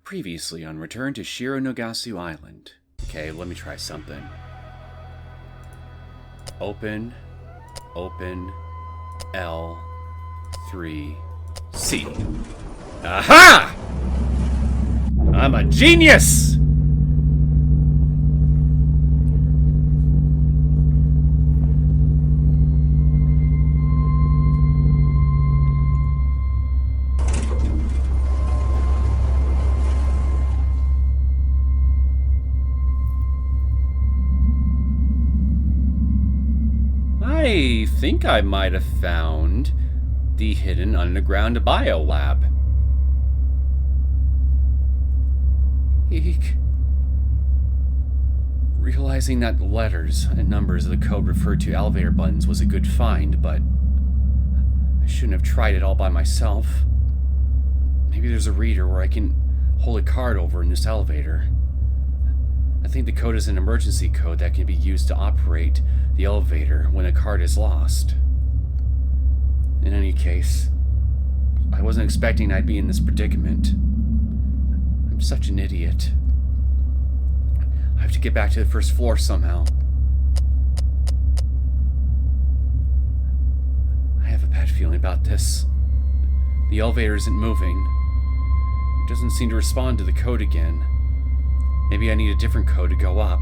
Previously on Return to Shironagasu Island. Okay, let me try something. Open, L3, C. Aha! I'm a genius! I think I might have found the hidden underground biolab. Eek. Realizing that the letters and numbers of the code referred to elevator buttons was a good find, but I shouldn't have tried it all by myself. Maybe there's a reader where I can hold a card over in this elevator. I think the code is an emergency code that can be used to operate the elevator when a card is lost. In any case, I wasn't expecting I'd be in this predicament. I'm such an idiot. I have to get back to the first floor somehow. I have a bad feeling about this. The elevator isn't moving. It doesn't seem to respond to the code again. Maybe I need a different code to go up.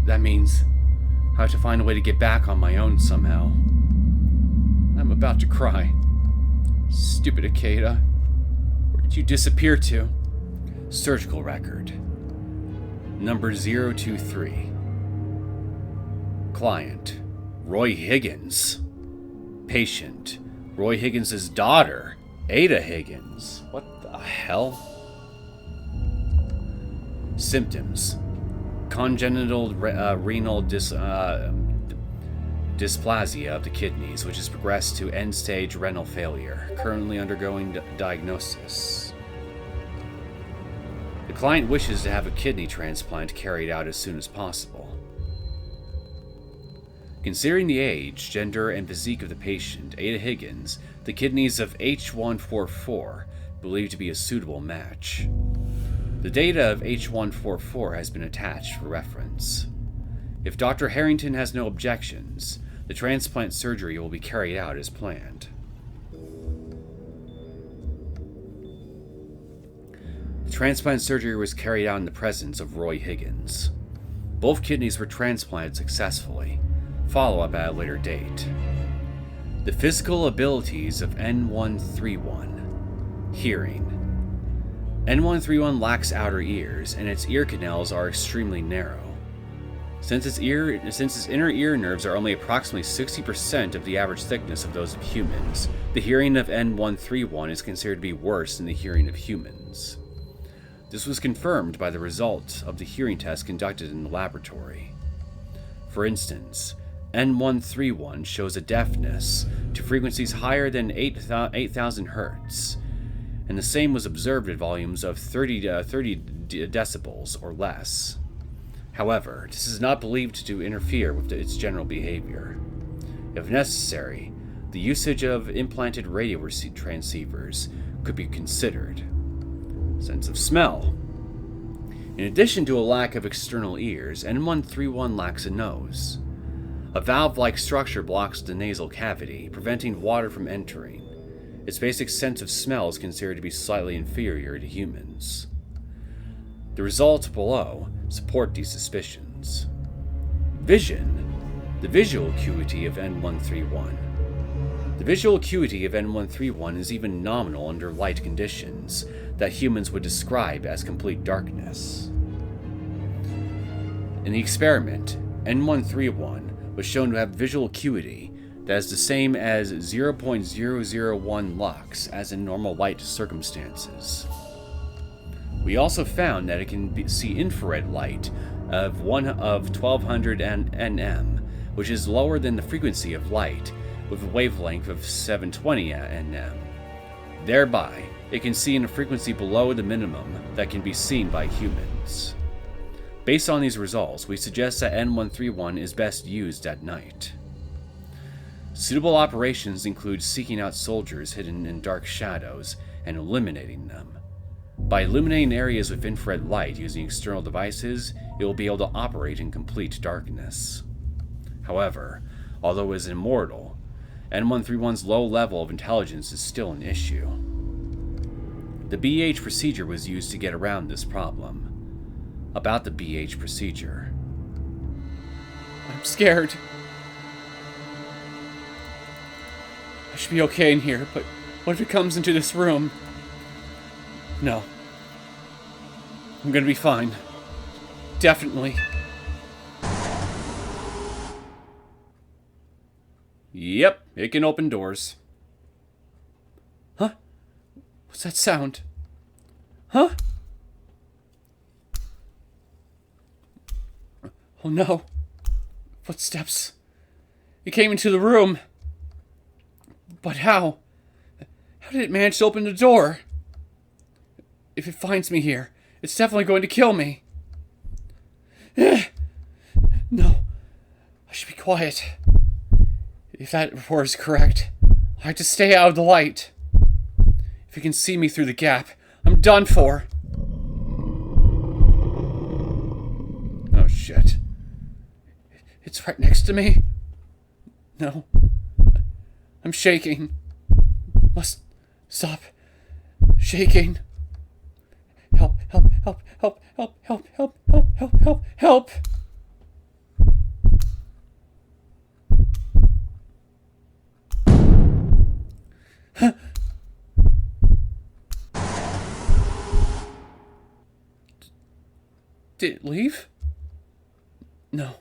That means I have to find a way to get back on my own somehow. I'm about to cry. Stupid Ikeda. Where did you disappear to? Surgical record. Number 023. Client, Roy Higgins. Patient, Roy Higgins' daughter, Ada Higgins. What the hell? Symptoms: congenital renal dysplasia of the kidneys, which has progressed to end-stage renal failure. Currently undergoing diagnosis. The client wishes to have a kidney transplant carried out as soon as possible. Considering the age, gender, and physique of the patient, Ada Higgins, the kidneys of H144 believed to be a suitable match. The data of H144 has been attached for reference. If Dr. Harrington has no objections, the transplant surgery will be carried out as planned. The transplant surgery was carried out in the presence of Roy Higgins. Both kidneys were transplanted successfully. Follow-up at a later date. The physical abilities of N131. Hearing. N131 lacks outer ears, and its ear canals are extremely narrow. Since its inner ear nerves are only approximately 60% of the average thickness of those of humans, the hearing of N131 is considered to be worse than the hearing of humans. This was confirmed by the results of the hearing test conducted in the laboratory. For instance, N131 shows a deafness to frequencies higher than 8,000 Hz, and the same was observed at volumes of 30 decibels or less. However, this is not believed to interfere with its general behavior. If necessary, the usage of implanted radio transceivers could be considered. Sense of smell. In addition to a lack of external ears, N131 lacks a nose. A valve-like structure blocks the nasal cavity, preventing water from entering. Its basic sense of smell is considered to be slightly inferior to humans. The results below support these suspicions. Vision. The visual acuity of N131. The visual acuity of N131 is even nominal under light conditions that humans would describe as complete darkness. In the experiment, N131 was shown to have visual acuity that is the same as 0.001 lux as in normal light circumstances. We also found that it can see infrared light of 1200 nm, which is lower than the frequency of light, with a wavelength of 720 nm. Thereby, it can see in a frequency below the minimum that can be seen by humans. Based on these results, we suggest that N131 is best used at night. Suitable operations include seeking out soldiers hidden in dark shadows and eliminating them. By illuminating areas with infrared light using external devices, it will be able to operate in complete darkness. However, although it is immortal, N131's low level of intelligence is still an issue. The BH procedure was used to get around this problem. About the BH procedure. I'm scared. I should be okay in here, but what if it comes into this room? No. I'm gonna be fine. Definitely. Yep, it can open doors. Huh? What's that sound? Huh? Oh no. Footsteps. It came into the room. But how? How did it manage to open the door? If it finds me here, it's definitely going to kill me. No. I should be quiet. If that report is correct, I have to stay out of the light. If it can see me through the gap, I'm done for. Oh shit. It's right next to me. No. I'm shaking. Must stop shaking. Help, help, help, help, help, help, help, help, help, help, help. Did it leave? No.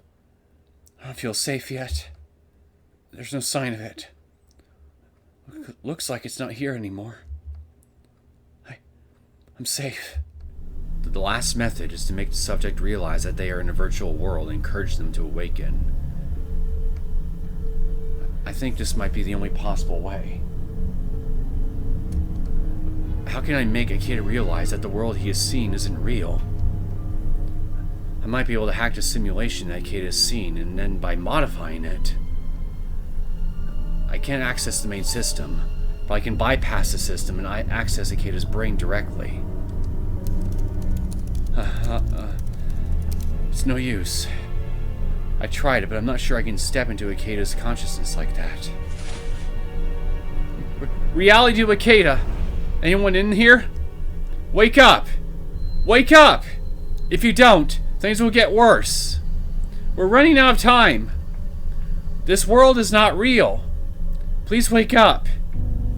I don't feel safe yet. There's no sign of it. Looks like it's not here anymore. I'm safe. The last method is to make the subject realize that they are in a virtual world and encourage them to awaken. I think this might be the only possible way. How can I make Ikeda realize that the world he has seen isn't real? I might be able to hack the simulation that Ikeda has seen, and then by modifying it, I can't access the main system, but I can bypass the system and I access Ikeda's brain directly. It's no use. I tried it, but I'm not sure I can step into Ikeda's consciousness like that. Reality to Ikeda! Anyone in here? Wake up! Wake up! If you don't, things will get worse. We're running out of time. This world is not real. Please wake up.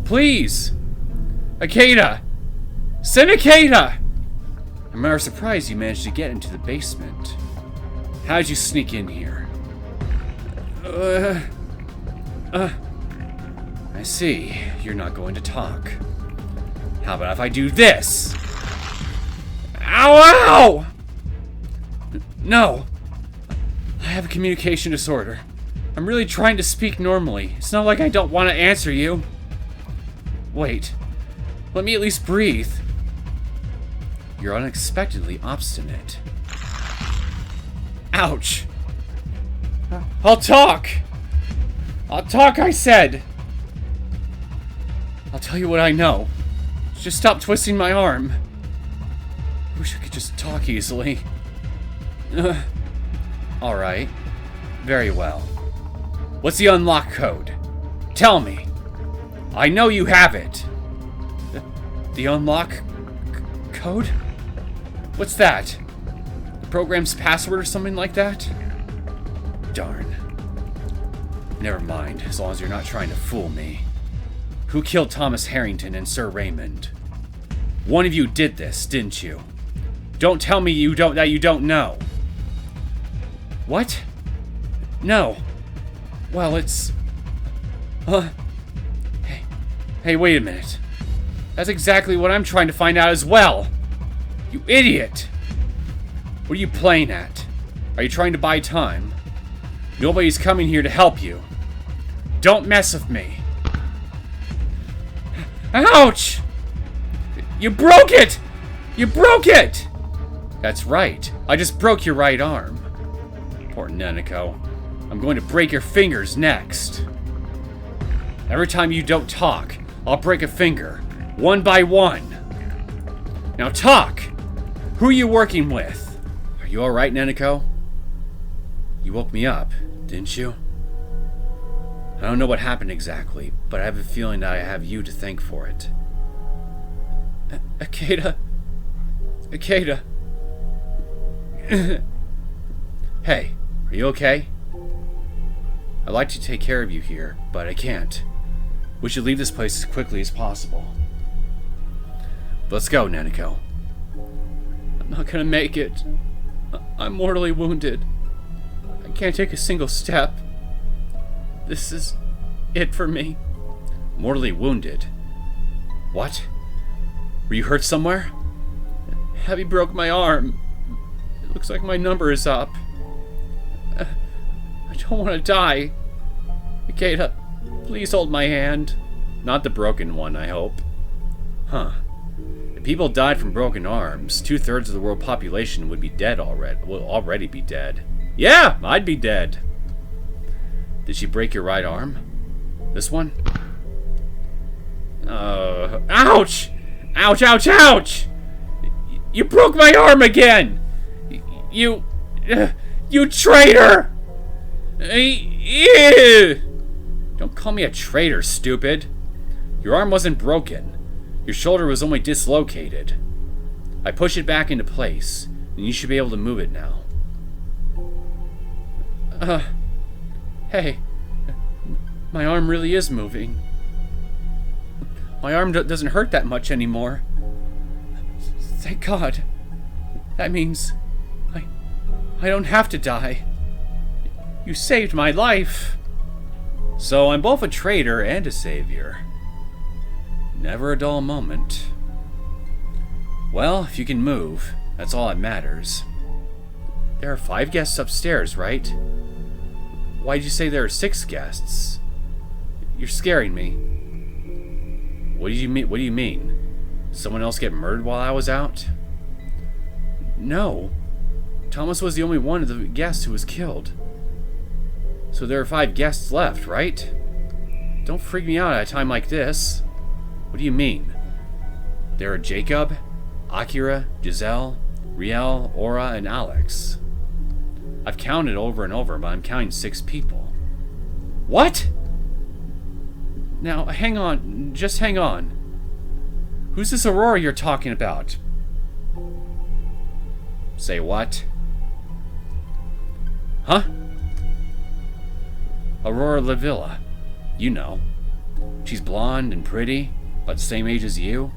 Please. Ikeda. Send Ikeda. I'm rather surprised you managed to get into the basement. How did you sneak in here? I see. You're not going to talk. How about if I do this? Ow, ow! No. I have a communication disorder. I'm really trying to speak normally. It's not like I don't want to answer you. Wait. Let me at least breathe. You're unexpectedly obstinate. Ouch. I'll talk. I'll talk, I said. I'll tell you what I know. Just stop twisting my arm. I wish I could just talk easily. Alright. Very well. What's the unlock code? Tell me. I know you have it. The unlock code? What's that? The program's password or something like that? Darn. Never mind, as long as you're not trying to fool me. Who killed Thomas Harrington and Sir Raymond? One of you did this, didn't you? Don't tell me that you don't know. What? No. Well, it's... Hey, wait a minute. That's exactly what I'm trying to find out as well. You idiot! What are you playing at? Are you trying to buy time? Nobody's coming here to help you. Don't mess with me. Ouch! You broke it! You broke it! That's right. I just broke your right arm. Poor Neneko. I'm going to break your fingers next. Every time you don't talk, I'll break a finger, one by one. Now talk! Who are you working with? Are you alright, Neneko? You woke me up, didn't you? I don't know what happened exactly, but I have a feeling that I have you to thank for it. Ikeda? Ikeda? Hey, are you okay? I'd like to take care of you here, but I can't. We should leave this place as quickly as possible. Let's go, Neneko. I'm not gonna make it. I'm mortally wounded. I can't take a single step. This is it for me. Mortally wounded? What? Were you hurt somewhere? Heavy broke my arm. It looks like my number is up. I don't want to die. Ikeda, please hold my hand. Not the broken one, I hope. Huh. If people died from broken arms, 2/3 of the world population would be dead already. Will already be dead. Yeah, I'd be dead. Did she break your right arm? This one? Ouch! Ouch, ouch, ouch! You broke my arm again! You traitor! Don't call me a traitor, stupid. Your arm wasn't broken. Your shoulder was only dislocated. I pushed it back into place, and you should be able to move it now. Hey. My arm really is moving. My arm doesn't hurt that much anymore. Thank God. That means I don't have to die. You saved my life. So I'm both a traitor and a savior. Never a dull moment. Well, if you can move, that's all that matters. There are 5 guests upstairs, right? Why did you say there are 6 guests? You're scaring me. What do you mean? What do you mean? Did someone else get murdered while I was out? No. Thomas was the only one of the guests who was killed. So there are 5 guests left, right? Don't freak me out at a time like this. What do you mean? There are Jacob, Akira, Gisele, Riel, Aura, and Alex. I've counted over and over, but I'm counting 6 people. What? Now, hang on. Just hang on. Who's this Aurora you're talking about? Say what? Huh? Aurora Lavilla. You know. She's blonde and pretty, about the same age as you.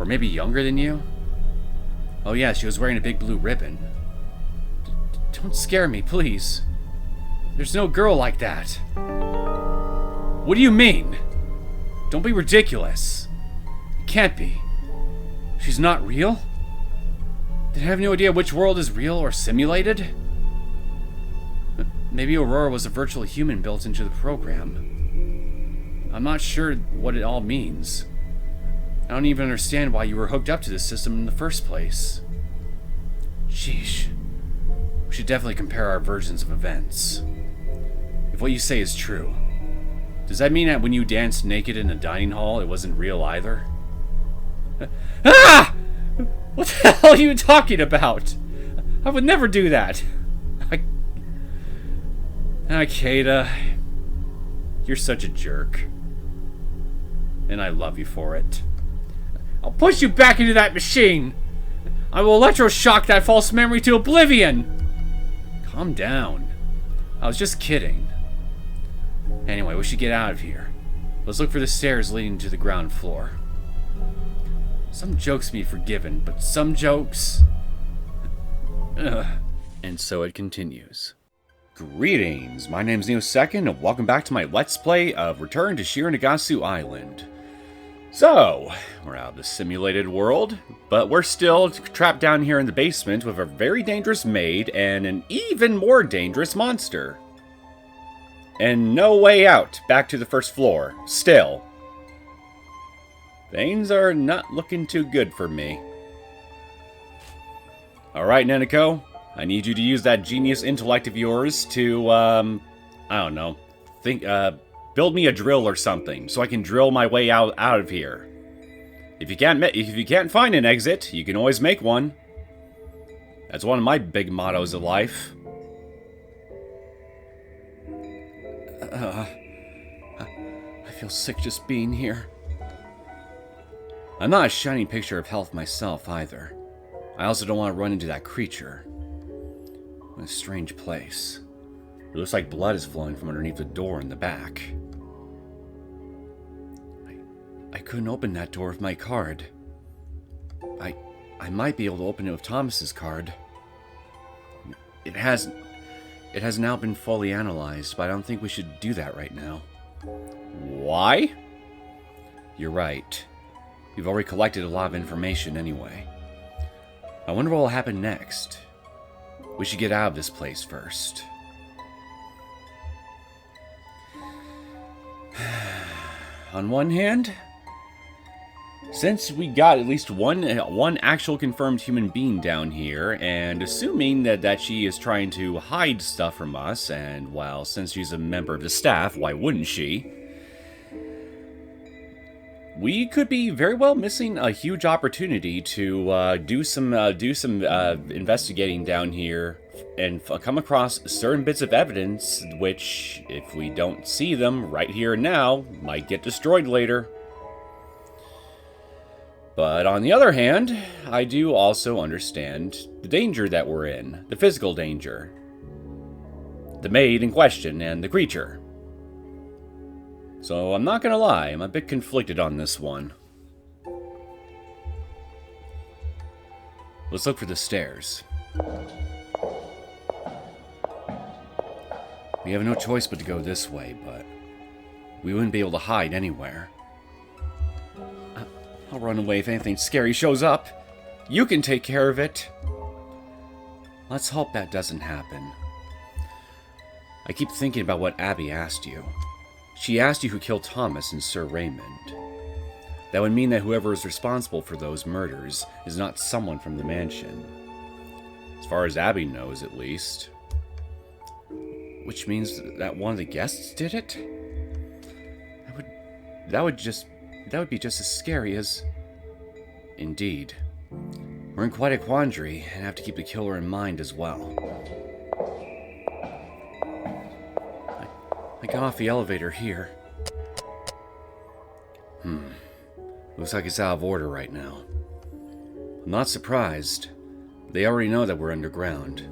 Or maybe younger than you. Oh yeah, she was wearing a big blue ribbon. Don't scare me, please. There's no girl like that. What do you mean? Don't be ridiculous. It can't be. She's not real? Did I have no idea which world is real or simulated? Maybe Aurora was a virtual human built into the program. I'm not sure what it all means. I don't even understand why you were hooked up to this system in the first place. Sheesh. We should definitely compare our versions of events. If what you say is true, does that mean that when you danced naked in a dining hall, it wasn't real either? Ah! What the hell are you talking about? I would never do that. Ikeda, you're such a jerk. And I love you for it. I'll push you back into that machine. I will electroshock that false memory to oblivion. Calm down. I was just kidding. Anyway, we should get out of here. Let's look for the stairs leading to the ground floor. Some jokes be forgiven, but some jokes... Ugh. And so it continues. Greetings, my name's Neosekken, and welcome back to my Let's Play of Return to Shironagasu Island. So, we're out of the simulated world, but we're still trapped down here in the basement with a very dangerous maid and an even more dangerous monster. And no way out back to the first floor, still. Things are not looking too good for me. Alright, Neneko, I need you to use that genius intellect of yours to, I don't know, build me a drill or something, so I can drill my way out of here. If you can't find an exit, you can always make one. That's one of my big mottos of life. I feel sick just being here. I'm not a shining picture of health myself either. I also don't want to run into that creature. What a strange place. It looks like blood is flowing from underneath the door in the back. I couldn't open that door with my card. I might be able to open it with Thomas's card. It has now been fully analyzed, but I don't think we should do that right now. Why? You're right. We've already collected a lot of information anyway. I wonder what will happen next. We should get out of this place first. On one hand, since we got at least one actual confirmed human being down here, and assuming that she is trying to hide stuff from us, and well, since she's a member of the staff, why wouldn't she? We could be very well missing a huge opportunity to do some investigating down here and come across certain bits of evidence which, if we don't see them right here and now, might get destroyed later. But on the other hand, I do also understand the danger that we're in, the physical danger, the maid in question, and the creature. So I'm not gonna lie, I'm a bit conflicted on this one. Let's look for the stairs. We have no choice but to go this way, but we wouldn't be able to hide anywhere. I'll run away if anything scary shows up. You can take care of it. Let's hope that doesn't happen. I keep thinking about what Abby asked you. She asked you who killed Thomas and Sir Raymond. That would mean that whoever is responsible for those murders is not someone from the mansion. As far as Abby knows, at least. Which means that one of the guests did it? That would be just as scary as... Indeed. We're in quite a quandary, and have to keep the killer in mind as well. I got off the elevator here. Looks like it's out of order right now. I'm not surprised. They already know that we're underground.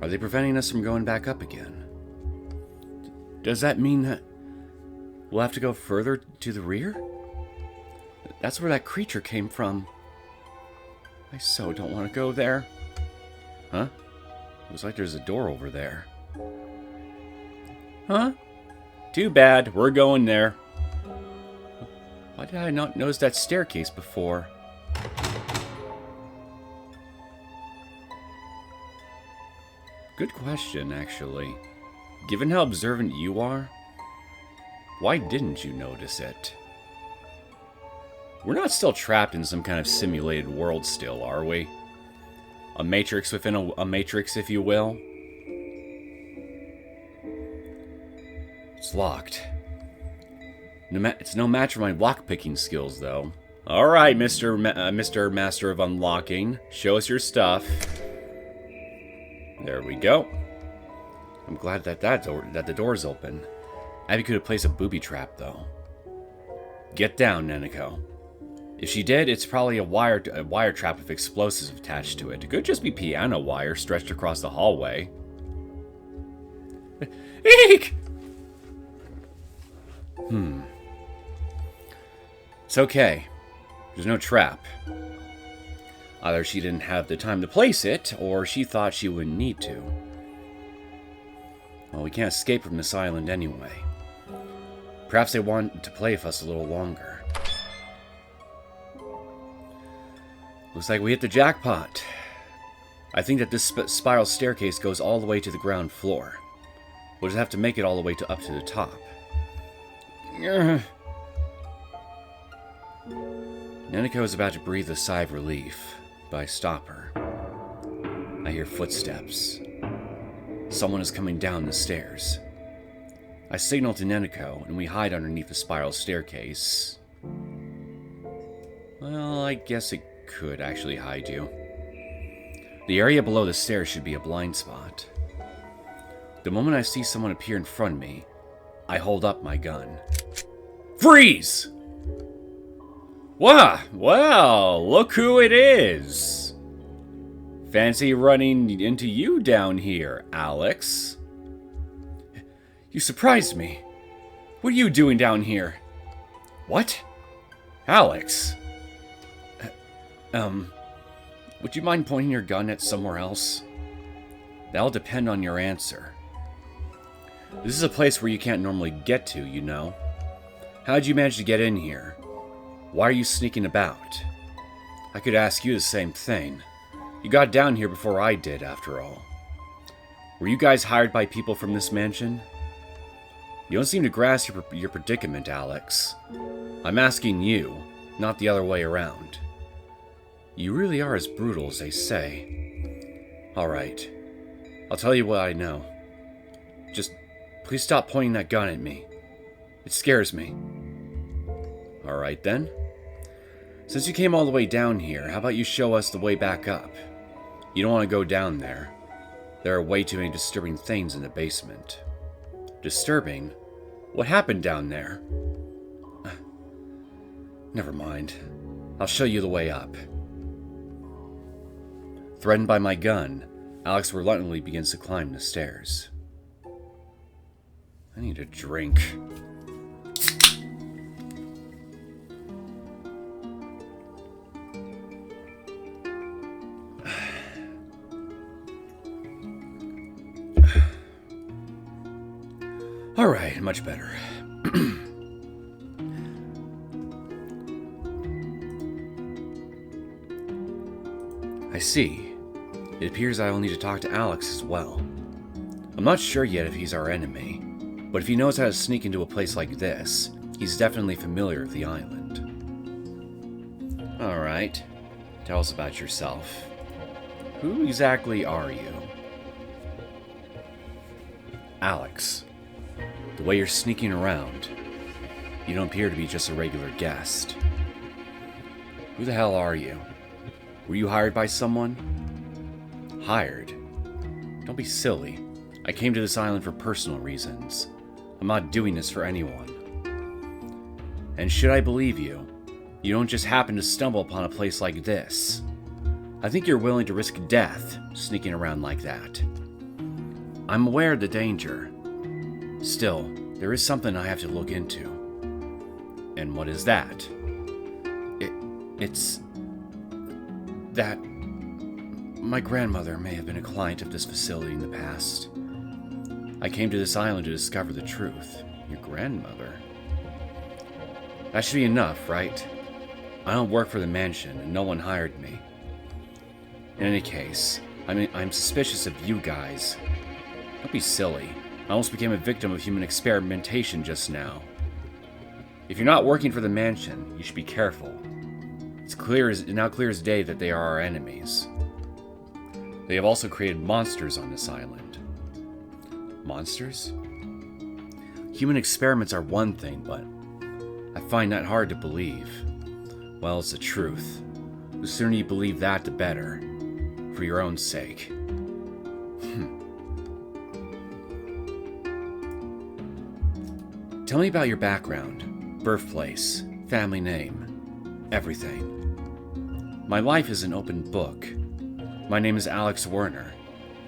Are they preventing us from going back up again? Does that mean that we'll have to go further to the rear? That's where that creature came from. I so don't want to go there. Huh? Looks like there's a door over there. Huh? Too bad, we're going there. Why did I not notice that staircase before? Good question, actually. Given how observant you are, why didn't you notice it? We're not still trapped in some kind of simulated world still, are we? A matrix within a matrix, if you will? It's locked. It's no match for my lock-picking skills, though. Alright, Mr. Master of Unlocking. Show us your stuff. There we go. I'm glad that the door's open. Abby could have placed a booby trap, though. Get down, Neneko. If she did, it's probably a wire trap with explosives attached to it. It could just be piano wire stretched across the hallway. Eek! It's okay. There's no trap. Either she didn't have the time to place it, or she thought she wouldn't need to. Well, we can't escape from this island anyway. Perhaps they want to play with us a little longer. Looks like we hit the jackpot. I think that this spiral staircase goes all the way to the ground floor. We'll just have to make it all the way up to the top. Neneko is about to breathe a sigh of relief, but I stop her. I hear footsteps. Someone is coming down the stairs. I signal to Neneko, and we hide underneath the spiral staircase. Well, I guess it could actually hide you. The area below the stairs should be a blind spot. The moment I see someone appear in front of me, I hold up my gun. Freeze! Wow, well, look who it is. Fancy running into you down here, Alex. You surprised me. What are you doing down here? What? Alex? Would you mind pointing your gun at somewhere else? That'll depend on your answer. This is a place where you can't normally get to, you know. How'd you manage to get in here? Why are you sneaking about? I could ask you the same thing. You got down here before I did, after all. Were you guys hired by people from this mansion? You don't seem to grasp your predicament, Alex. I'm asking you, not the other way around. You really are as brutal as they say. Alright, I'll tell you what I know. Just, please stop pointing that gun at me. It scares me. Alright then. Since you came all the way down here, how about you show us the way back up? You don't want to go down there. There are way too many disturbing things in the basement. Disturbing? What happened down there? Never mind. I'll show you the way up. Threatened by my gun, Alex reluctantly begins to climb the stairs. I need a drink. Alright, much better. I see. It appears I will need to talk to Alex as well. I'm not sure yet if he's our enemy, but if he knows how to sneak into a place like this, he's definitely familiar with the island. Alright, tell us about yourself. Who exactly are you? Alex. The way you're sneaking around, you don't appear to be just a regular guest. Who the hell are you? Were you hired by someone? Hired? Don't be silly. I came to this island for personal reasons. I'm not doing this for anyone. And should I believe you, you don't just happen to stumble upon a place like this. I think you're willing to risk death sneaking around like that. I'm aware of the danger. Still, there is something I have to look into. And what is that? It's that my grandmother may have been a client of this facility in the past. I came to this island to discover the truth. Your grandmother? That should be enough, right? I don't work for the mansion, and no one hired me. In any case, I'm suspicious of you guys. Don't be silly. I almost became a victim of human experimentation just now. If you're not working for the mansion, you should be careful. It's now clear as day that they are our enemies. They have also created monsters on this island. Monsters? Human experiments are one thing, but I find that hard to believe. Well, it's the truth. The sooner you believe that, the better. For your own sake. Tell me about your background, birthplace, family name, everything. My life is an open book. My name is Alex Werner.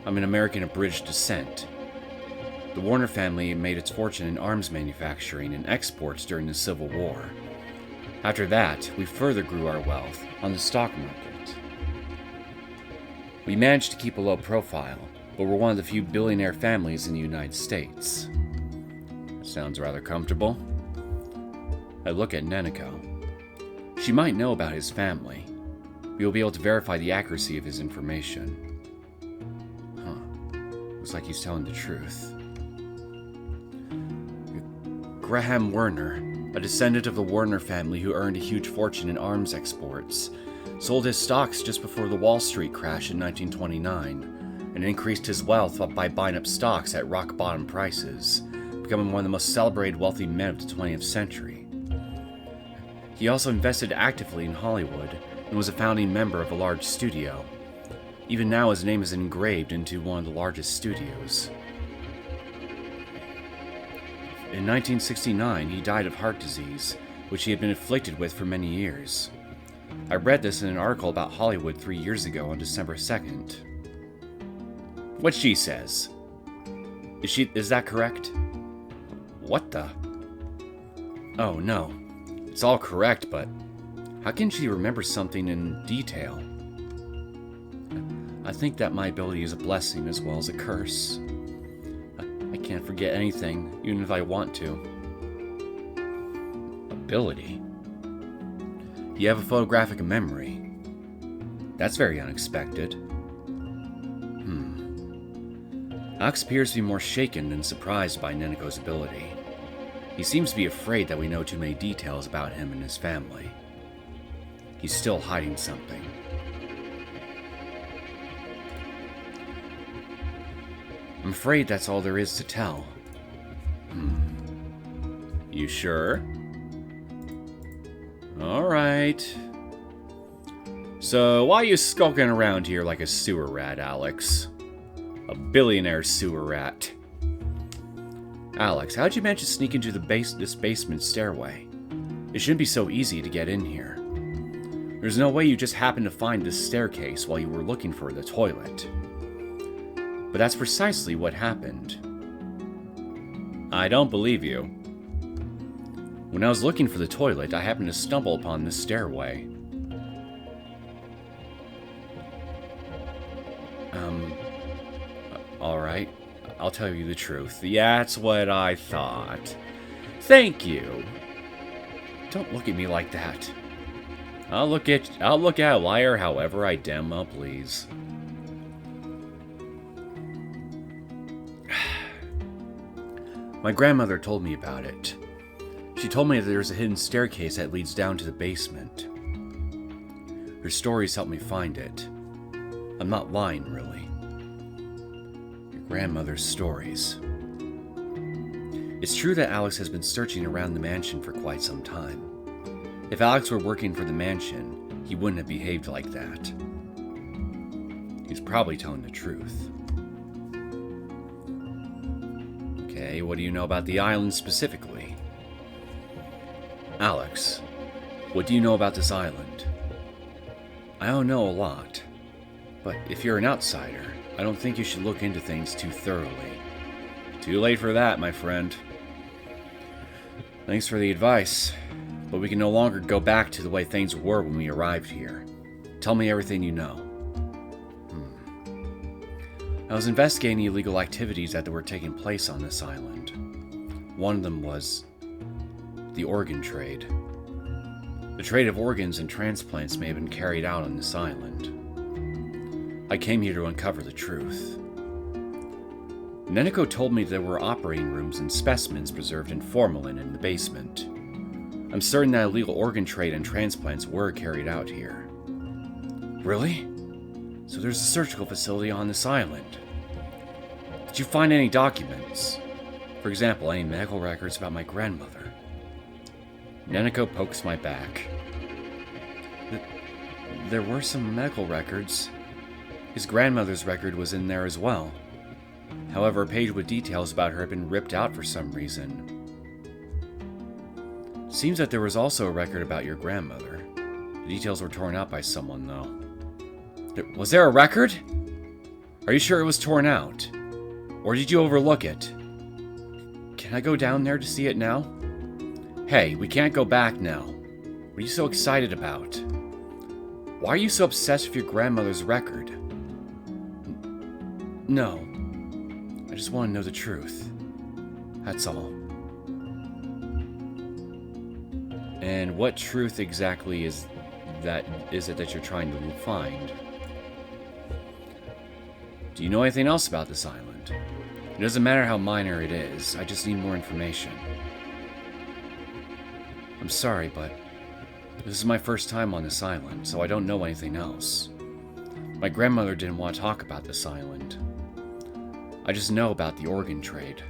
I'm an American of British descent. The Werner family made its fortune in arms manufacturing and exports during the Civil War. After that, we further grew our wealth on the stock market. We managed to keep a low profile, but we're one of the few billionaire families in the United States. Sounds rather comfortable. I look at Neneko. She might know about his family. We will be able to verify the accuracy of his information. Looks like he's telling the truth. Graham Werner, a descendant of the Werner family who earned a huge fortune in arms exports, sold his stocks just before the Wall Street crash in 1929, and increased his wealth by buying up stocks at rock-bottom prices, becoming one of the most celebrated wealthy men of the 20th century. He also invested actively in Hollywood and was a founding member of a large studio. Even now, his name is engraved into one of the largest studios. In 1969, he died of heart disease, which he had been afflicted with for many years. I read this in an article about Hollywood 3 years ago on December 2nd. What she says. Is that correct? What the? Oh no. It's all correct, but how can she remember something in detail? I think that my ability is a blessing as well as a curse. I can't forget anything, even if I want to. Ability? You have a photographic memory. That's very unexpected. Alex appears to be more shaken than surprised by Neneko's ability. He seems to be afraid that we know too many details about him and his family. He's still hiding something. I'm afraid that's all there is to tell. You sure? Alright. So, why are you skulking around here like a sewer rat, Alex? A billionaire sewer rat. Alex, how'd you manage to sneak into this basement stairway? It shouldn't be so easy to get in here. There's no way you just happened to find this staircase while you were looking for the toilet. But that's precisely what happened. I don't believe you. When I was looking for the toilet, I happened to stumble upon this stairway. Alright. I'll tell you the truth. That's what I thought. Thank you. Don't look at me like that. I'll look at a liar however I damn well please. My grandmother told me about it. She told me that there's a hidden staircase that leads down to the basement. Her stories helped me find it. I'm not lying, really. Your grandmother's stories. It's true that Alex has been searching around the mansion for quite some time. If Alex were working for the mansion, he wouldn't have behaved like that. He's probably telling the truth. Okay, what do you know about the island specifically? Alex, what do you know about this island? I don't know a lot, but if you're an outsider, I don't think you should look into things too thoroughly. Too late for that, my friend. Thanks for the advice, but we can no longer go back to the way things were when we arrived here. Tell me everything you know. I was investigating illegal activities that were taking place on this island. One of them was the organ trade. The trade of organs and transplants may have been carried out on this island. I came here to uncover the truth. Neneko told me there were operating rooms and specimens preserved in formalin in the basement. I'm certain that illegal organ trade and transplants were carried out here. Really? So there's a surgical facility on this island. Did you find any documents? For example, any medical records about my grandmother? Neneko pokes my back. There were some medical records. His grandmother's record was in there as well. However, a page with details about her had been ripped out for some reason. Seems that there was also a record about your grandmother. The details were torn out by someone, though. Was there a record? Are you sure it was torn out? Or did you overlook it? Can I go down there to see it now? Hey, we can't go back now. What are you so excited about? Why are you so obsessed with your grandmother's record? No. I just want to know the truth. That's all. And what truth exactly is it that you're trying to find? Do you know anything else about this island? It doesn't matter how minor it is, I just need more information. I'm sorry, but this is my first time on this island, so I don't know anything else. My grandmother didn't want to talk about this island. I just know about the organ trade.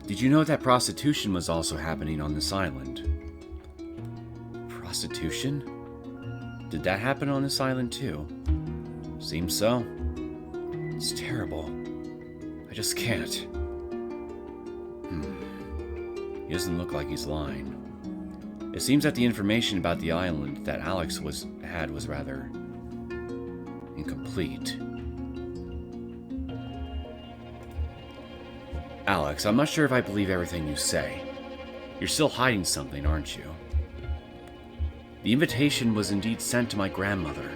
Did you know that prostitution was also happening on this island? Prostitution? Did that happen on this island too? Seems so. It's terrible. I just can't. He doesn't look like he's lying. It seems that the information about the island that Alex had was rather incomplete. Alex, I'm not sure if I believe everything you say. You're still hiding something, aren't you? The invitation was indeed sent to my grandmother.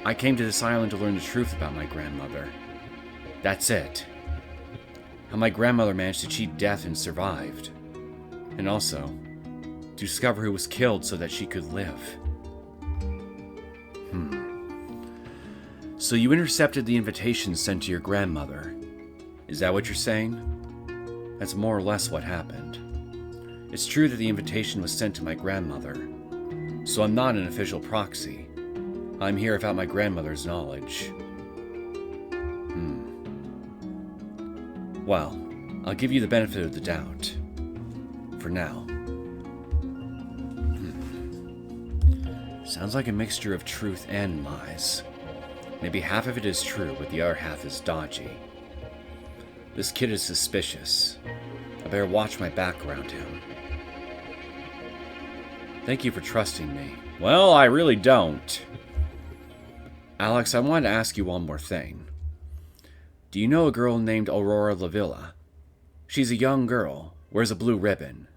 I came to this island to learn the truth about my grandmother. That's it. How my grandmother managed to cheat death and survived. And also, to discover who was killed so that she could live. So you intercepted the invitation sent to your grandmother. Is that what you're saying? That's more or less what happened. It's true that the invitation was sent to my grandmother, so I'm not an official proxy. I'm here without my grandmother's knowledge. Well, I'll give you the benefit of the doubt. For now. Sounds like a mixture of truth and lies. Maybe half of it is true, but the other half is dodgy. This kid is suspicious. I better watch my back around him. Thank you for trusting me. Well, I really don't. Alex, I wanted to ask you one more thing. Do you know a girl named Aurora Lavilla? She's a young girl, wears a blue ribbon.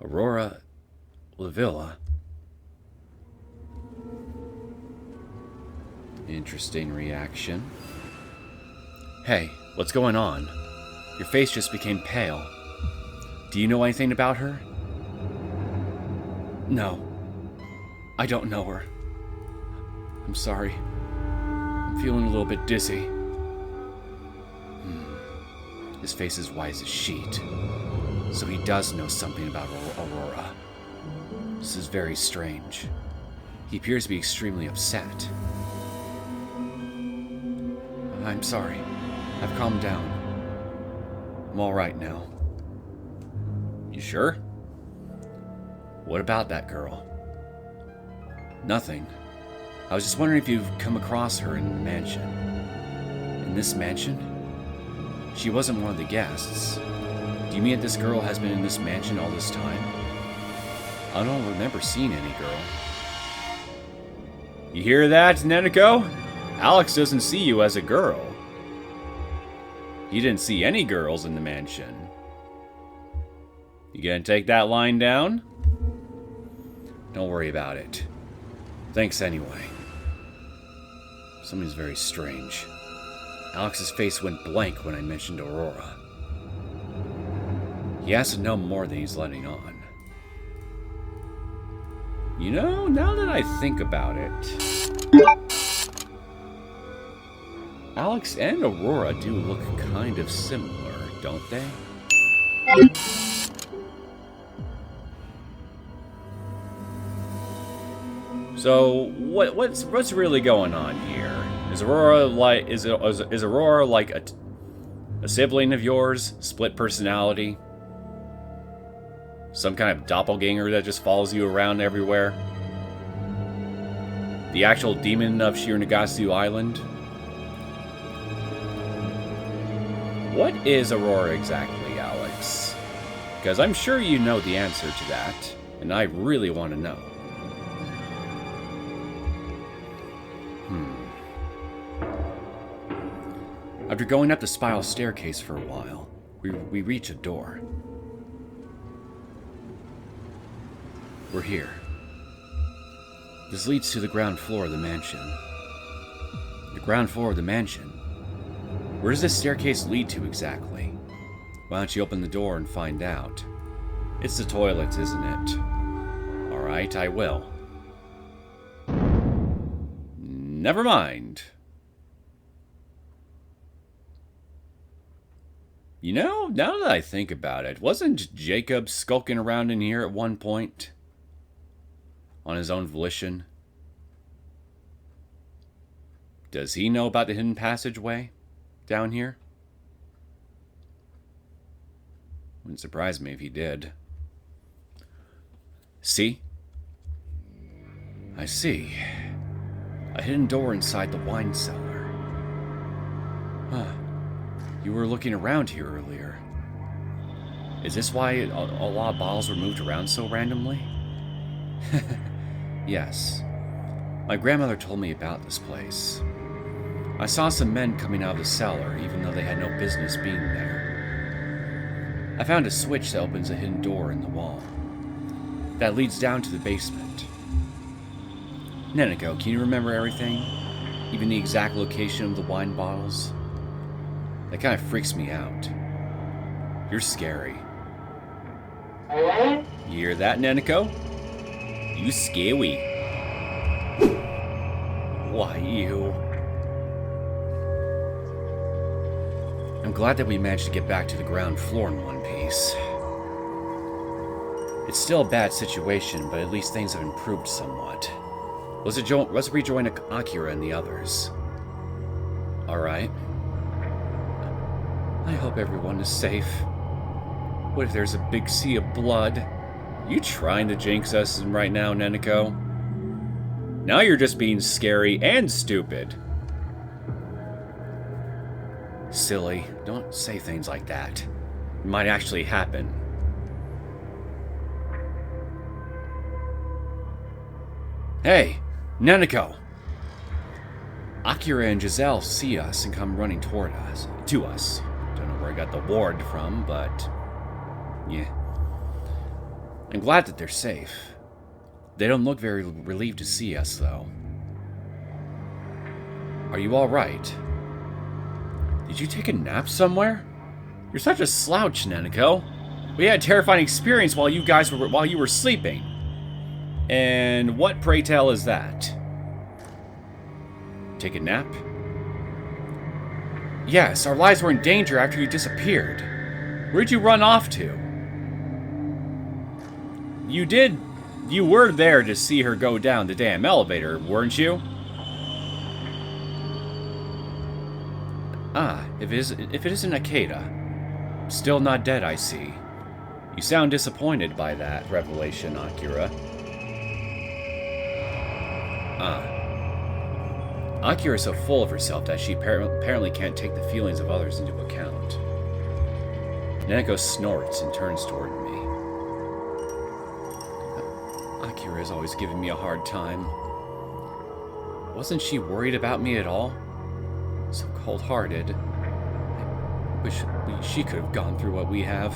Aurora Lavilla? Interesting reaction. Hey, what's going on? Your face just became pale. Do you know anything about her? No. I don't know her. I'm sorry. I'm feeling a little bit dizzy. His face is white as a sheet. So he does know something about Aurora. This is very strange. He appears to be extremely upset. I'm sorry. I've calmed down. I'm alright now. You sure? What about that girl? Nothing. I was just wondering if you've come across her in the mansion. In this mansion? She wasn't one of the guests. Do you mean that this girl has been in this mansion all this time? I don't remember seeing any girl. You hear that, Neneko? Alex doesn't see you as a girl. He didn't see any girls in the mansion. You gonna take that line down? Don't worry about it. Thanks anyway. Something's very strange. Alex's face went blank when I mentioned Aurora. He has to know more than he's letting on. You know, now that I think about it, Alex and Aurora do look kind of similar, don't they? So, what's really going on here? Is Aurora like is Aurora like a sibling of yours? Split personality? Some kind of doppelganger that just follows you around everywhere? The actual demon of Shironagasu Island? What is Aurora exactly, Alex? Because I'm sure you know the answer to that, and I really want to know. After going up the spiral staircase for a while, we reach a door. We're here. This leads to the ground floor of the mansion. The ground floor of the mansion? Where does this staircase lead to exactly? Why don't you open the door and find out? It's the toilets, isn't it? Alright, I will. Never mind. You know, now that I think about it, wasn't Jacob skulking around in here at one point? On his own volition? Does he know about the hidden passageway down here? Wouldn't surprise me if he did. See? I see. A hidden door inside the wine cellar. Huh. You were looking around here earlier. Is this why a lot of bottles were moved around so randomly? Yes. My grandmother told me about this place. I saw some men coming out of the cellar, even though they had no business being there. I found a switch that opens a hidden door in the wall. That leads down to the basement. Neneko, can you remember everything? Even the exact location of the wine bottles? That kind of freaks me out. You're scary. You hear that, Neneko? You scary. Why, you... I'm glad that we managed to get back to the ground floor in one piece. It's still a bad situation, but at least things have improved somewhat. Let's rejoin Akira and the others. Alright. I hope everyone is safe. What if there's a big sea of blood? You trying to jinx us right now, Neneko? Now you're just being scary and stupid. Silly. Don't say things like that. It might actually happen. Hey, Neneko! Akira and Gisele see us and come running to us. Don't know where I got the ward from, but... yeah. I'm glad that they're safe. They don't look very relieved to see us, though. Are you alright? Did you take a nap somewhere? You're such a slouch, Neneko. We had a terrifying experience while you were sleeping. And what, pray tell, is that? Take a nap? Yes, our lives were in danger after you disappeared. Where'd you run off to? You were there to see her go down the damn elevator, weren't you? Ah, if it isn't Ikeda. Still not dead, I see. You sound disappointed by that revelation, Akira. Ah. Akira is so full of herself that she apparently can't take the feelings of others into account. Neneko snorts and turns toward me. Akira is always giving me a hard time. Wasn't she worried about me at all? So cold-hearted. I wish she could have gone through what we have.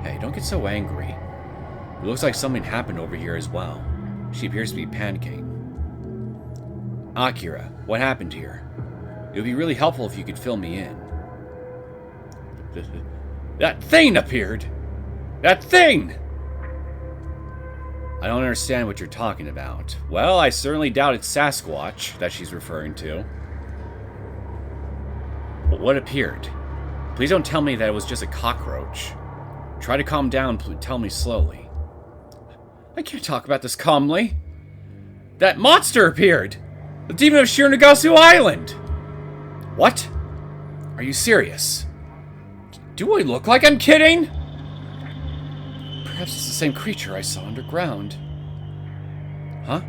Hey, don't get so angry. It looks like something happened over here as well. She appears to be panicking. Akira, what happened here? It would be really helpful if you could fill me in. That thing appeared! That thing! I don't understand what you're talking about. Well, I certainly doubt it's Sasquatch that she's referring to. But what appeared? Please don't tell me that it was just a cockroach. Try to calm down, tell me slowly. I can't talk about this calmly. That monster appeared! The demon of Shironagasu Island! What? Are you serious? Do I look like I'm kidding? Perhaps it's the same creature I saw underground. Huh?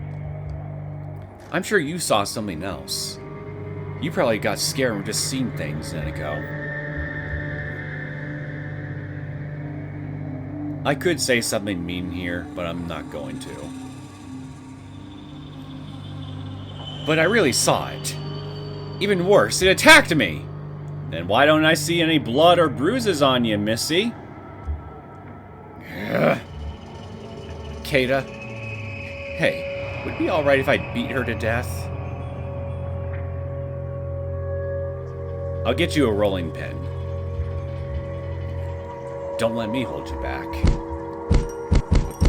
I'm sure you saw something else. You probably got scared and just seen things, Neneko. I could say something mean here, but I'm not going to. But I really saw it. Even worse, it attacked me! Then why don't I see any blood or bruises on you, Missy? Ikeda? Hey, would it be alright if I beat her to death? I'll get you a rolling pin. Don't let me hold you back.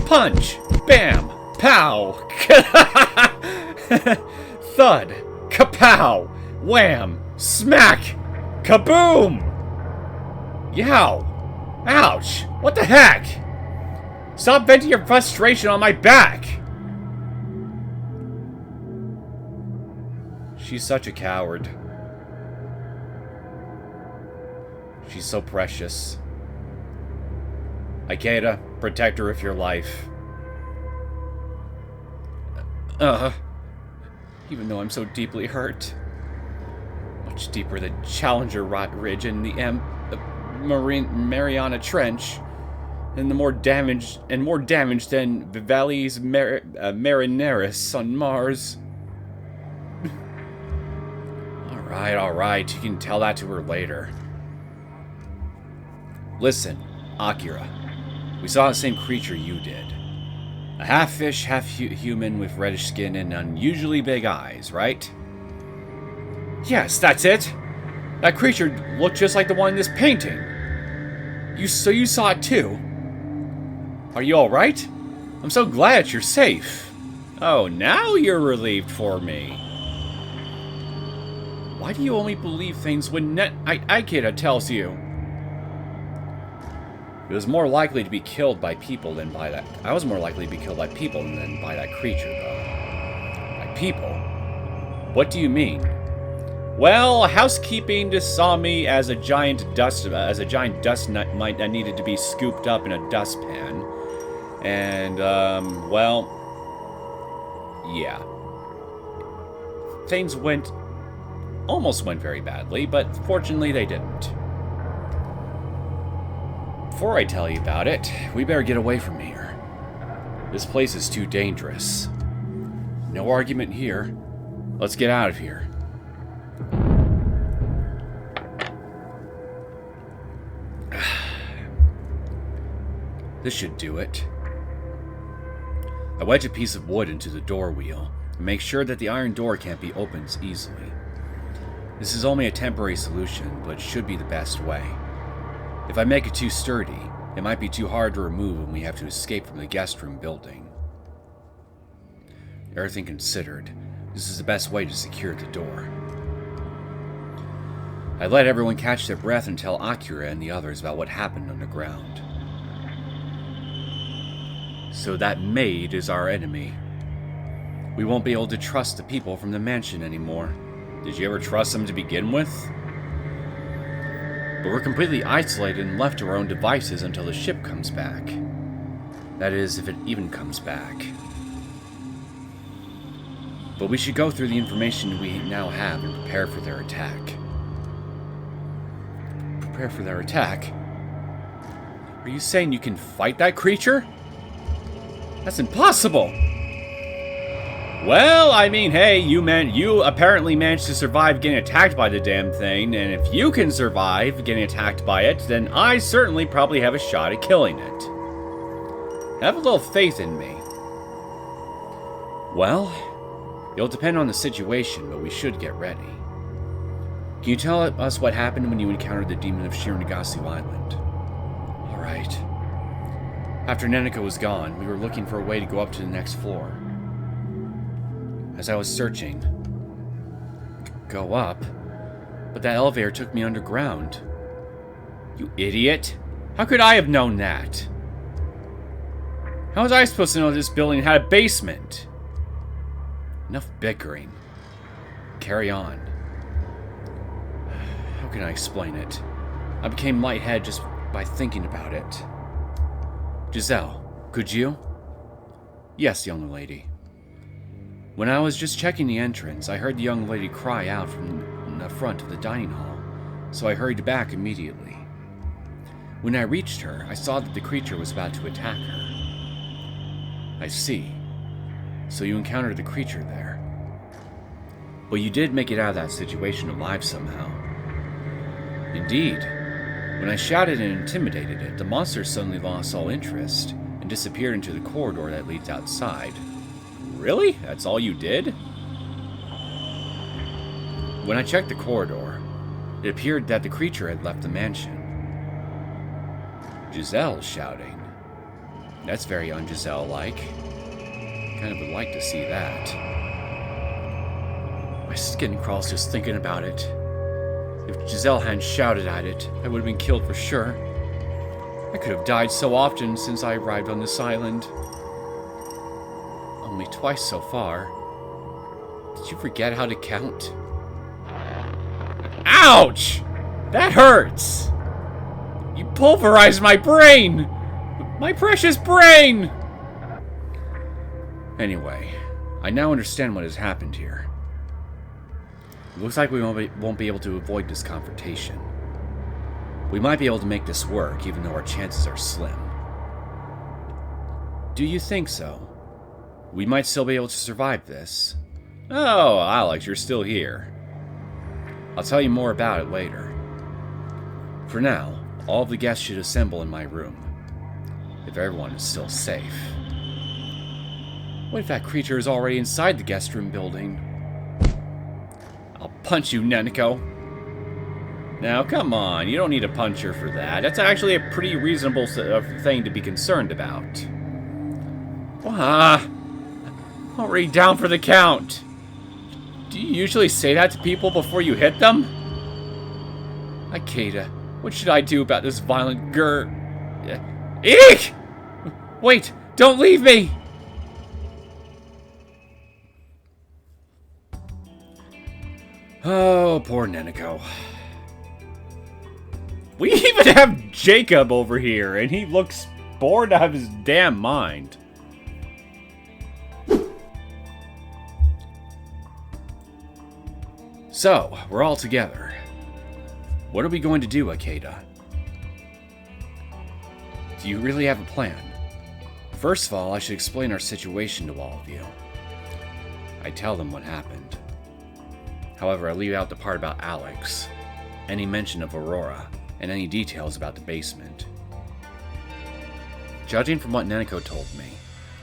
Punch! Bam! Pow! Thud! Kapow! Wham! Smack! Kaboom! Yow! Ouch! What the heck? Stop venting your frustration on my back! She's such a coward. She's so precious. Ikeda, protect her with your life. Even though I'm so deeply hurt. Much deeper than Challenger Ridge and the Mariana Trench. And more damaged than Vivalli's Marineris on Mars. Alright, you can tell that to her later. Listen, Akira. We saw the same creature you did. A half fish, half human with reddish skin and unusually big eyes, right? Yes, that's it. That creature looked just like the one in this painting. So you saw it too? Are you alright? I'm so glad you're safe. Oh, now you're relieved for me. Why do you only believe things when Ikeda tells you? It was more likely to be killed by people than by that. I was more likely to be killed by people than by that creature, though. By people? What do you mean? Well, housekeeping just saw me as a giant dust nut mite that needed to be scooped up in a dustpan, and well, yeah, things almost went very badly, but fortunately they didn't. Before I tell you about it, we better get away from here. This place is too dangerous. No argument here. Let's get out of here. This should do it. I wedge a piece of wood into the door wheel and make sure that the iron door can't be opened easily. This is only a temporary solution, but should be the best way. If I make it too sturdy, it might be too hard to remove when we have to escape from the guest room building. Everything considered, this is the best way to secure the door. I let everyone catch their breath and tell Akira and the others about what happened underground. So that maid is our enemy. We won't be able to trust the people from the mansion anymore. Did you ever trust them to begin with? But we're completely isolated and left to our own devices until the ship comes back. That is, if it even comes back. But we should go through the information we now have and prepare for their attack. Prepare for their attack? Are you saying you can fight that creature? That's impossible! Well, I mean, hey, you apparently managed to survive getting attacked by the damn thing, and if you can survive getting attacked by it, then I certainly probably have a shot at killing it. Have a little faith in me. Well, it'll depend on the situation, but we should get ready. Can you tell us what happened when you encountered the demon of Shironagasu Island? Alright. After Neneko was gone, we were looking for a way to go up to the next floor. As I was searching, go up, but that elevator took me underground. You idiot! How could I have known that? How was I supposed to know this building had a basement? Enough bickering. Carry on. How can I explain it? I became lightheaded just by thinking about it. Gisele, could you? Yes, young lady. When I was just checking the entrance, I heard the young lady cry out from the front of the dining hall, so I hurried back immediately. When I reached her, I saw that the creature was about to attack her. I see. So you encountered the creature there. But you did make it out of that situation alive somehow. Indeed. When I shouted and intimidated it, the monster suddenly lost all interest and disappeared into the corridor that leads outside. Really? That's all you did? When I checked the corridor, it appeared that the creature had left the mansion. Gisele shouting. That's very un-Gisele-like. Kind of would like to see that. My skin crawls just thinking about it. If Gisele hadn't shouted at it, I would have been killed for sure. I could have died so often since I arrived on this island. Only twice so far. Did you forget how to count? Ouch! That hurts! You pulverized my brain! My precious brain! Anyway, I now understand what has happened here. It looks like we won't be able to avoid this confrontation. We might be able to make this work, even though our chances are slim. Do you think so? We might still be able to survive this. Oh, Alex, you're still here. I'll tell you more about it later. For now, all of the guests should assemble in my room, if everyone is still safe. What if that creature is already inside the guest room building? I'll punch you, Neneko. Now, come on, you don't need a puncher for that. That's actually a pretty reasonable thing to be concerned about. Already down for the count. Do you usually say that to people before you hit them? Ikeda, what should I do about this violent Eek! Wait, don't leave me! Oh, poor Neneko. We even have Jacob over here, and he looks bored out of his damn mind. So, we're all together. What are we going to do, Ikeda? Do you really have a plan? First of all, I should explain our situation to all of you. I tell them what happened. However, I leave out the part about Alex, any mention of Aurora, and any details about the basement. Judging from what Neneko told me,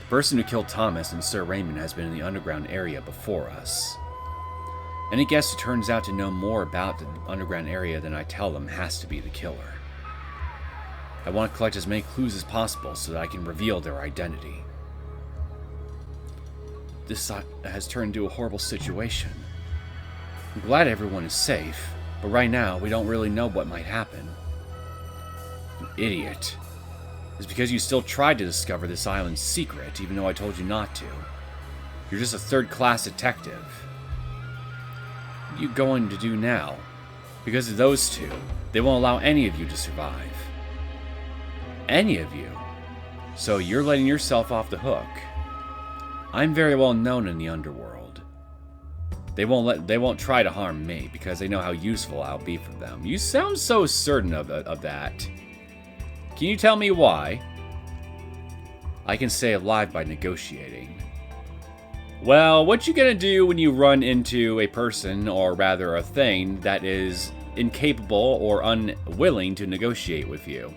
the person who killed Thomas and Sir Raymond has been in the underground area before us. Any guest who turns out to know more about the underground area than I tell them has to be the killer. I want to collect as many clues as possible so that I can reveal their identity. This has turned into a horrible situation. I'm glad everyone is safe, but right now we don't really know what might happen. You idiot. It's because you still tried to discover this island's secret, even though I told you not to. You're just a third-class detective. What are you going to do now? Because of those two, they won't allow any of you to survive. Any of you. So you're letting yourself off the hook. I'm very well known in the underworld. They won't try to harm me because they know how useful I'll be for them. You sound so certain of that. Can you tell me why? I can stay alive by negotiating. Well, what you gonna do when you run into a person, or rather a thing, that is incapable or unwilling to negotiate with you?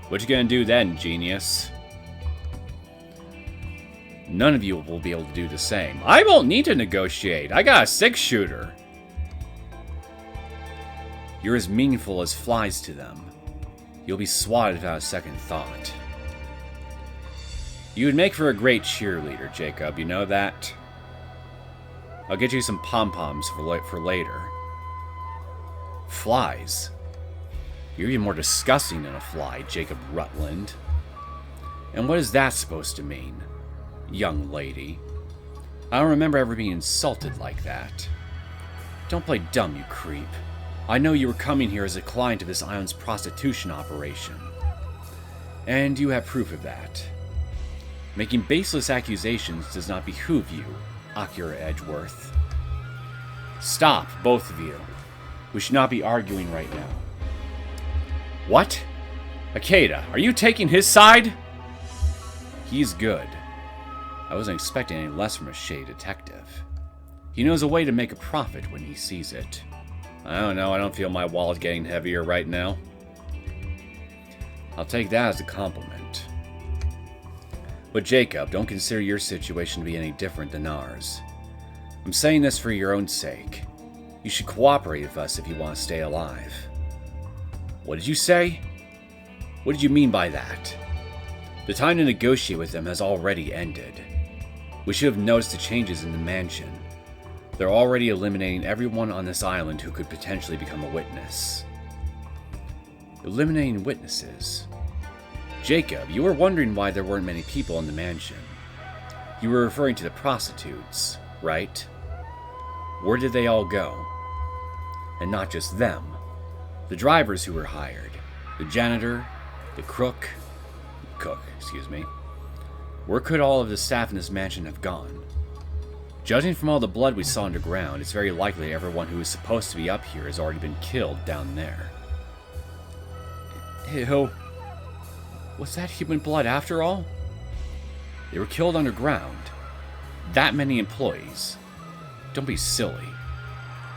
What you gonna do then, genius? None of you will be able to do the same. I won't need to negotiate. I got a 6-shooter. You're as meaningful as flies to them. You'll be swatted without a second thought. You would make for a great cheerleader, Jacob. You know that? I'll get you some pom-poms for later. Flies? You're even more disgusting than a fly, Jacob Rutland. And what is that supposed to mean? Young lady. I don't remember ever being insulted like that. Don't play dumb, you creep. I know you were coming here as a client of this island's prostitution operation. And you have proof of that. Making baseless accusations does not behoove you, Akira Edgeworth. Stop, both of you. We should not be arguing right now. What? Ikeda, are you taking his side? He's good. I wasn't expecting any less from a shady detective. He knows a way to make a profit when he sees it. I don't know, I don't feel my wallet getting heavier right now. I'll take that as a compliment. But Jacob, don't consider your situation to be any different than ours. I'm saying this for your own sake. You should cooperate with us if you want to stay alive. What did you say? What did you mean by that? The time to negotiate with them has already ended. We should have noticed the changes in the mansion. They're already eliminating everyone on this island who could potentially become a witness. Eliminating witnesses? Jacob, you were wondering why there weren't many people in the mansion. You were referring to the prostitutes, right? Where did they all go? And not just them. The drivers who were hired, the janitor, the cook, excuse me. Where could all of the staff in this mansion have gone? Judging from all the blood we saw underground, it's very likely everyone who is supposed to be up here has already been killed down there. Ew. Was that human blood after all? They were killed underground. That many employees. Don't be silly.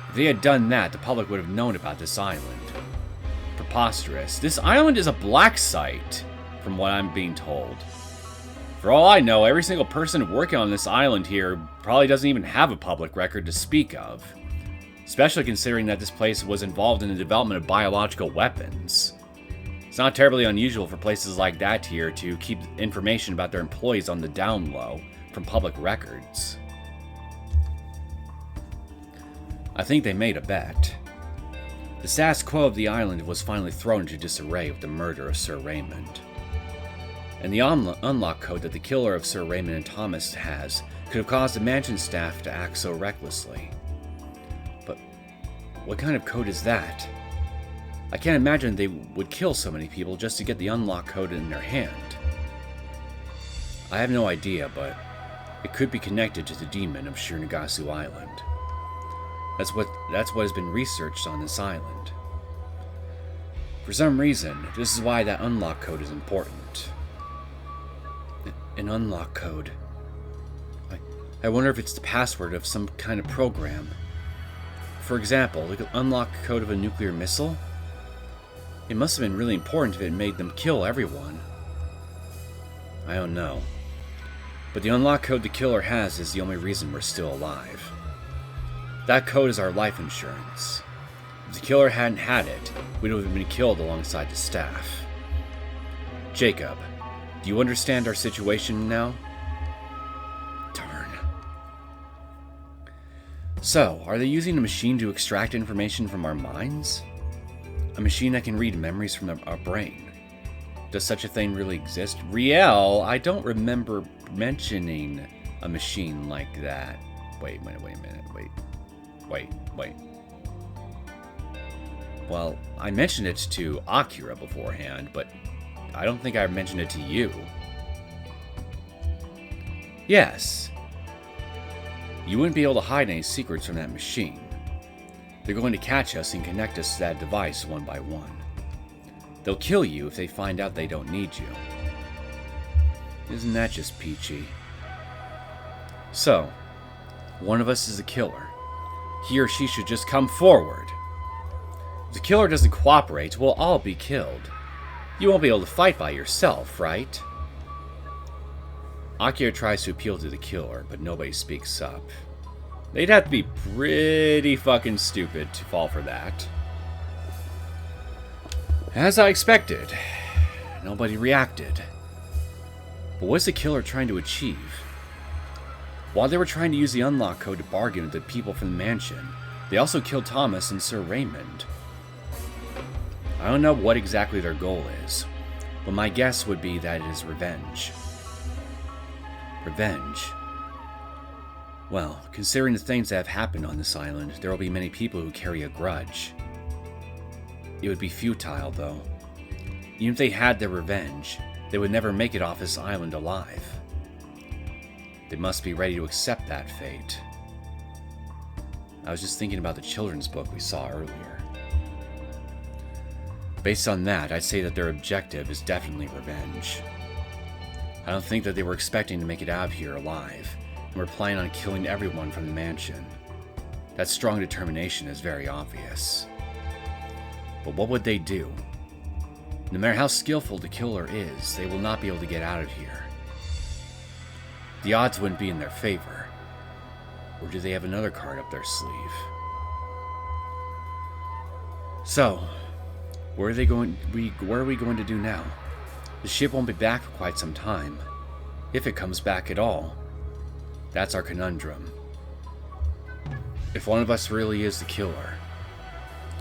If they had done that, the public would have known about this island. Preposterous. This island is a black site, from what I'm being told. For all I know, every single person working on this island here probably doesn't even have a public record to speak of. Especially considering that this place was involved in the development of biological weapons. It's not terribly unusual for places like that here to keep information about their employees on the down low from public records. I think they made a bet. The status quo of the island was finally thrown into disarray with the murder of Sir Raymond. And the unlock code that the killer of Sir Raymond and Thomas has could have caused the mansion staff to act so recklessly. But what kind of code is that? I can't imagine they would kill so many people just to get the unlock code in their hand. I have no idea, but it could be connected to the demon of Shironagasu Island. That's what has been researched on this island. For some reason, this is why that unlock code is important. An unlock code. I wonder if it's the password of some kind of program. For example, the unlock code of a nuclear missile? It must have been really important if it made them kill everyone. I don't know. But the unlock code the killer has is the only reason we're still alive. That code is our life insurance. If the killer hadn't had it, we'd have been killed alongside the staff. Jacob, do you understand our situation now? Darn. So, are they using a machine to extract information from our minds? A machine that can read memories from our brain. Does such a thing really exist? Riel, I don't remember mentioning a machine like that. Wait a minute. Well, I mentioned it to Akira beforehand, but I don't think I mentioned it to you. Yes. You wouldn't be able to hide any secrets from that machine. They're going to catch us and connect us to that device one by one. They'll kill you if they find out they don't need you. Isn't that just peachy? So, one of us is a killer. He or she should just come forward. If the killer doesn't cooperate, we'll all be killed. You won't be able to fight by yourself, right? Akira tries to appeal to the killer, but nobody speaks up. They'd have to be pretty fucking stupid to fall for that. As I expected, nobody reacted. But what's the killer trying to achieve? While they were trying to use the unlock code to bargain with the people from the mansion, they also killed Thomas and Sir Raymond. I don't know what exactly their goal is, but my guess would be that it is revenge. Revenge. Well, considering the things that have happened on this island, there will be many people who carry a grudge. It would be futile, though. Even if they had their revenge, they would never make it off this island alive. They must be ready to accept that fate. I was just thinking about the children's book we saw earlier. Based on that, I'd say that their objective is definitely revenge. I don't think that they were expecting to make it out of here alive, and were planning on killing everyone from the mansion. That strong determination is very obvious. But what would they do? No matter how skillful the killer is, they will not be able to get out of here. The odds wouldn't be in their favor. Or do they have another card up their sleeve? So, where are we going to do now? The ship won't be back for quite some time, if it comes back at all. That's our conundrum. If one of us really is the killer,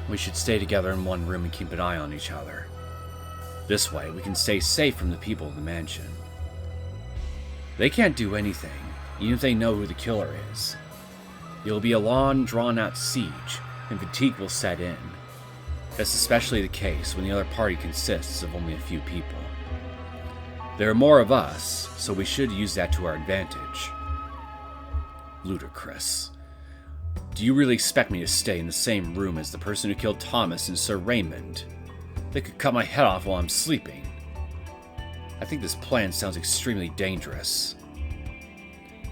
we should stay together in one room and keep an eye on each other. This way, we can stay safe from the people of the mansion. They can't do anything, even if they know who the killer is. It will be a long, drawn-out siege, and fatigue will set in. That's especially the case when the other party consists of only a few people. There are more of us, so we should use that to our advantage. Ludicrous. Do you really expect me to stay in the same room as the person who killed Thomas and Sir Raymond? They could cut my head off while I'm sleeping. I think this plan sounds extremely dangerous.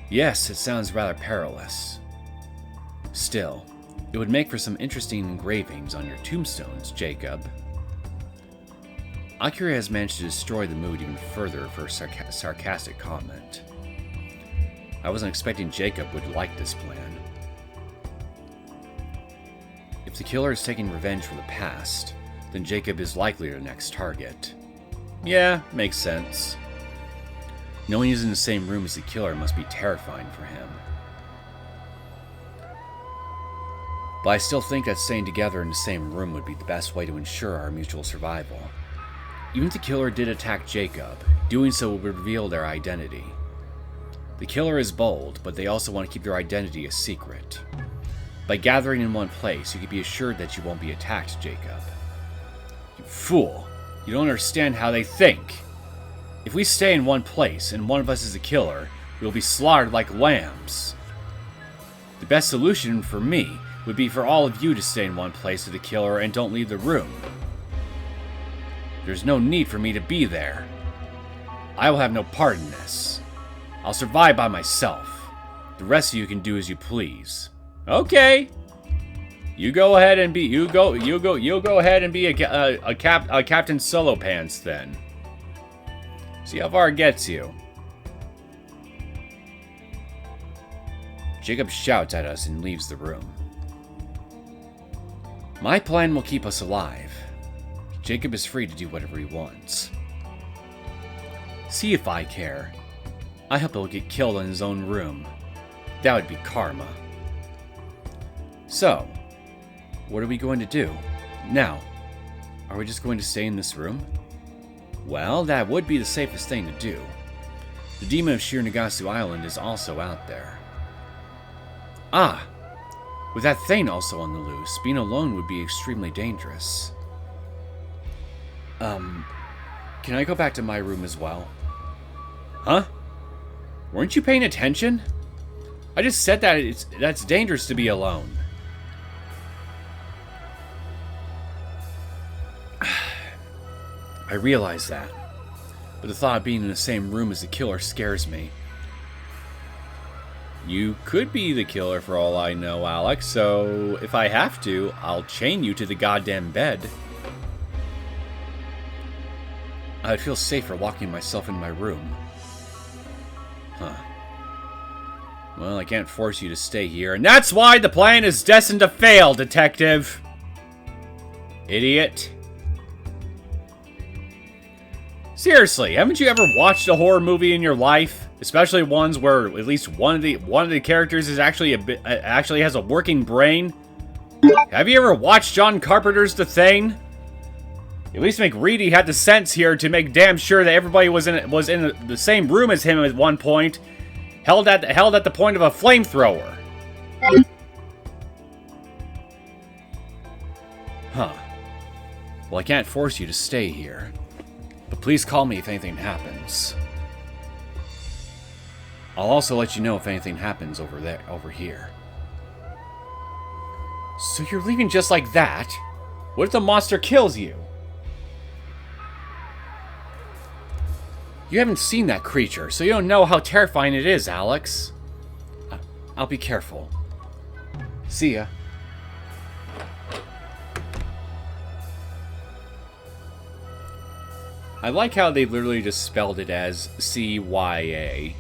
Yes, it sounds rather perilous. Still, it would make for some interesting engravings on your tombstones, Jacob. Akira has managed to destroy the mood even further for a sarcastic comment. I wasn't expecting Jacob would like this plan. If the killer is taking revenge from the past, then Jacob is likely the next target. Yeah, makes sense. Knowing he's in the same room as the killer must be terrifying for him. But I still think that staying together in the same room would be the best way to ensure our mutual survival. Even if the killer did attack Jacob, doing so would reveal their identity. The killer is bold, but they also want to keep their identity a secret. By gathering in one place, you can be assured that you won't be attacked, Jacob. You fool! You don't understand how they think! If we stay in one place, and one of us is the killer, we will be slaughtered like lambs. The best solution for me would be for all of you to stay in one place with the killer and don't leave the room. There's no need for me to be there. I will have no part in this. I'll survive by myself. The rest of you can do as you please. Okay. You go ahead and be you'll go ahead and be a Captain Solo Pants then. See how far it gets you. Jacob shouts at us and leaves the room. My plan will keep us alive. Jacob is free to do whatever he wants. See if I care. I hope he'll get killed in his own room. That would be karma. So, what are we going to do? Now, are we just going to stay in this room? Well, that would be the safest thing to do. The demon of Shironagasu Island is also out there. Ah! With that thing also on the loose, being alone would be extremely dangerous. Can I go back to my room as well? Huh? Weren't you paying attention? I just said that that's dangerous to be alone. I realize that, but the thought of being in the same room as the killer scares me. You could be the killer for all I know, Alex, so if I have to, I'll chain you to the goddamn bed. I'd feel safer locking myself in my room. Huh. Well, I can't force you to stay here, and that's why the plan is destined to fail, Detective! Idiot. Seriously, haven't you ever watched a horror movie in your life? Especially ones where at least one of the characters is actually actually has a working brain? Have you ever watched John Carpenter's The Thing? At least McReady had the sense here to make damn sure that everybody was in the same room as him at one point, held at the point of a flamethrower. Huh. Well, I can't force you to stay here, but please call me if anything happens. I'll also let you know if anything happens over here. So you're leaving just like that? What if the monster kills you? You haven't seen that creature, so you don't know how terrifying it is, Alex. I'll be careful. See ya. I like how they literally just spelled it as CYA.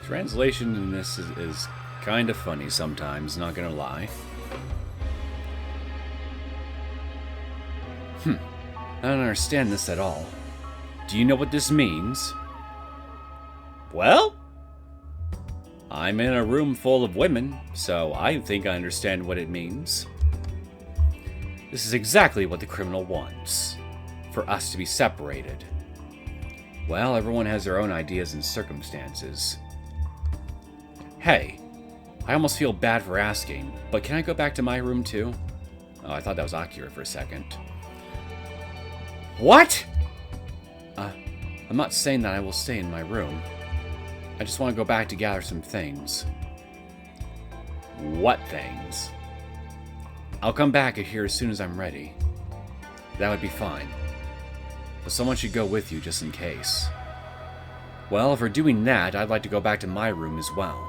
Translation in this is kind of funny sometimes, not gonna lie. I don't understand this at all. Do you know what this means? Well, I'm in a room full of women, so I think I understand what it means. This is exactly what the criminal wants. For us to be separated. Well, everyone has their own ideas and circumstances. Hey, I almost feel bad for asking, but can I go back to my room too? Oh, I thought that was Akira for a second. What? I'm not saying that I will stay in my room. I just want to go back to gather some things. What things? I'll come back here as soon as I'm ready. That would be fine. But someone should go with you just in case. Well, if we're doing that, I'd like to go back to my room as well.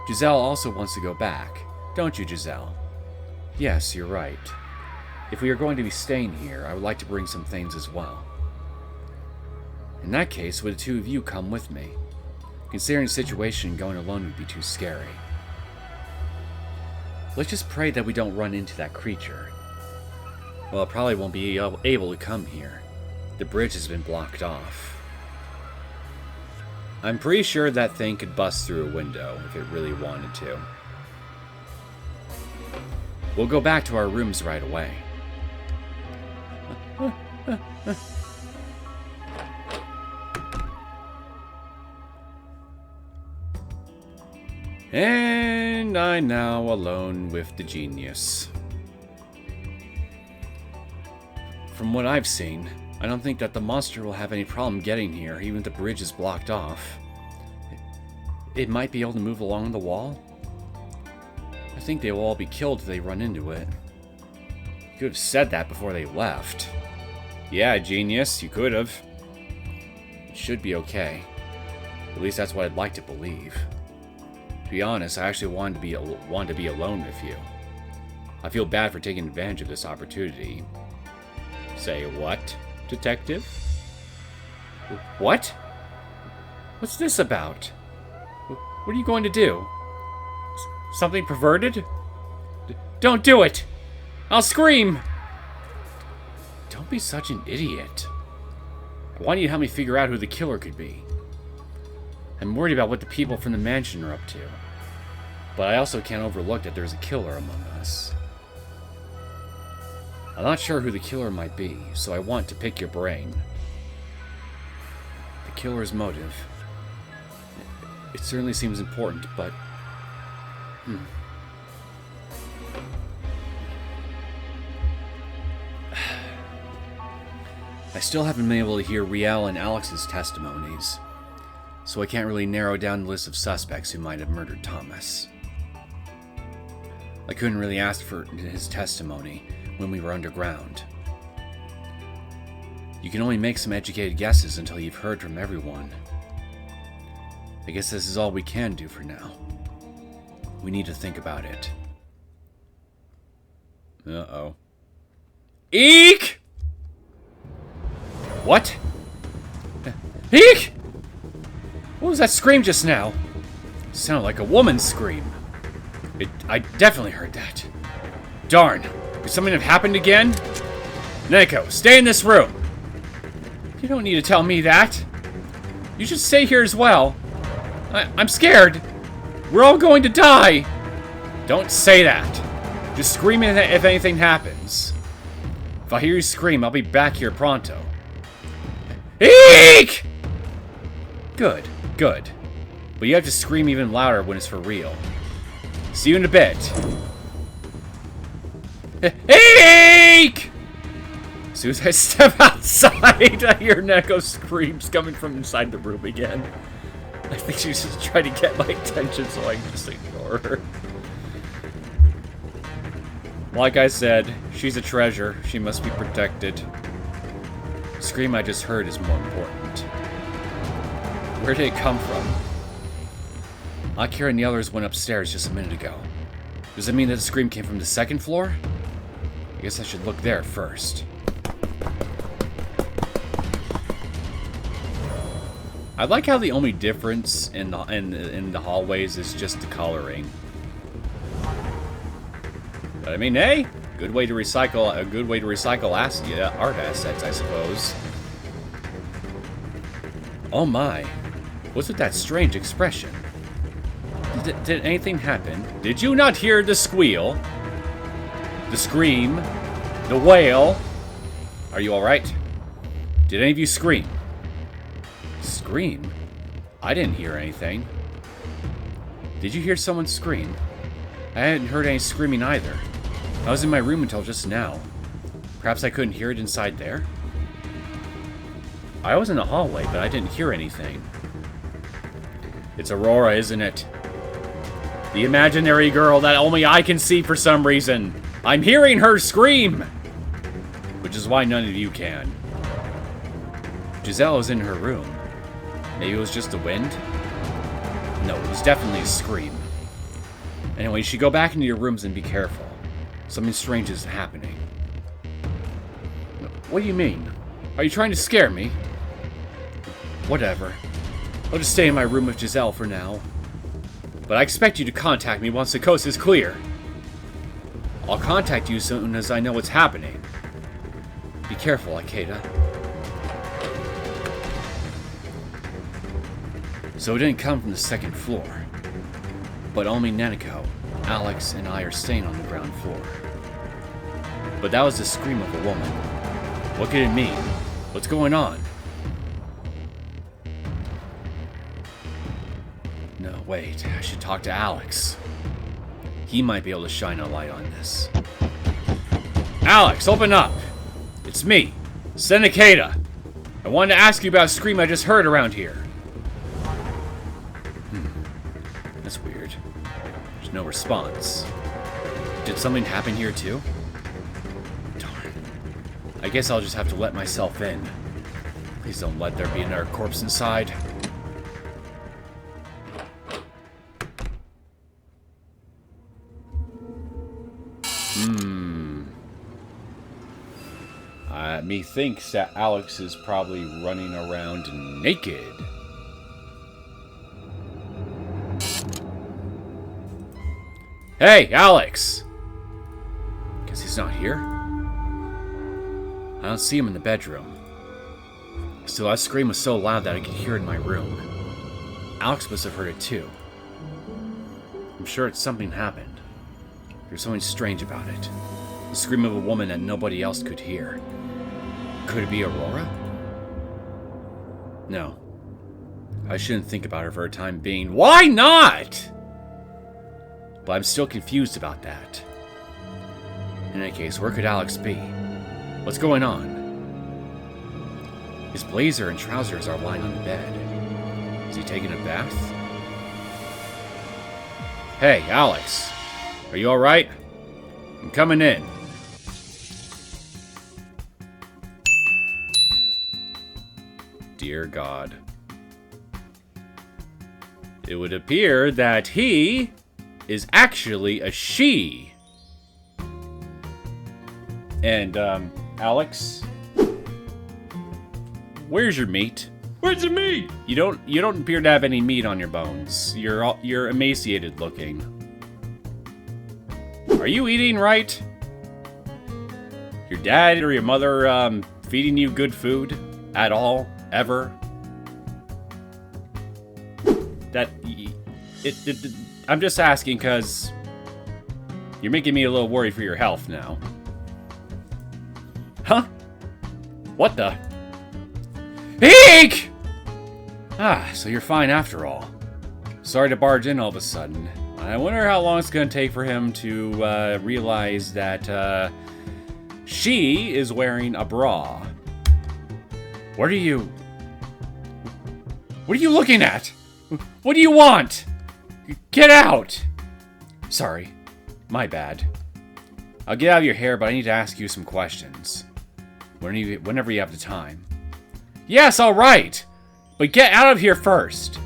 Gisele also wants to go back. Don't you, Gisele? Yes, you're right. If we are going to be staying here, I would like to bring some things as well. In that case, would the two of you come with me? Considering the situation, going alone would be too scary. Let's just pray that we don't run into that creature. Well, it probably won't be able to come here. The bridge has been blocked off. I'm pretty sure that thing could bust through a window if it really wanted to. We'll go back to our rooms right away. And I'm now alone with the genius. From what I've seen, I don't think that the monster will have any problem getting here, even if the bridge is blocked off. It might be able to move along the wall. I think they will all be killed if they run into it. You could have said that before they left. Yeah, genius, you could have. It should be okay. At least that's what I'd like to believe. To be honest, I actually wanted to be alone with you. I feel bad for taking advantage of this opportunity. Say what, detective? What? What's this about? What are you going to do? Something perverted? Don't do it! I'll scream! Don't be such an idiot. I want you to help me figure out who the killer could be. I'm worried about what the people from the mansion are up to. But I also can't overlook that there's a killer among us. I'm not sure who the killer might be, so I want to pick your brain. The killer's motive. It certainly seems important, but... I still haven't been able to hear Riel and Alex's testimonies, so I can't really narrow down the list of suspects who might have murdered Thomas. I couldn't really ask for his testimony when we were underground. You can only make some educated guesses until you've heard from everyone. I guess this is all we can do for now. We need to think about it. Uh-oh. Eek! What? Eek! What was that scream just now? It sounded like a woman's scream. I definitely heard that. Darn. Could something have happened again? Neneko, stay in this room. You don't need to tell me that. You should stay here as well. I'm scared. We're all going to die. Don't say that. Just scream if anything happens. If I hear you scream, I'll be back here pronto. Eek! Good, good. But you have to scream even louder when it's for real. See you in a bit. Eek! As soon as I step outside, I hear Neko's screams coming from inside the room again. I think she's just trying to get my attention so I can just ignore her. Like I said, she's a treasure. She must be protected. The scream I just heard is more important. Where did it come from? Akira and the others went upstairs just a minute ago. Does that mean that the scream came from the second floor? I guess I should look there first. I like how the only difference in the hallways is just the coloring. But I mean, hey, good way to recycle art assets, I suppose. Oh my, what's with that strange expression? Did anything happen? Did you not hear the squeal? The scream? The wail? Are you alright? Did any of you scream? Scream? I didn't hear anything. Did you hear someone scream? I hadn't heard any screaming either. I was in my room until just now. Perhaps I couldn't hear it inside there? I was in the hallway, but I didn't hear anything. It's Aurora, isn't it? The imaginary girl that only I can see for some reason. I'm hearing her scream! Which is why none of you can. Gisele was in her room. Maybe it was just the wind? No, it was definitely a scream. Anyway, you should go back into your rooms and be careful. Something strange is happening. What do you mean? Are you trying to scare me? Whatever. I'll just stay in my room with Gisele for now. But I expect you to contact me once the coast is clear. I'll contact you as soon as I know what's happening. Be careful, Ikeda. So it didn't come from the second floor. But only Neneko, Alex, and I are staying on the ground floor. But that was the scream of a woman. What could it mean? What's going on? No, wait. I should talk to Alex. He might be able to shine a light on this. Alex, open up! It's me, Ikeda. I wanted to ask you about a scream I just heard around here. That's weird. There's no response. Did something happen here too? Darn. I guess I'll just have to let myself in. Please don't let there be another corpse inside. Methinks that Alex is probably running around naked. Hey, Alex! Guess he's not here? I don't see him in the bedroom. Still, that scream was so loud that I could hear it in my room. Alex must have heard it too. I'm sure something happened. There's something strange about it. The scream of a woman that nobody else could hear. Could it be Aurora? No. I shouldn't think about her for a time being. Why not? But I'm still confused about that. In any case, where could Alex be? What's going on? His blazer and trousers are lying on the bed. Is he taking a bath? Hey, Alex. Are you alright? I'm coming in. Dear God. It would appear that he is actually a she. And, Alex? Where's your meat? Where's the meat? You don't appear to have any meat on your bones. You're emaciated looking. Are you eating right? Your dad or your mother, feeding you good food? At all? Ever? I'm just asking because you're making me a little worried for your health now. Huh? What the? Eek! Ah, so you're fine after all. Sorry to barge in all of a sudden. I wonder how long it's going to take for him to realize that she is wearing a bra. What are you looking at? What do you want? Get out! Sorry. My bad. I'll get out of your hair, but I need to ask you some questions. Whenever you have the time. Yes, alright! But get out of here first!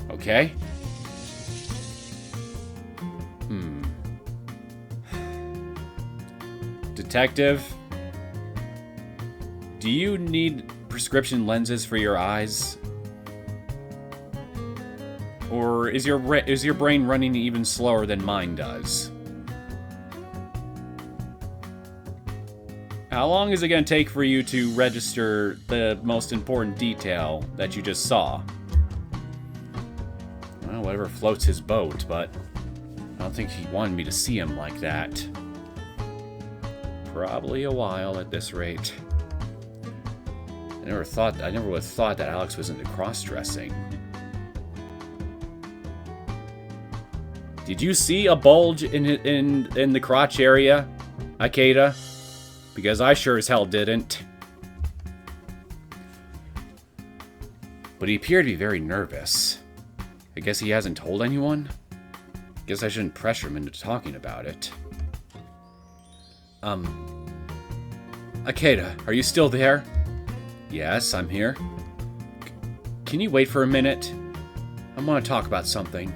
Okay? Detective? Do you need prescription lenses for your eyes? Or is your brain running even slower than mine does? How long is it going to take for you to register the most important detail that you just saw? Well, whatever floats his boat, but I don't think he wanted me to see him like that. Probably a while at this rate. I never would have thought that Alex was into cross-dressing. Did you see a bulge in the crotch area, Ikeda? Because I sure as hell didn't. but he appeared to be very nervous. I guess he hasn't told anyone? Guess I shouldn't pressure him into talking about it. Ikeda, are you still there? Yes, I'm here. Can you wait for a minute? I want to talk about something.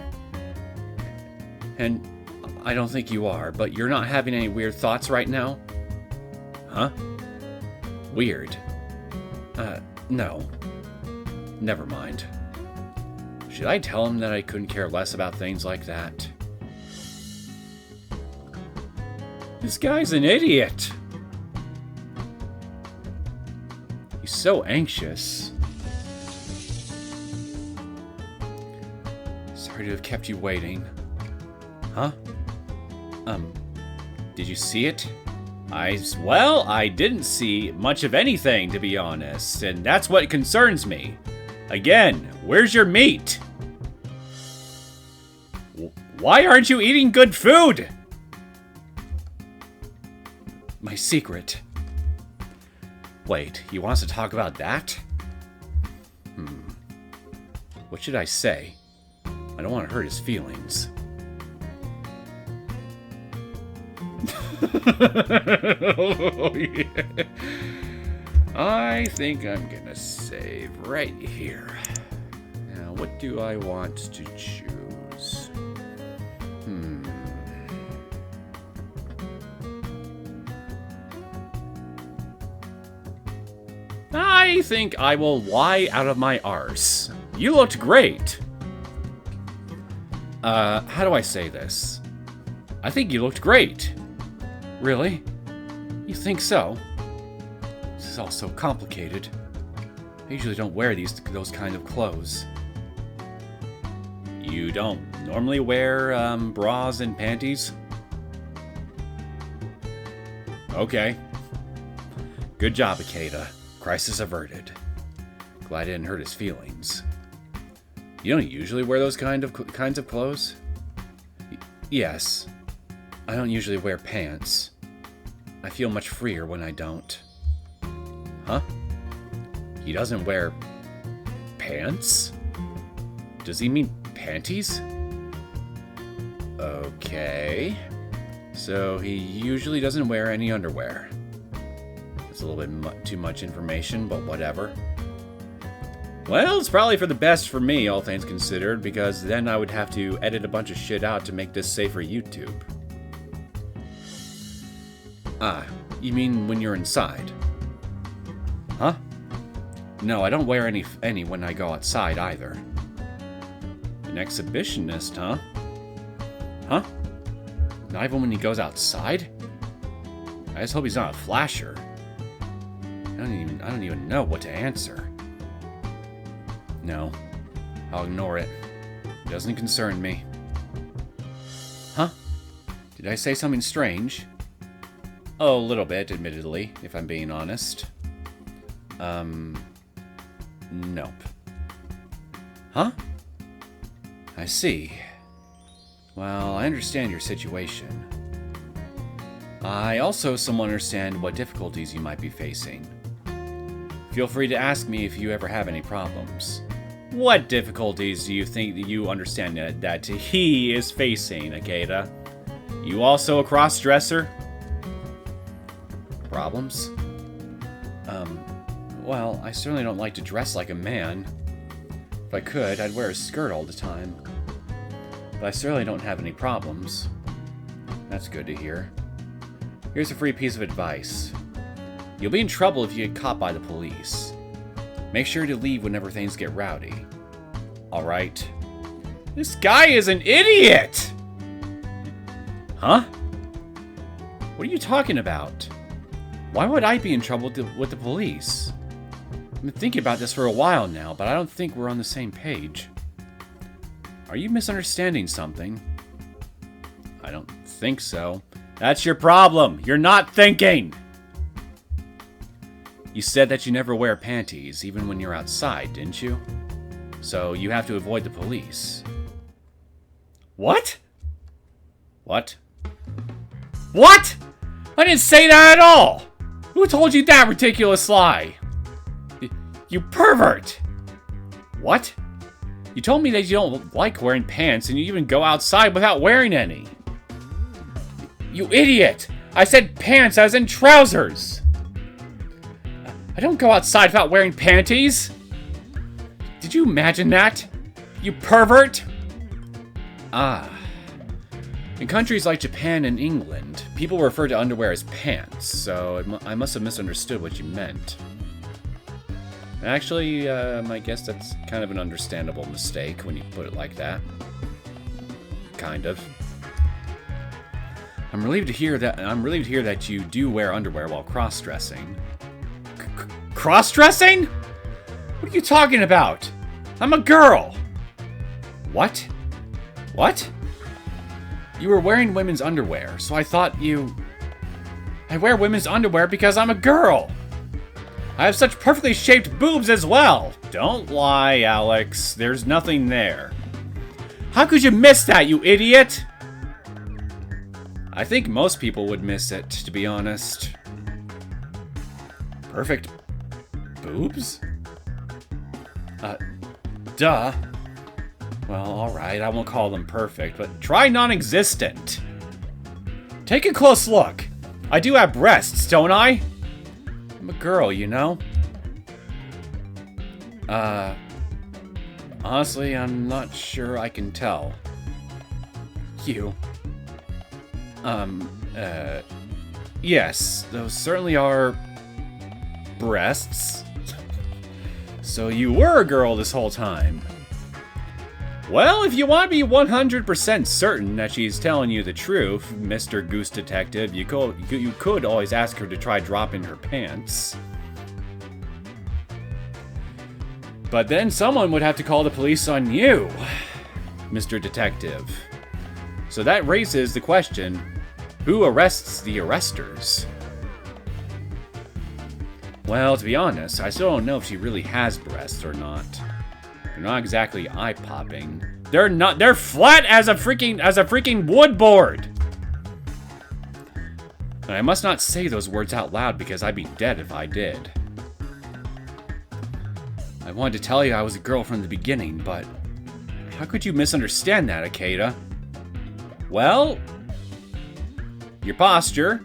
And I don't think you are, but you're not having any weird thoughts right now? Huh? Weird. No. Never mind. Should I tell him that I couldn't care less about things like that? This guy's an idiot! He's so anxious. Sorry to have kept you waiting. Huh? Did you see it? Well, I didn't see much of anything, to be honest, and that's what concerns me. Again, where's your meat? Why aren't you eating good food? My secret. Wait, he wants to talk about that? What should I say? I don't want to hurt his feelings. Oh, yeah. I think I'm gonna save right here. Now, what do I want to choose? I think I will lie out of my arse. You looked great. How do I say this? I think you looked great. Really? You think so? This is all so complicated. I usually don't wear those kind of clothes. You don't normally wear, bras and panties? Okay. Good job, Ikeda. Crisis averted. Glad I didn't hurt his feelings. You don't usually wear those kinds of clothes? Yes. I don't usually wear pants. I feel much freer when I don't. Huh? He doesn't wear pants? Does he mean panties? Okay. So he usually doesn't wear any underwear. It's a little bit too much information, but whatever. Well, it's probably for the best for me, all things considered, because then I would have to edit a bunch of shit out to make this safe for YouTube. Ah, you mean when you're inside? Huh? No, I don't wear any when I go outside either. An exhibitionist, huh? Huh? Not even when he goes outside? I just hope he's not a flasher. I don't even know what to answer. No, I'll ignore it. It doesn't concern me. Huh? Did I say something strange? Oh, a little bit, admittedly, if I'm being honest. Nope. Huh? I see. Well, I understand your situation. I also somewhat understand what difficulties you might be facing. Feel free to ask me if you ever have any problems. What difficulties do you think that you understand that he is facing, Ikeda? You also a cross-dresser? Problems? Well, I certainly don't like to dress like a man. If I could, I'd wear a skirt all the time. But I certainly don't have any problems. That's good to hear. Here's a free piece of advice. You'll be in trouble if you get caught by the police. Make sure to leave whenever things get rowdy. Alright? This guy is an idiot! Huh? What are you talking about? Why would I be in trouble with the police? I've been thinking about this for a while now, but I don't think we're on the same page. Are you misunderstanding something? I don't think so. That's your problem. You're not thinking. You said that you never wear panties, even when you're outside, didn't you? So you have to avoid the police. What? What? What? I didn't say that at all! Who told you that ridiculous lie? You pervert! What? You told me that you don't like wearing pants and you even go outside without wearing any. You idiot! I said pants as in trousers! I don't go outside without wearing panties! Did you imagine that? You pervert! Ah. In countries like Japan and England, people refer to underwear as pants, so I must have misunderstood what you meant. Actually, I guess that's kind of an understandable mistake when you put it like that. Kind of. I'm relieved to hear that you do wear underwear while cross-dressing. Cross-dressing? What are you talking about? I'm a girl! What? What? You were wearing women's underwear, so I thought you... I wear women's underwear because I'm a girl! I have such perfectly shaped boobs as well! Don't lie, Alex. There's nothing there. How could you miss that, you idiot? I think most people would miss it, to be honest. Perfect boobs? Duh. Well, alright, I won't call them perfect, but try non-existent. Take a close look. I do have breasts, don't I? I'm a girl, you know? Honestly, I'm not sure I can tell. You. Yes, those certainly are breasts. So you were a girl this whole time. Well, if you want to be 100% certain that she's telling you the truth, Mr. Goose Detective, you could always ask her to try dropping her pants. But then someone would have to call the police on you, Mr. Detective. So that raises the question, who arrests the arresters? Well, to be honest, I still don't know if she really has breasts or not. They're not exactly eye-popping. They're flat as a freaking wood board! And I must not say those words out loud because I'd be dead if I did. I wanted to tell you I was a girl from the beginning, but how could you misunderstand that, Ikeda? Well, your posture,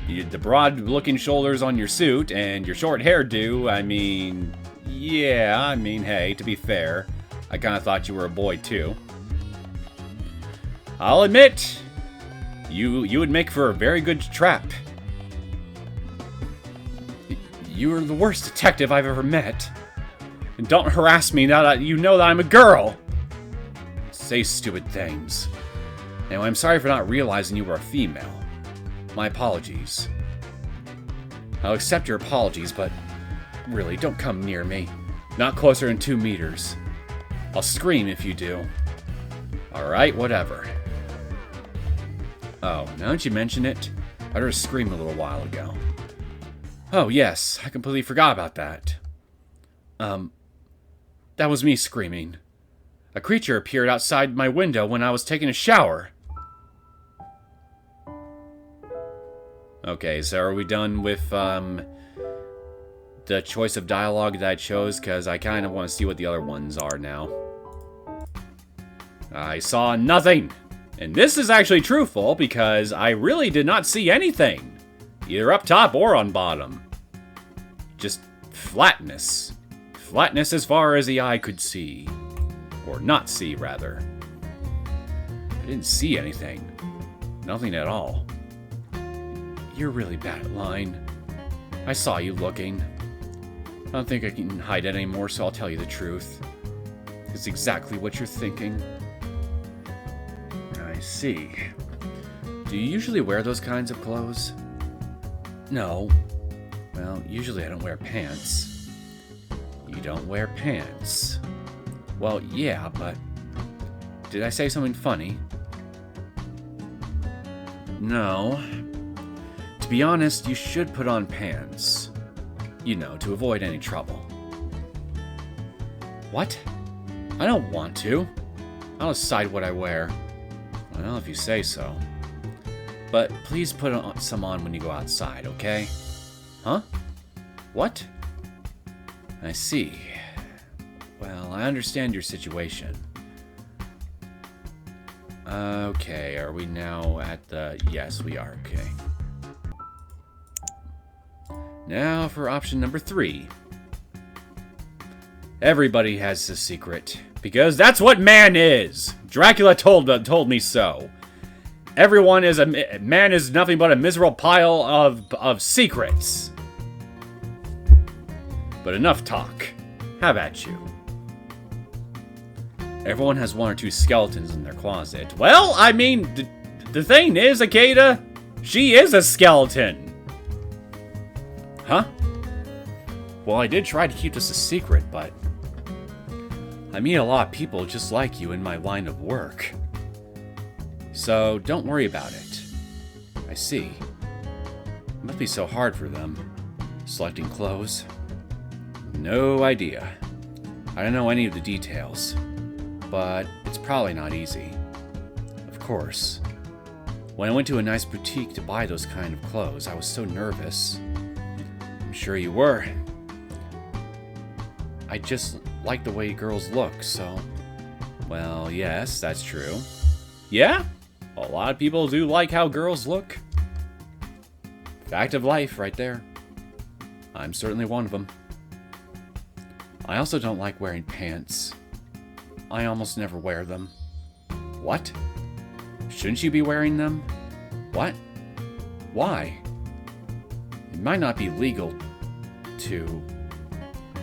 the broad-looking shoulders on your suit, and your short hairdo, hey, to be fair, I kind of thought you were a boy, too. I'll admit, you would make for a very good trap. You are the worst detective I've ever met. And don't harass me now that you know that I'm a girl. Say stupid things. Anyway, I'm sorry for not realizing you were a female. My apologies. I'll accept your apologies, but really, don't come near me. Not closer than 2 meters. I'll scream if you do. Alright, whatever. Oh, now that you mention it, I heard a scream a little while ago. Oh, yes, I completely forgot about that. That was me screaming. A creature appeared outside my window when I was taking a shower. Okay, so are we done with, the choice of dialogue that I chose? Because I kind of want to see what the other ones are now. I saw nothing! And this is actually truthful, because I really did not see anything. Either up top or on bottom. Just flatness. Flatness as far as the eye could see. Or not see, rather. I didn't see anything. Nothing at all. You're really bad at lying. I saw you looking. I don't think I can hide it anymore, so I'll tell you the truth. It's exactly what you're thinking. I see. Do you usually wear those kinds of clothes? No. Well, usually I don't wear pants. You don't wear pants. Well, yeah, but... Did I say something funny? No. To be honest, you should put on pants. You know, to avoid any trouble. What? I don't want to. I'll decide what I wear. Well, if you say so. But please put some on when you go outside, okay? Huh? What? I see. Well, I understand your situation. Okay, are we now at the... Yes, we are, okay. Now for option number 3. Everybody has a secret, because that's what man is! Dracula told me so. Man is nothing but a miserable pile of secrets. But enough talk. How about you? Everyone has 1 or 2 skeletons in their closet. Well, I mean, the thing is, Ikeda, she is a skeleton. Huh? Well, I did try to keep this a secret, but I meet a lot of people just like you in my line of work. So don't worry about it. I see. It must be so hard for them, selecting clothes. No idea. I don't know any of the details, but it's probably not easy. Of course. When I went to a nice boutique to buy those kind of clothes, I was so nervous. I'm sure you were. I just like the way girls look, so... Well, yes, that's true. Yeah? A lot of people do like how girls look. Fact of life right there. I'm certainly one of them. I also don't like wearing pants. I almost never wear them. What? Shouldn't you be wearing them? What? Why? It might not be legal to...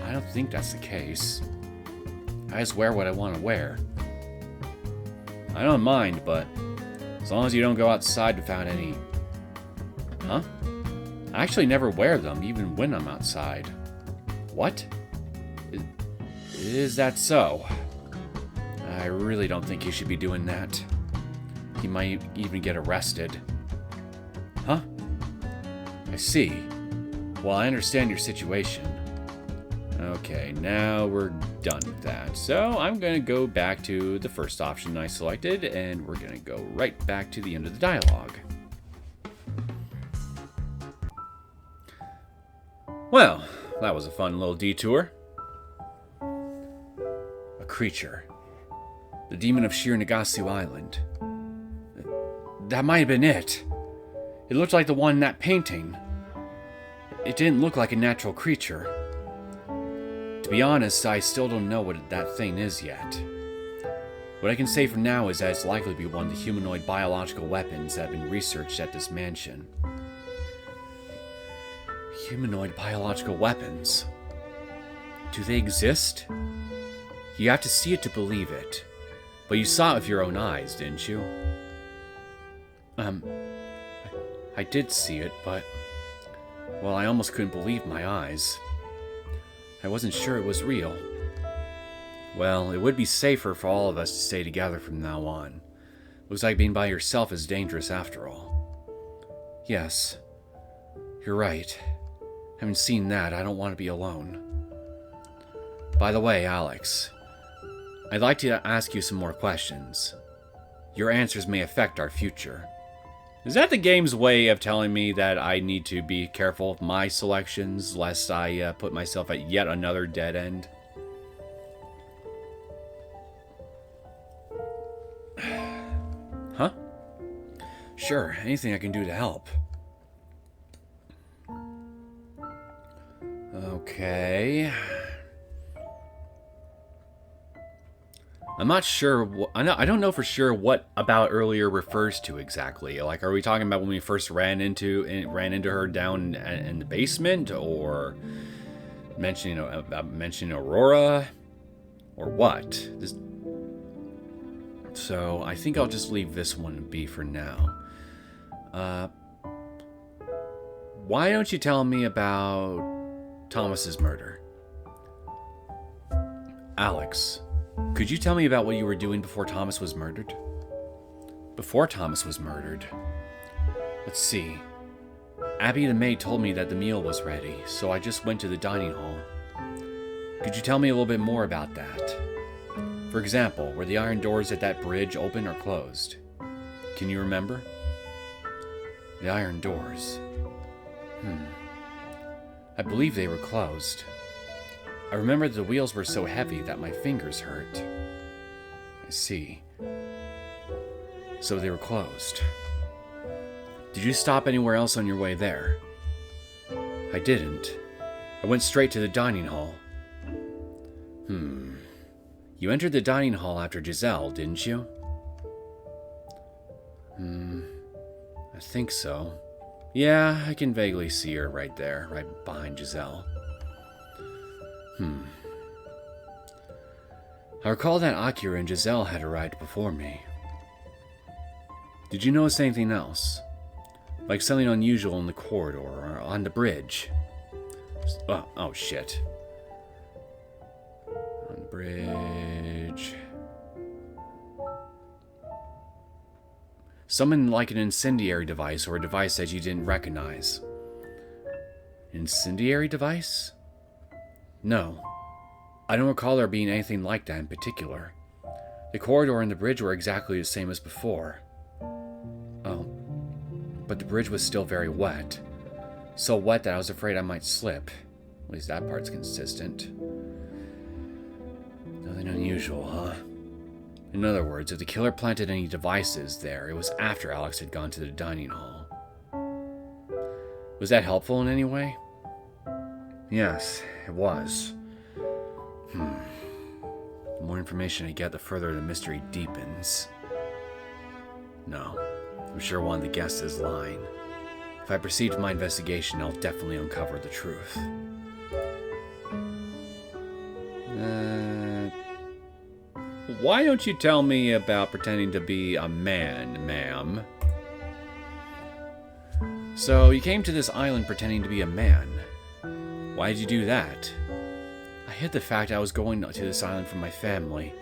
I don't think that's the case. I just wear what I want to wear. I don't mind, but as long as you don't go outside without any... Huh? I actually never wear them, even when I'm outside. What? Is that so? I really don't think you should be doing that. You might even get arrested. Huh? I see. Well, I understand your situation. Okay, now we're done with that. So I'm going to go back to the first option I selected, and we're going to go right back to the end of the dialogue. Well, that was a fun little detour. A creature. The demon of Shironagasu Island. That might have been it. It looked like the one in that painting. It didn't look like a natural creature. To be honest, I still don't know what that thing is yet. What I can say for now is that it's likely to be one of the humanoid biological weapons that have been researched at this mansion. Humanoid biological weapons? Do they exist? You have to see it to believe it. But you saw it with your own eyes, didn't you? I did see it, but... Well, I almost couldn't believe my eyes. I wasn't sure it was real. Well, it would be safer for all of us to stay together from now on. Looks like being by yourself is dangerous after all. Yes, you're right. Having seen that, I don't want to be alone. By the way, Alex, I'd like to ask you some more questions. Your answers may affect our future. Is that the game's way of telling me that I need to be careful of my selections, lest I put myself at yet another dead end? Huh? Sure, anything I can do to help. Okay. I'm not sure. I don't know for sure what about earlier refers to exactly. Like, are we talking about when we first ran into her down in the basement, or mentioning Aurora, or what? So I think I'll just leave this one be for now. Why don't you tell me about Thomas's murder? Alex, could you tell me about what you were doing before Thomas was murdered? Before Thomas was murdered? Let's see. Abby the maid told me that the meal was ready, so I just went to the dining hall. Could you tell me a little bit more about that? For example, were the iron doors at that bridge open or closed? Can you remember? The iron doors. I believe they were closed. I remember that the wheels were so heavy that my fingers hurt. I see. So they were closed. Did you stop anywhere else on your way there? I didn't. I went straight to the dining hall. You entered the dining hall after Gisele, didn't you? I think so. Yeah, I can vaguely see her right there, right behind Gisele. I recall that Akira and Gisele had arrived before me. Did you notice anything else? Like something unusual in the corridor or on the bridge? Oh shit. On the bridge. Something like an incendiary device or a device that you didn't recognize. Incendiary device? No. I don't recall there being anything like that in particular. The corridor and the bridge were exactly the same as before. Oh. But the bridge was still very wet. So wet that I was afraid I might slip. At least that part's consistent. Nothing unusual, huh? In other words, if the killer planted any devices there, it was after Alex had gone to the dining hall. Was that helpful in any way? Yes, it was. The more information I get, the further the mystery deepens. No, I'm sure one of the guests is lying. If I proceed with my investigation, I'll definitely uncover the truth. Why don't you tell me about pretending to be a man, ma'am? So, you came to this island pretending to be a man. Why did you do that? I hid the fact I was going to this island from my family.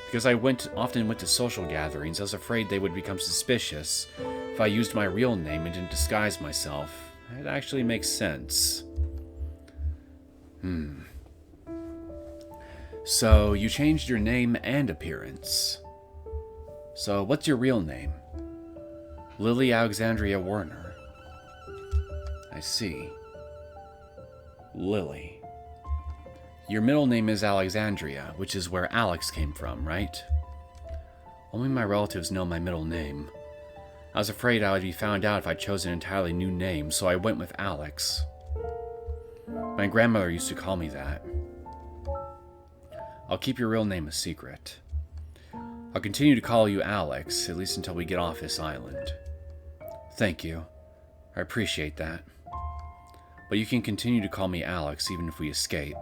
Because I often went to social gatherings, I was afraid they would become suspicious if I used my real name and didn't disguise myself. It actually makes sense. So, you changed your name and appearance. So, what's your real name? Lily Alexandria Werner. I see. Lily. Your middle name is Alexandria, which is where Alex came from, right? Only my relatives know my middle name. I was afraid I would be found out if I chose an entirely new name, so I went with Alex. My grandmother used to call me that. I'll keep your real name a secret. I'll continue to call you Alex, at least until we get off this island. Thank you. I appreciate that. But you can continue to call me Alex even if we escape.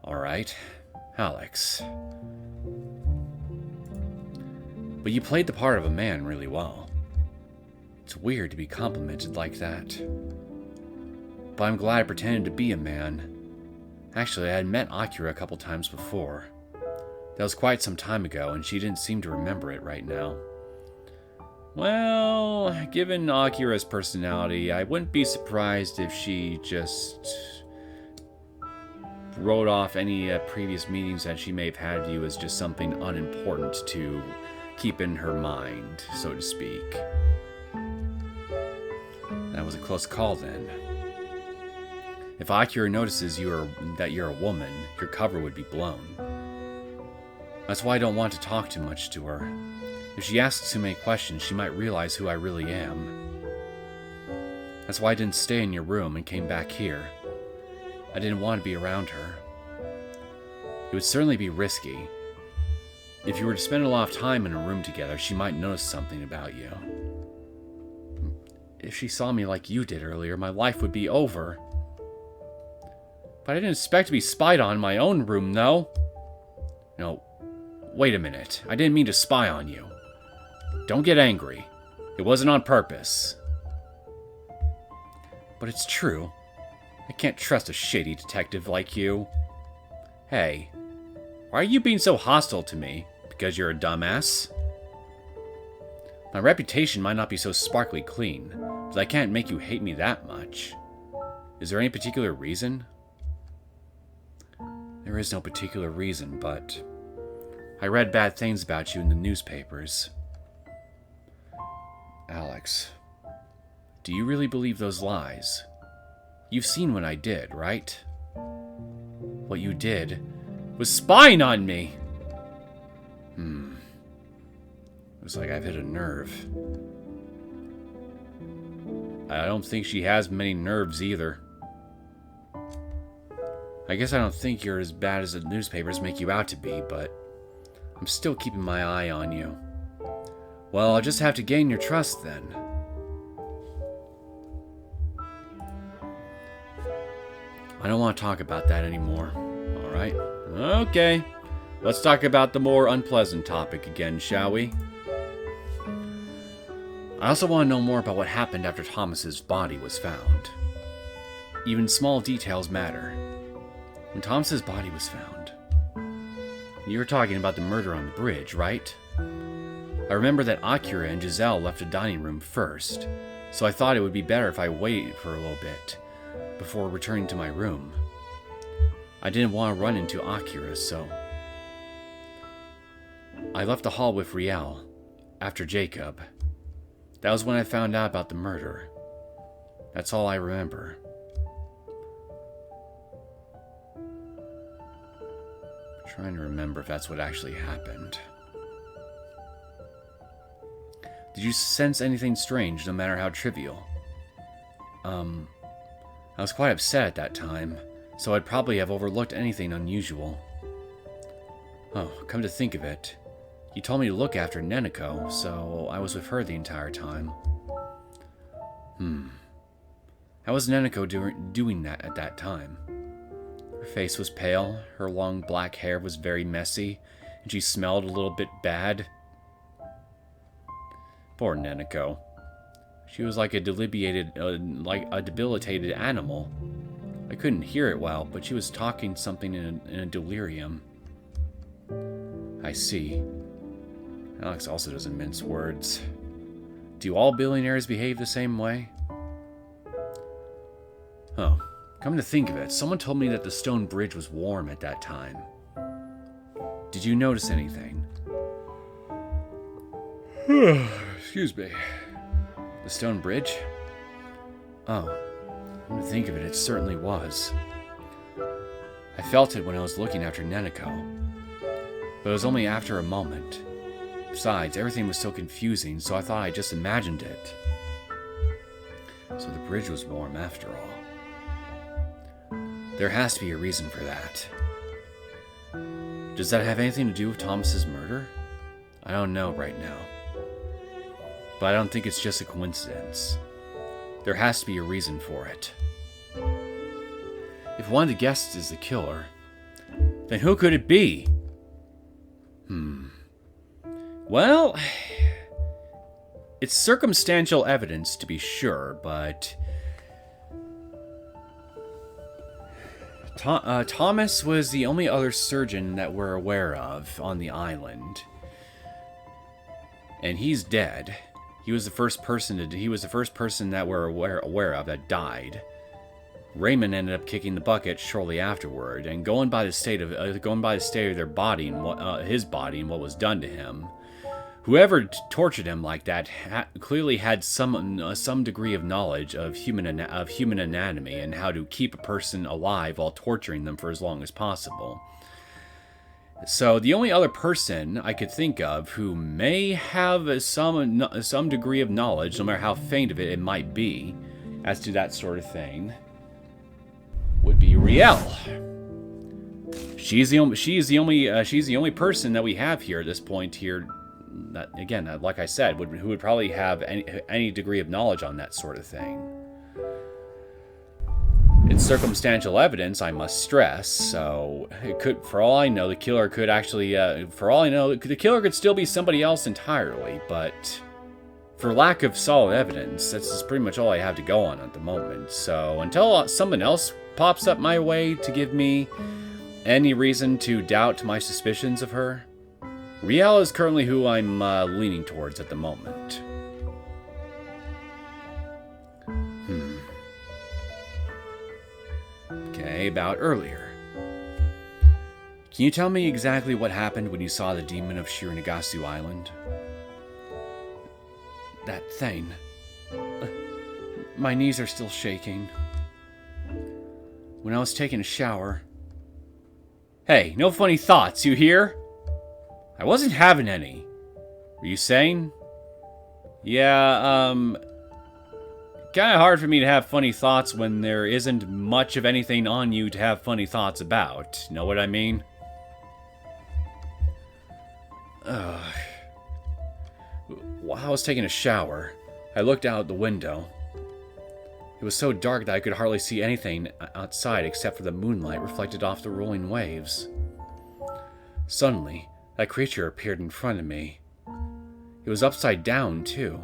Alright, Alex. But you played the part of a man really well. It's weird to be complimented like that. But I'm glad I pretended to be a man. Actually, I had met Akira a couple times before. That was quite some time ago, and she didn't seem to remember it right now. Well, given Akira's personality, I wouldn't be surprised if she just wrote off any previous meetings that she may have had with you as just something unimportant to keep in her mind, so to speak. That was a close call then. If Akira notices that you're a woman, your cover would be blown. That's why I don't want to talk too much to her. If she asks too many questions, she might realize who I really am. That's why I didn't stay in your room and came back here. I didn't want to be around her. It would certainly be risky. If you were to spend a lot of time in a room together, she might notice something about you. If she saw me like you did earlier, my life would be over. But I didn't expect to be spied on in my own room, though. No, wait a minute. I didn't mean to spy on you. Don't get angry. It wasn't on purpose. But it's true. I can't trust a shady detective like you. Hey, why are you being so hostile to me? Because you're a dumbass? My reputation might not be so sparkly clean, but I can't make you hate me that much. Is there any particular reason? There is no particular reason, but I read bad things about you in the newspapers. Alex, do you really believe those lies? You've seen what I did, right? what you did was spying on me. Looks like I've hit a nerve. I don't think she has many nerves either. I guess I don't think you're as bad as the newspapers make you out to be, but I'm still keeping my eye on you. Well, I'll just have to gain your trust then. I don't want to talk about that anymore. Alright. Okay. Let's talk about the more unpleasant topic again, shall we? I also want to know more about what happened after Thomas's body was found. Even small details matter. When Thomas's body was found, you were talking about the murder on the bridge, right? I remember that Akira and Gisele left the dining room first, so I thought it would be better if I waited for a little bit before returning to my room. I didn't want to run into Akira, so I left the hall with Riel after Jacob. That was when I found out about the murder. That's all I remember. I'm trying to remember if that's what actually happened. Did you sense anything strange, no matter how trivial? I was quite upset at that time, so I'd probably have overlooked anything unusual. Oh, come to think of it, you told me to look after Neneko, so I was with her the entire time. How was Neneko doing that at that time? Her face was pale, her long black hair was very messy, and she smelled a little bit bad. Poor Neneko. She was like a debilitated animal. I couldn't hear it well, but she was talking something in a delirium. I see. Alex also doesn't mince words. Do all billionaires behave the same way? Oh, come to think of it, someone told me that the stone bridge was warm at that time. Did you notice anything? Excuse me. The stone bridge? Oh, come to think of it, it certainly was. I felt it when I was looking after Neneko, but it was only after a moment. Besides, everything was so confusing, so I thought I just imagined it. So the bridge was warm after all. There has to be a reason for that. Does that have anything to do with Thomas's murder? I don't know right now. But I don't think it's just a coincidence. There has to be a reason for it. If one of the guests is the killer, then who could it be? Well, it's circumstantial evidence to be sure, but Thomas was the only other surgeon that we're aware of on the island, and he's dead. He was the first person that we're aware of that died. Raymond ended up kicking the bucket shortly afterward, and going by the state of their body and his body and what was done to him. Whoever tortured him like that clearly had some degree of knowledge of human anatomy and how to keep a person alive while torturing them for as long as possible. So the only other person I could think of who may have some degree of knowledge, no matter how faint of it might be, as to that sort of thing, would be Riel. She's the only person that we have here at this point here. That, again, like I said, who would probably have any degree of knowledge on that sort of thing. It's circumstantial evidence, I must stress, so it could, for all I know, the killer could actually, the killer could still be somebody else entirely, but for lack of solid evidence, that's just pretty much all I have to go on at the moment. So until someone else pops up my way to give me any reason to doubt my suspicions of her, Riel is currently who I'm leaning towards at the moment. Okay, about earlier. Can you tell me exactly what happened when you saw the demon of Shironagasu Island? That thing. My knees are still shaking. When I was taking a shower, Hey, no funny thoughts, you hear? I wasn't having any. Were you saying? Yeah, kinda hard for me to have funny thoughts when there isn't much of anything on you to have funny thoughts about. Know what I mean? While I was taking a shower, I looked out the window. It was so dark that I could hardly see anything outside except for the moonlight reflected off the rolling waves. Suddenly, that creature appeared in front of me. It was upside down, too,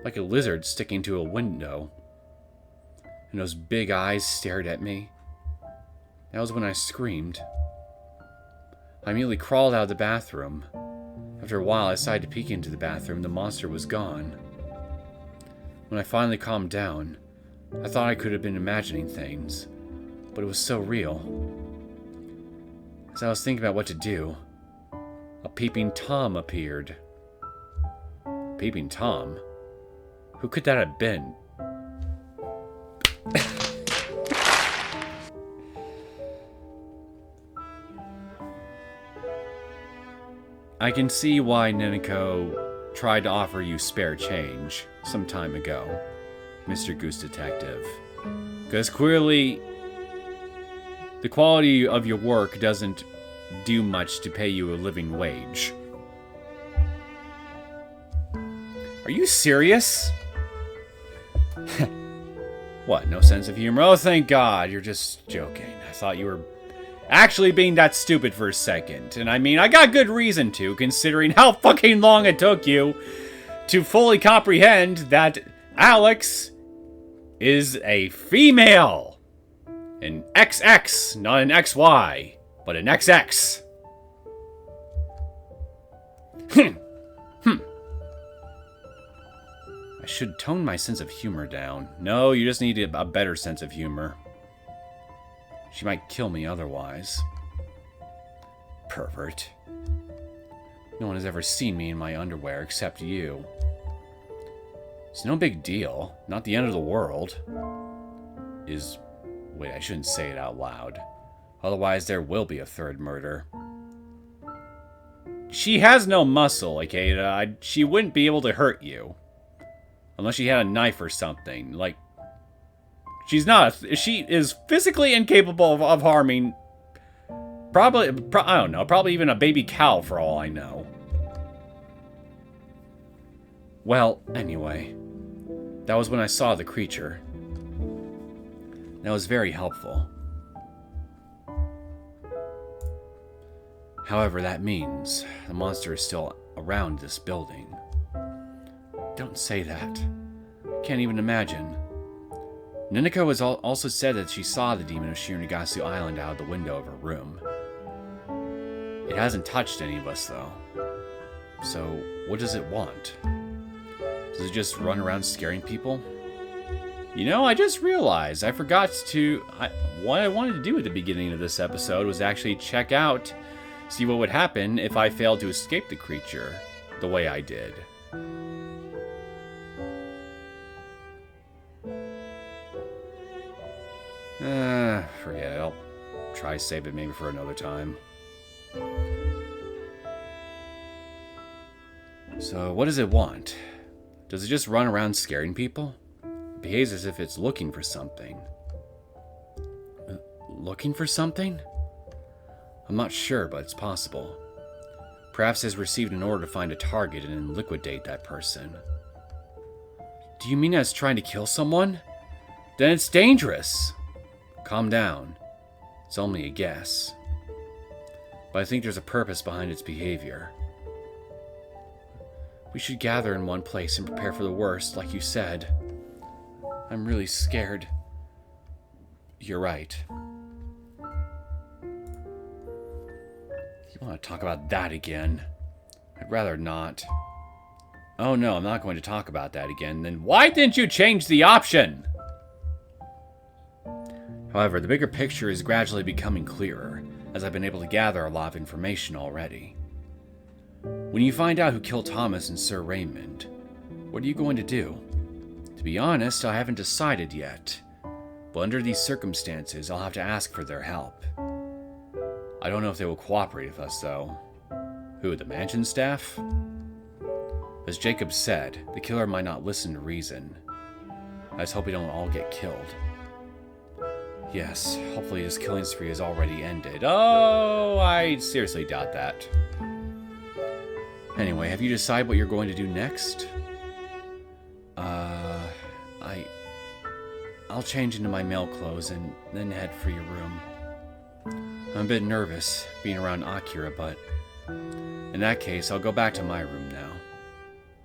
like a lizard sticking to a window. And those big eyes stared at me. That was when I screamed. I immediately crawled out of the bathroom. After a while, I decided to peek into the bathroom. The monster was gone. When I finally calmed down, I thought I could have been imagining things, but it was so real. As I was thinking about what to do, a peeping Tom appeared. Peeping Tom? Who could that have been? I can see why Neneko tried to offer you spare change some time ago, Mr. Goose Detective. Because clearly, the quality of your work doesn't do much to pay you a living wage. Are you serious? What, no sense of humor? Oh, thank God, you're just joking. I thought you were actually being that stupid for a second. And I mean, I got good reason to, considering how fucking long it took you to fully comprehend that Alex is a female. An XX, not an XY, but an XX. I should tone my sense of humor down. No, you just need a better sense of humor. She might kill me otherwise. Pervert. No one has ever seen me in my underwear except you. It's no big deal. Not the end of the world. Wait, I shouldn't say it out loud. Otherwise, there will be a third murder. She has no muscle, Ikeda. She wouldn't be able to hurt you. Unless she had a knife or something. Like, she is physically incapable of harming, I don't know, probably even a baby cow for all I know. Well, anyway, that was when I saw the creature. That was very helpful. However, that means the monster is still around this building. Don't say that. Can't even imagine. Neneko has also said that she saw the demon of Shironagasu Island out of the window of her room. It hasn't touched any of us, though. So, what does it want? Does it just run around scaring people? You know, I just realized I forgot to... what I wanted to do at the beginning of this episode was actually check out, see what would happen if I failed to escape the creature the way I did. Forget it. I'll try to save it maybe for another time. So, what does it want? Does it just run around scaring people? It behaves as if it's looking for something. Looking for something? I'm not sure, but it's possible. Perhaps it has received an order to find a target and then liquidate that person. Do you mean it's trying to kill someone? Then it's dangerous. Calm down. It's only a guess. But I think there's a purpose behind its behavior. We should gather in one place and prepare for the worst, like you said. I'm really scared. You're right. You want to talk about that again? I'd rather not. Oh no, I'm not going to talk about that again. Then why didn't you change the option? However, the bigger picture is gradually becoming clearer, as I've been able to gather a lot of information already. When you find out who killed Thomas and Sir Raymond, what are you going to do? To be honest, I haven't decided yet, but under these circumstances, I'll have to ask for their help. I don't know if they will cooperate with us, though. Who, the mansion staff? As Jacob said, the killer might not listen to reason. I just hope we don't all get killed. Yes, hopefully this killing spree has already ended. Oh, I seriously doubt that. Anyway, have you decided what you're going to do next? I'll change into my male clothes and then head for your room. I'm a bit nervous being around Akira, but in that case, I'll go back to my room now.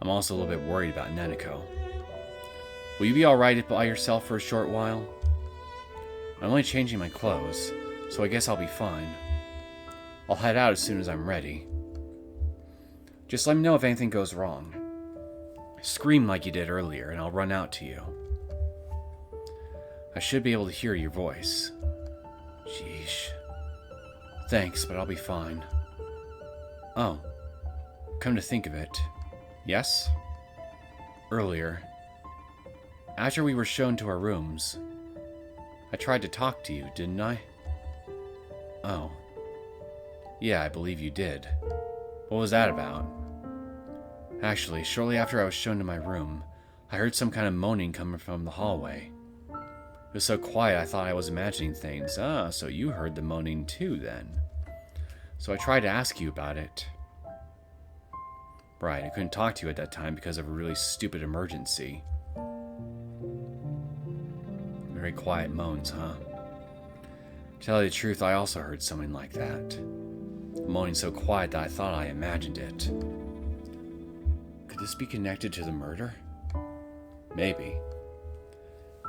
I'm also a little bit worried about Neneko. Will you be alright by yourself for a short while? I'm only changing my clothes, so I guess I'll be fine. I'll head out as soon as I'm ready. Just let me know if anything goes wrong. Scream like you did earlier, and I'll run out to you. I should be able to hear your voice. Sheesh. Thanks, but I'll be fine. Oh. Come to think of it. Yes? Earlier, after we were shown to our rooms, I tried to talk to you, didn't I? Oh. Yeah, I believe you did. What was that about? Actually, shortly after I was shown to my room, I heard some kind of moaning coming from the hallway. It was so quiet I thought I was imagining things. Ah, so you heard the moaning too, then. So I tried to ask you about it. Right, I couldn't talk to you at that time because of a really stupid emergency. Very quiet moans, huh? To tell you the truth, I also heard something like that. Moaning so quiet that I thought I imagined it. Could this be connected to the murder? Maybe.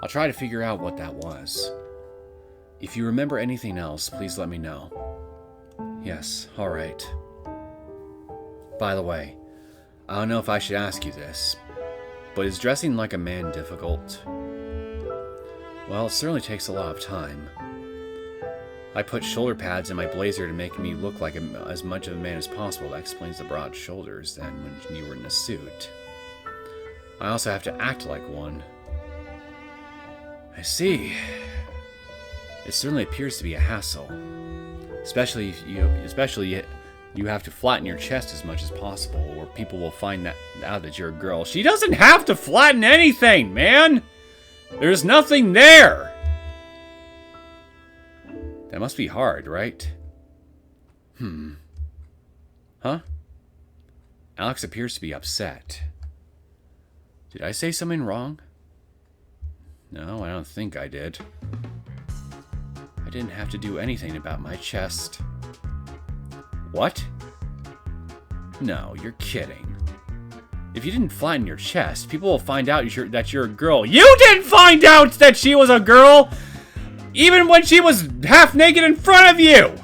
I'll try to figure out what that was. If you remember anything else, please let me know. Yes, alright. By the way, I don't know if I should ask you this, but is dressing like a man difficult? Well, it certainly takes a lot of time. I put shoulder pads in my blazer to make me look like as much of a man as possible. That explains the broad shoulders then when you were in a suit. I also have to act like one. I see. It certainly appears to be a hassle. Especially if you have to flatten your chest as much as possible, or people will find out that you're a girl. She doesn't have to flatten anything, man! There's nothing there! That must be hard, right? Huh? Alex appears to be upset. Did I say something wrong? No, I don't think I did. I didn't have to do anything about my chest. What? No, you're kidding. If you didn't flatten your chest, people will find out that you're a girl. You didn't find out that she was a girl! Even when she was half naked in front of you!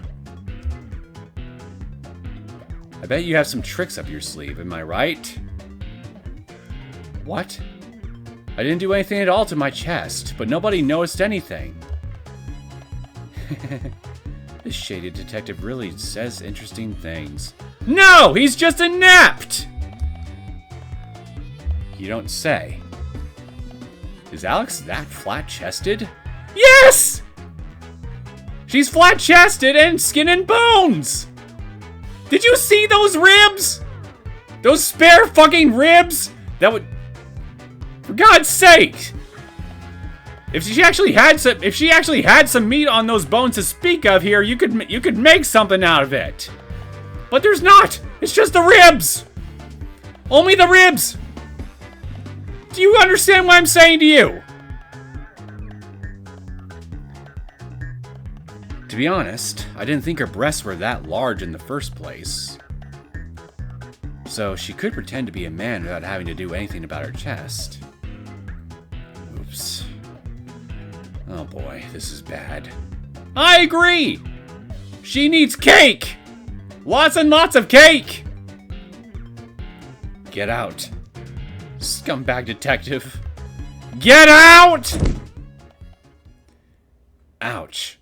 I bet you have some tricks up your sleeve, am I right? What? I didn't do anything at all to my chest, but nobody noticed anything. This shady detective really says interesting things. No! He's just inept! You don't say. Is Alex that flat-chested? Yes! She's flat-chested and skin and bones! Did you see those ribs? Those spare fucking ribs? That would... For God's sake! If she actually had some meat on those bones to speak of here, you could make something out of it. But there's not! It's just the ribs! Only the ribs! Do you understand what I'm saying to you? To be honest, I didn't think her breasts were that large in the first place. So she could pretend to be a man without having to do anything about her chest. Oops. Oh boy, this is bad. I agree! She needs cake! Lots and lots of cake! Get out. Scumbag detective. Get out! Ouch.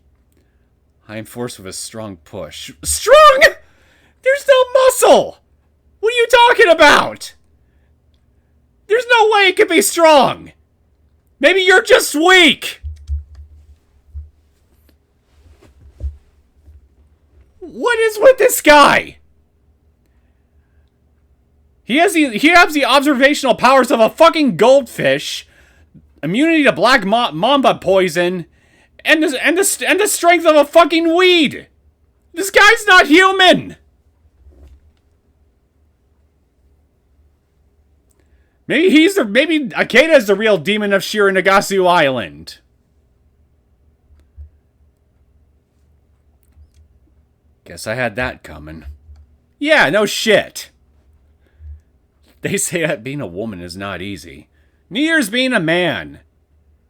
I am forced with a strong push. Strong?! There's no muscle! What are you talking about? There's no way it could be strong! Maybe you're just weak! What is with this guy? He has the observational powers of a fucking goldfish, immunity to black mamba poison, and the strength of a fucking weed. This guy's not human. Maybe Ikeda is the real demon of Shironagasu Island. Guess I had that coming. Yeah, no shit. They say that being a woman is not easy. Neither's being a man.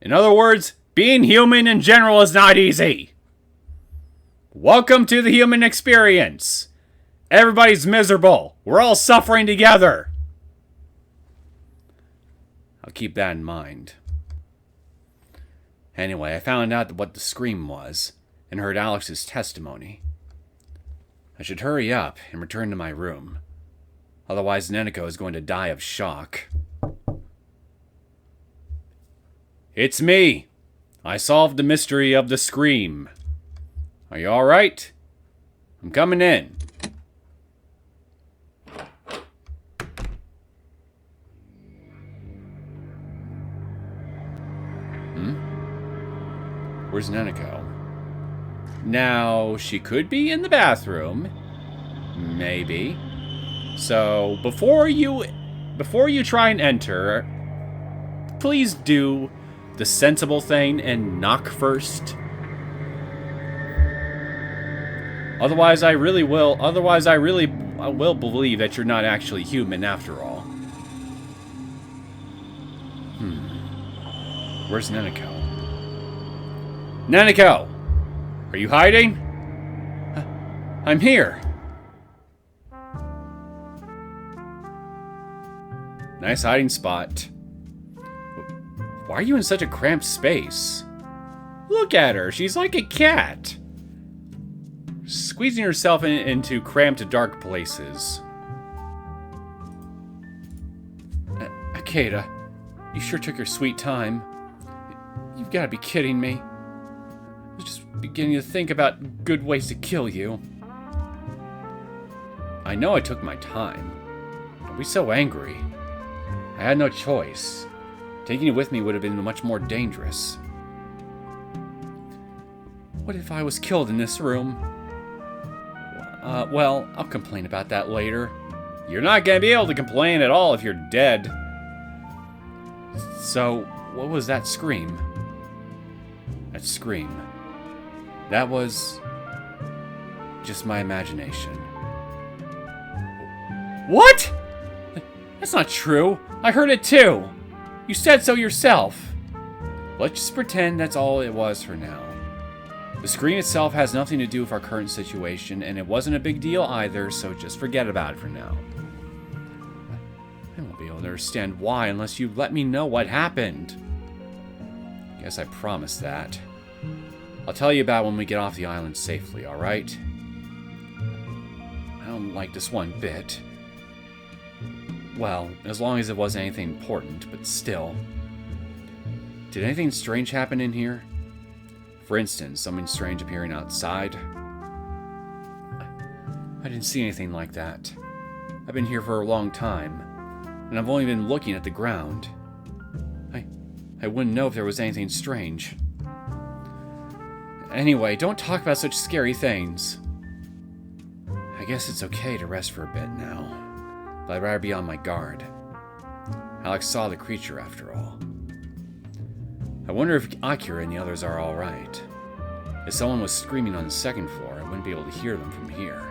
In other words, being human in general is not easy. Welcome to the human experience. Everybody's miserable. We're all suffering together. I'll keep that in mind. Anyway, I found out what the scream was and heard Alex's testimony. I should hurry up and return to my room. Otherwise, Neneko is going to die of shock. It's me. I solved the mystery of the scream. Are you alright? I'm coming in. Where's Neneko? Now, she could be in the bathroom. Maybe. So, before you try and enter, please do the sensible thing and knock first. Otherwise, I really will believe that you're not actually human after all. Where's Neneko? Neneko! Are you hiding? I'm here. Nice hiding spot. Why are you in such a cramped space? Look at her. She's like a cat. Squeezing herself into cramped, dark places. Ikeda, you sure took your sweet time. You've got to be kidding me. I was just beginning to think about good ways to kill you. I know I took my time. Don't be so angry. I had no choice. Taking you with me would have been much more dangerous. What if I was killed in this room? Well, I'll complain about that later. You're not gonna be able to complain at all if you're dead. So, what was that scream? That scream. That was just my imagination. What? That's not true. I heard it too. You said so yourself. Let's just pretend that's all it was for now. The screen itself has nothing to do with our current situation, and it wasn't a big deal either, so just forget about it for now. I won't be able to understand why unless you let me know what happened. Guess I promised that. I'll tell you about it when we get off the island safely, alright? I don't like this one bit. Well, as long as it wasn't anything important, but still. Did anything strange happen in here? For instance, something strange appearing outside? I didn't see anything like that. I've been here for a long time, and I've only been looking at the ground. I wouldn't know if there was anything strange. Anyway, don't talk about such scary things. I guess it's okay to rest for a bit now, but I'd rather be on my guard. Alex saw the creature after all. I wonder if Akira and the others are alright. If someone was screaming on the second floor, I wouldn't be able to hear them from here.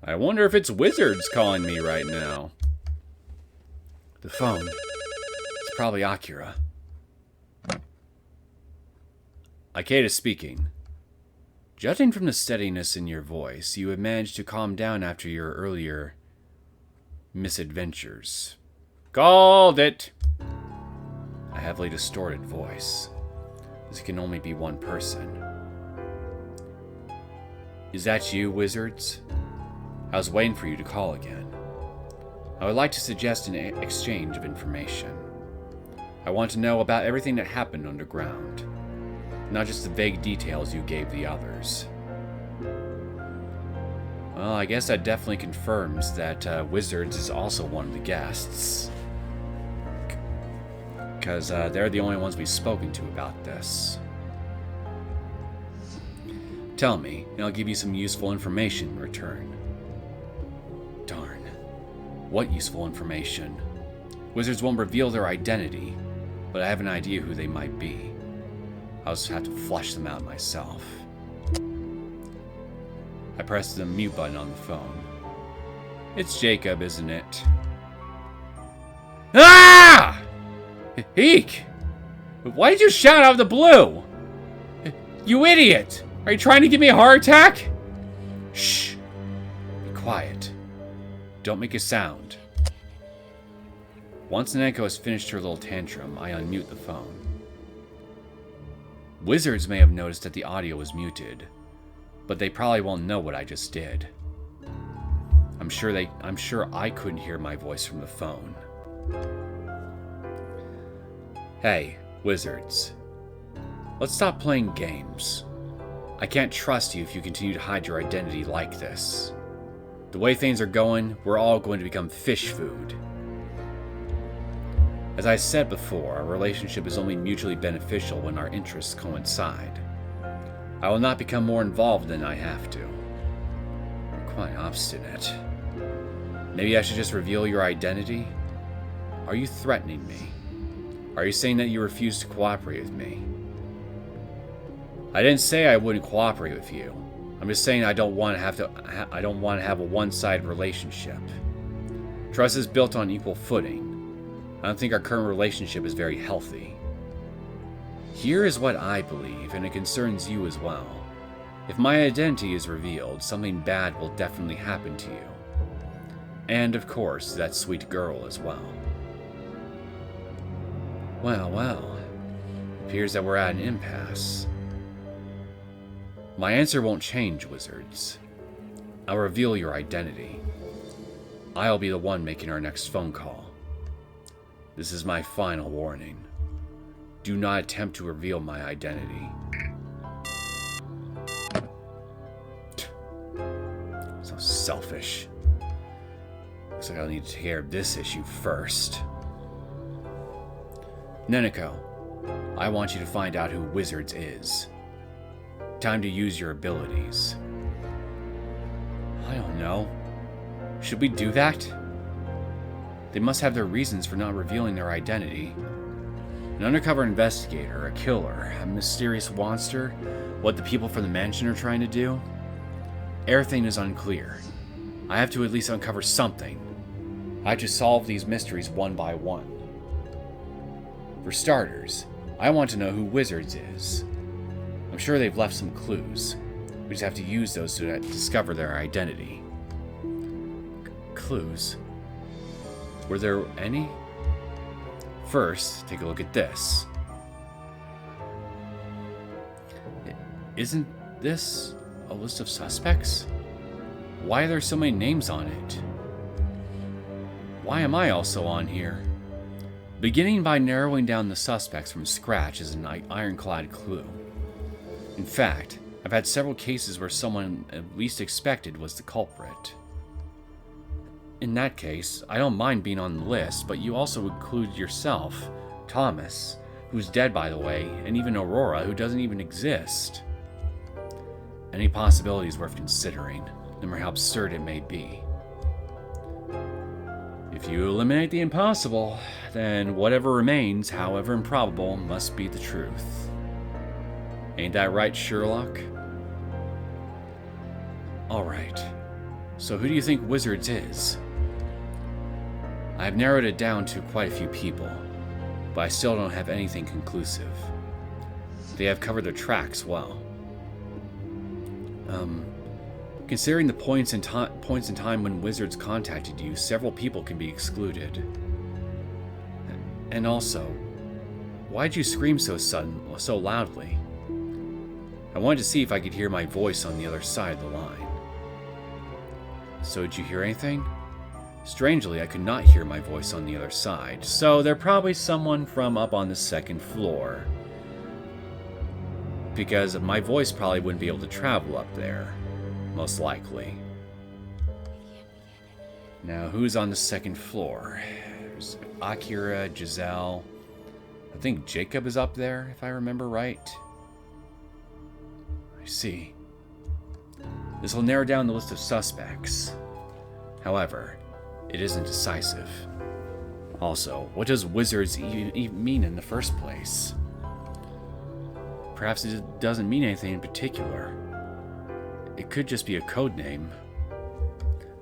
I wonder if it's wizards calling me right now. The phone. It's probably Akira. Ikeda speaking. Judging from the steadiness in your voice, you have managed to calm down after your earlier misadventures. Called it! A heavily distorted voice. This can only be one person. Is that you, wizards? I was waiting for you to call again. I would like to suggest an exchange of information. I want to know about everything that happened underground, not just the vague details you gave the others. Well, I guess that definitely confirms that Wizards is also one of the guests. Because they're the only ones we've spoken to about this. Tell me, and I'll give you some useful information in return. Darn. What useful information? Wizards won't reveal their identity, but I have an idea who they might be. I'll just have to flush them out myself. I pressed the mute button on the phone. It's Jacob, isn't it? Ah! Eek! Why did you shout out of the blue? You idiot! Are you trying to give me a heart attack? Shh. Be quiet. Don't make a sound. Once Neneko has finished her little tantrum, I unmute the phone. Wizards may have noticed that the audio was muted, but they probably won't know what I just did. I'm sure I couldn't hear my voice from the phone. Hey, Wizards. Let's stop playing games. I can't trust you if you continue to hide your identity like this. The way things are going, we're all going to become fish food. As I said before, our relationship is only mutually beneficial when our interests coincide. I will not become more involved than I have to. You're quite obstinate. Maybe I should just reveal your identity? Are you threatening me? Are you saying that you refuse to cooperate with me? I didn't say I wouldn't cooperate with you. I'm just saying I don't want to have a one-sided relationship. Trust is built on equal footing. I don't think our current relationship is very healthy. Here is what I believe, and it concerns you as well. If my identity is revealed, something bad will definitely happen to you. And, of course, that sweet girl as well. Well. It appears that we're at an impasse. My answer won't change, Wizards. I'll reveal your identity. I'll be the one making our next phone call. This is my final warning. Do not attempt to reveal my identity. So selfish. Looks like I'll need to take care of this issue first. Neneko, I want you to find out who Wizards is. Time to use your abilities. I don't know. Should we do that? They must have their reasons for not revealing their identity. An undercover investigator, a killer, a mysterious monster, what the people from the mansion are trying to do? Everything is unclear. I have to at least uncover something. I have to solve these mysteries one by one. For starters, I want to know who Wizards is. I'm sure they've left some clues. We just have to use those to discover their identity. Clues? Were there any? First, take a look at this. Isn't this a list of suspects? Why are there so many names on it? Why am I also on here? Beginning by narrowing down the suspects from scratch is an ironclad clue. In fact, I've had several cases where someone at least expected was the culprit. In that case, I don't mind being on the list, but you also include yourself, Thomas, who's dead by the way, and even Aurora, who doesn't even exist. Any possibility is worth considering, no matter how absurd it may be. If you eliminate the impossible, then whatever remains, however improbable, must be the truth. Ain't that right, Sherlock? Alright, so who do you think Wizards is? I've narrowed it down to quite a few people, but I still don't have anything conclusive. They have covered their tracks well. Considering the points in time when Wizards contacted you, several people can be excluded. And also, why'd you scream so loudly? I wanted to see if I could hear my voice on the other side of the line. So did you hear anything? Strangely, I could not hear my voice on the other side, so they're probably someone from up on the second floor. Because my voice probably wouldn't be able to travel up there. Most likely. Now, who's on the second floor? There's Akira, Gisele. I think Jacob is up there, if I remember right. I see. This will narrow down the list of suspects. However, it isn't decisive. Also, what does wizards even mean in the first place? Perhaps it doesn't mean anything in particular. It could just be a code name.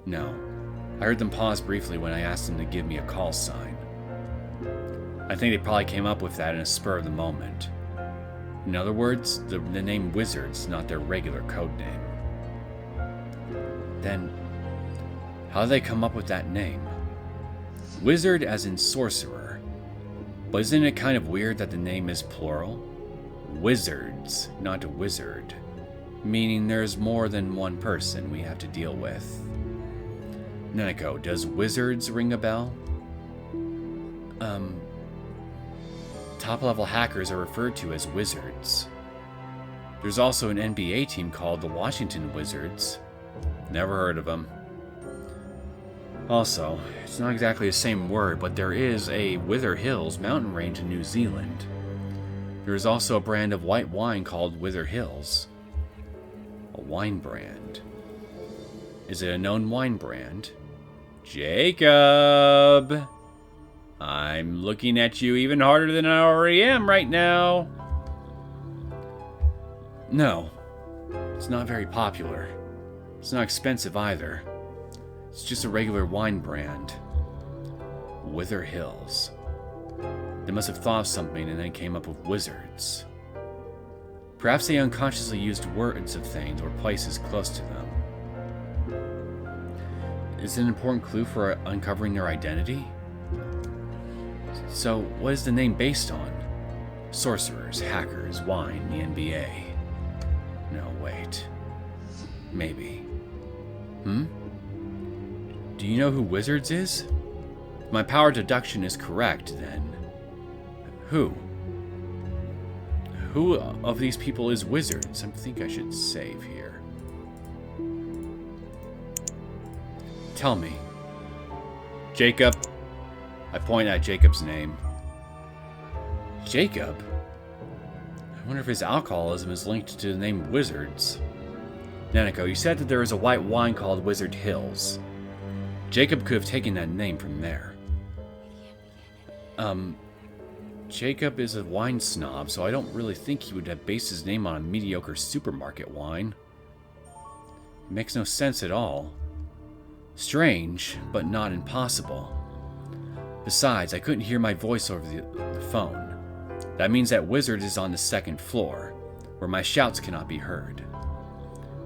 No. I heard them pause briefly when I asked them to give me a call sign. I think they probably came up with that in a spur of the moment. In other words, the name Wizards, not their regular code name. Then, how did they come up with that name? Wizard as in sorcerer. But isn't it kind of weird that the name is plural? Wizards, not a wizard. Meaning there's more than one person we have to deal with. Neneko, does wizards ring a bell? Top-level hackers are referred to as wizards. There's also an NBA team called the Washington Wizards. Never heard of them. Also, it's not exactly the same word, but there is a Wither Hills mountain range in New Zealand. There is also a brand of white wine called Wither Hills. A wine brand. Is it a known wine brand? Jacob! I'm looking at you even harder than I already am right now. No, it's not very popular. It's not expensive either. It's just a regular wine brand. Wither Hills. They must have thought of something and then came up with wizards. Perhaps they unconsciously used words of things or places close to them. Is it an important clue for uncovering their identity? So, what is the name based on? Sorcerers, hackers, wine, the NBA. No, wait. Maybe. Do you know who Wizards is? If my power deduction is correct, then who? Who of these people is Wizards? I think I should save here. Tell me. Jacob. I point at Jacob's name. Jacob? I wonder if his alcoholism is linked to the name Wizards. Neneko, you said that there is a white wine called Wizard Hills. Jacob could have taken that name from there. Jacob is a wine snob, so I don't really think he would have based his name on a mediocre supermarket wine. It makes no sense at all. Strange, but not impossible. Besides, I couldn't hear my voice over the phone. That means that Wizard is on the second floor, where my shouts cannot be heard.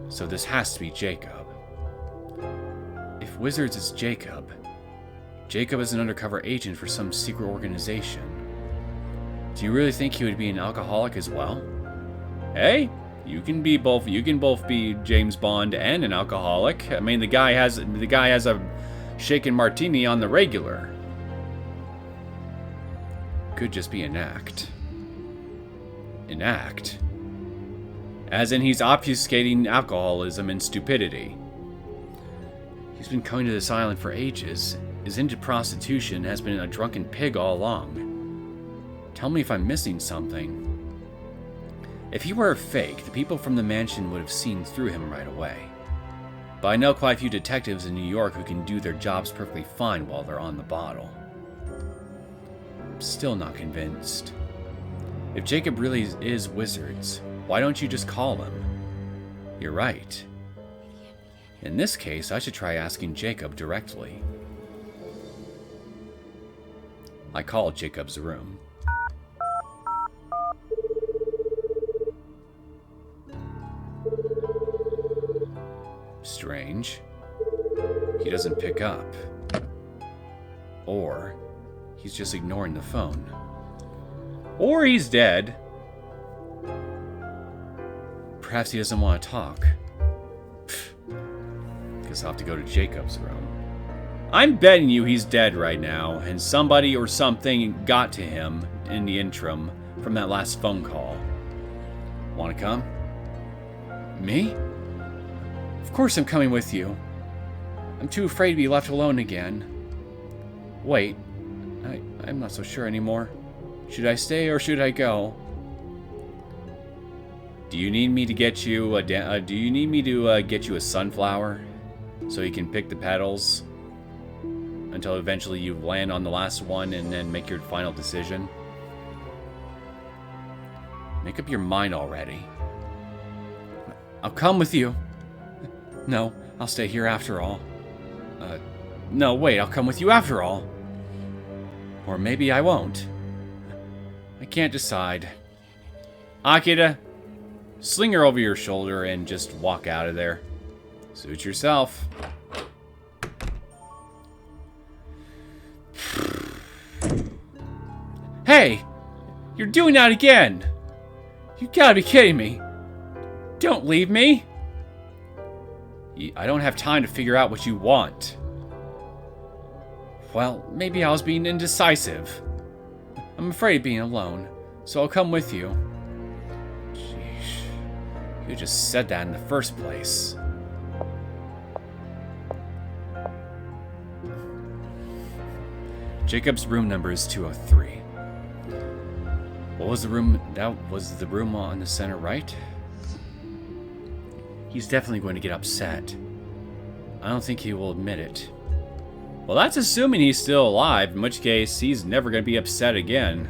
So this has to be Jacob. If Wizards is Jacob, Jacob is an undercover agent for some secret organization. Do you really think he would be an alcoholic as well? Hey, you can both be James Bond and an alcoholic. I mean, the guy has a shaken martini on the regular. Could just be an act. An act? As in he's obfuscating alcoholism and stupidity. He's been coming to this island for ages, is into prostitution, has been a drunken pig all along. Tell me if I'm missing something. If he were a fake, the people from the mansion would have seen through him right away. But I know quite a few detectives in New York who can do their jobs perfectly fine while they're on the bottle. I'm still not convinced. If Jacob really is Wizards, why don't you just call him? You're right. In this case, I should try asking Jacob directly. I called Jacob's room. Strange. He doesn't pick up. Or he's just ignoring the phone. Or he's dead. Perhaps he doesn't want to talk. Guess I'll have to go to Jacob's room. I'm betting you he's dead right now, and somebody or something got to him in the interim from that last phone call. Want to come? Me? Of course I'm coming with you. I'm too afraid to be left alone again. Wait, I'm not so sure anymore. Should I stay or should I go? Do you need me to get you get you a sunflower so you can pick the petals until eventually you land on the last one and then make your final decision? Make up your mind already. I'll come with you. No, I'll stay here after all. No, wait, I'll come with you after all. Or maybe I won't. I can't decide. Akira, sling her over your shoulder and just walk out of there. Suit yourself. Hey! You're doing that again! You gotta be kidding me. Don't leave me. I don't have time to figure out what you want. Well, maybe I was being indecisive. I'm afraid of being alone, so I'll come with you. Sheesh. You just said that in the first place. Jacob's room number is 203. What was the room? That was the room on the center right? He's definitely going to get upset. I don't think he will admit it. Well, that's assuming he's still alive, in which case he's never going to be upset again.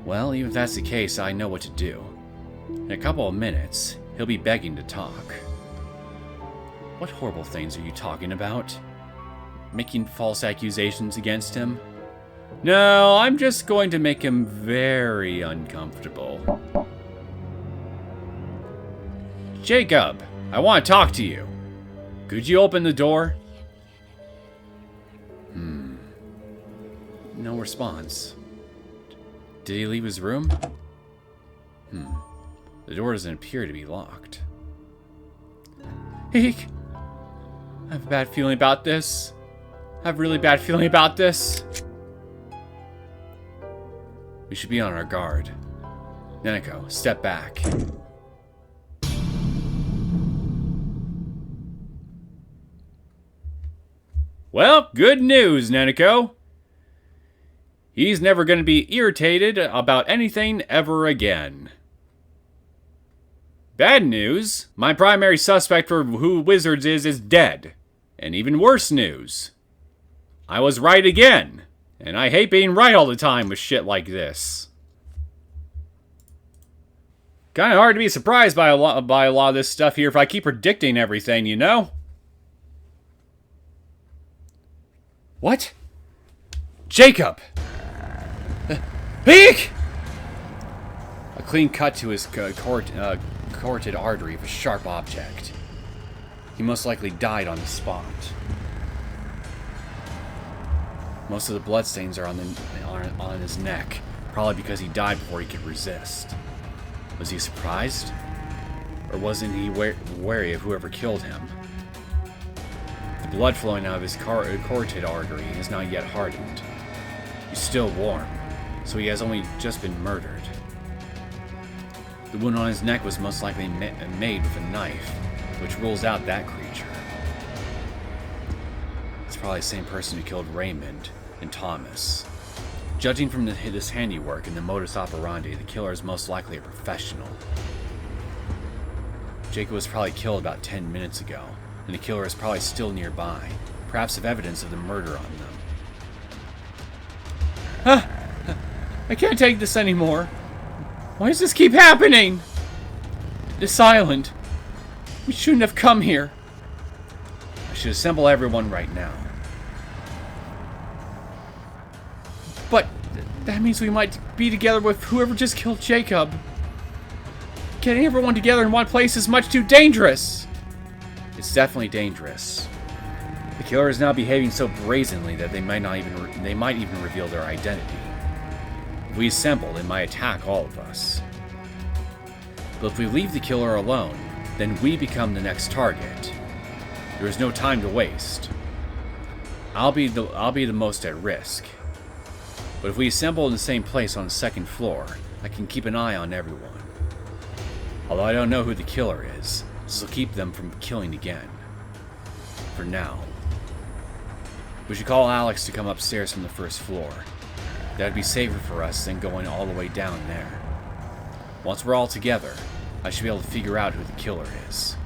Well, even if that's the case, I know what to do. In a couple of minutes, he'll be begging to talk. What horrible things are you talking about? Making false accusations against him? No, I'm just going to make him very uncomfortable. Jacob, I want to talk to you. Could you open the door? No response. Did he leave his room? The door doesn't appear to be locked. Eek! I have a bad feeling about this. I have a really bad feeling about this. We should be on our guard. Neneko, step back. Well, good news, Neneko. He's never going to be irritated about anything ever again. Bad news, my primary suspect for who Wizards is dead. And even worse news, I was right again. And I hate being right all the time with shit like this. Kind of hard to be surprised by a lot of this stuff here if I keep predicting everything, you know? What? Jacob! Peek! A clean cut to his carotid artery of a sharp object. He most likely died on the spot. Most of the bloodstains are on his neck, probably because he died before he could resist. Was he surprised? Or wasn't he wary of whoever killed him? The blood flowing out of his carotid artery is not yet hardened. He's still warm, so he has only just been murdered. The wound on his neck was most likely made with a knife, which rules out that creature. It's probably the same person who killed Raymond and Thomas. Judging from his handiwork and the modus operandi, the killer is most likely a professional. Jacob was probably killed about 10 minutes ago, and the killer is probably still nearby, perhaps with evidence of the murder on them. I can't take this anymore. Why does this keep happening? This island. We shouldn't have come here. I should assemble everyone right now. But that means we might be together with whoever just killed Jacob. Getting everyone together in one place is much too dangerous. It's definitely dangerous. The killer is now behaving so brazenly that they might even reveal their identity. If we assemble, they might attack all of us. But if we leave the killer alone, then we become the next target. There is no time to waste. I'll be the most at risk. But if we assemble in the same place on the second floor, I can keep an eye on everyone. Although I don't know who the killer is, this will keep them from killing again. For now. We should call Alex to come upstairs from the first floor. That'd be safer for us than going all the way down there. Once we're all together, I should be able to figure out who the killer is.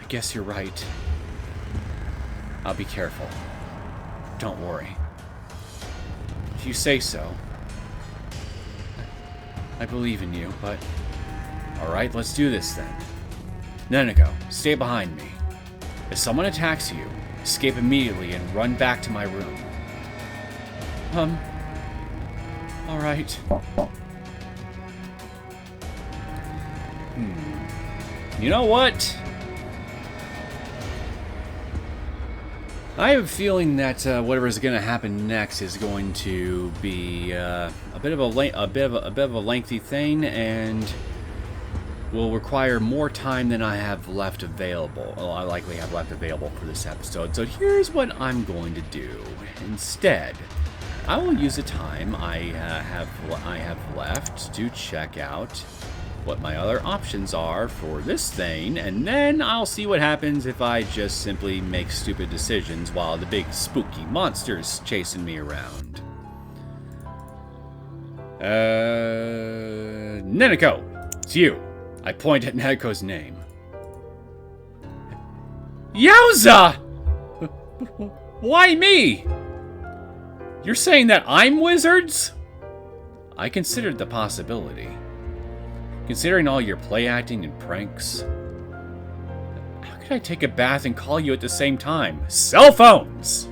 I guess you're right. I'll be careful. Don't worry. If you say so. I believe in you, but... Alright, let's do this then. Neneko, stay behind me. If someone attacks you, escape immediately and run back to my room. Alright. You know what? I have a feeling that whatever is going to happen next is going to be a bit of a lengthy thing, and will require more time than I have left available. Well, I likely have left available for this episode. So here's what I'm going to do. Instead, I will use the time I have left to check out what my other options are for this thing, and then I'll see what happens if I just simply make stupid decisions while the big spooky monster's chasing me around. Neneko, it's you. I point at Neneko's name. Yowza! Why me? You're saying that I'm wizards? I considered the possibility. Considering all your play acting and pranks. How could I take a bath and call you at the same time? Cell phones!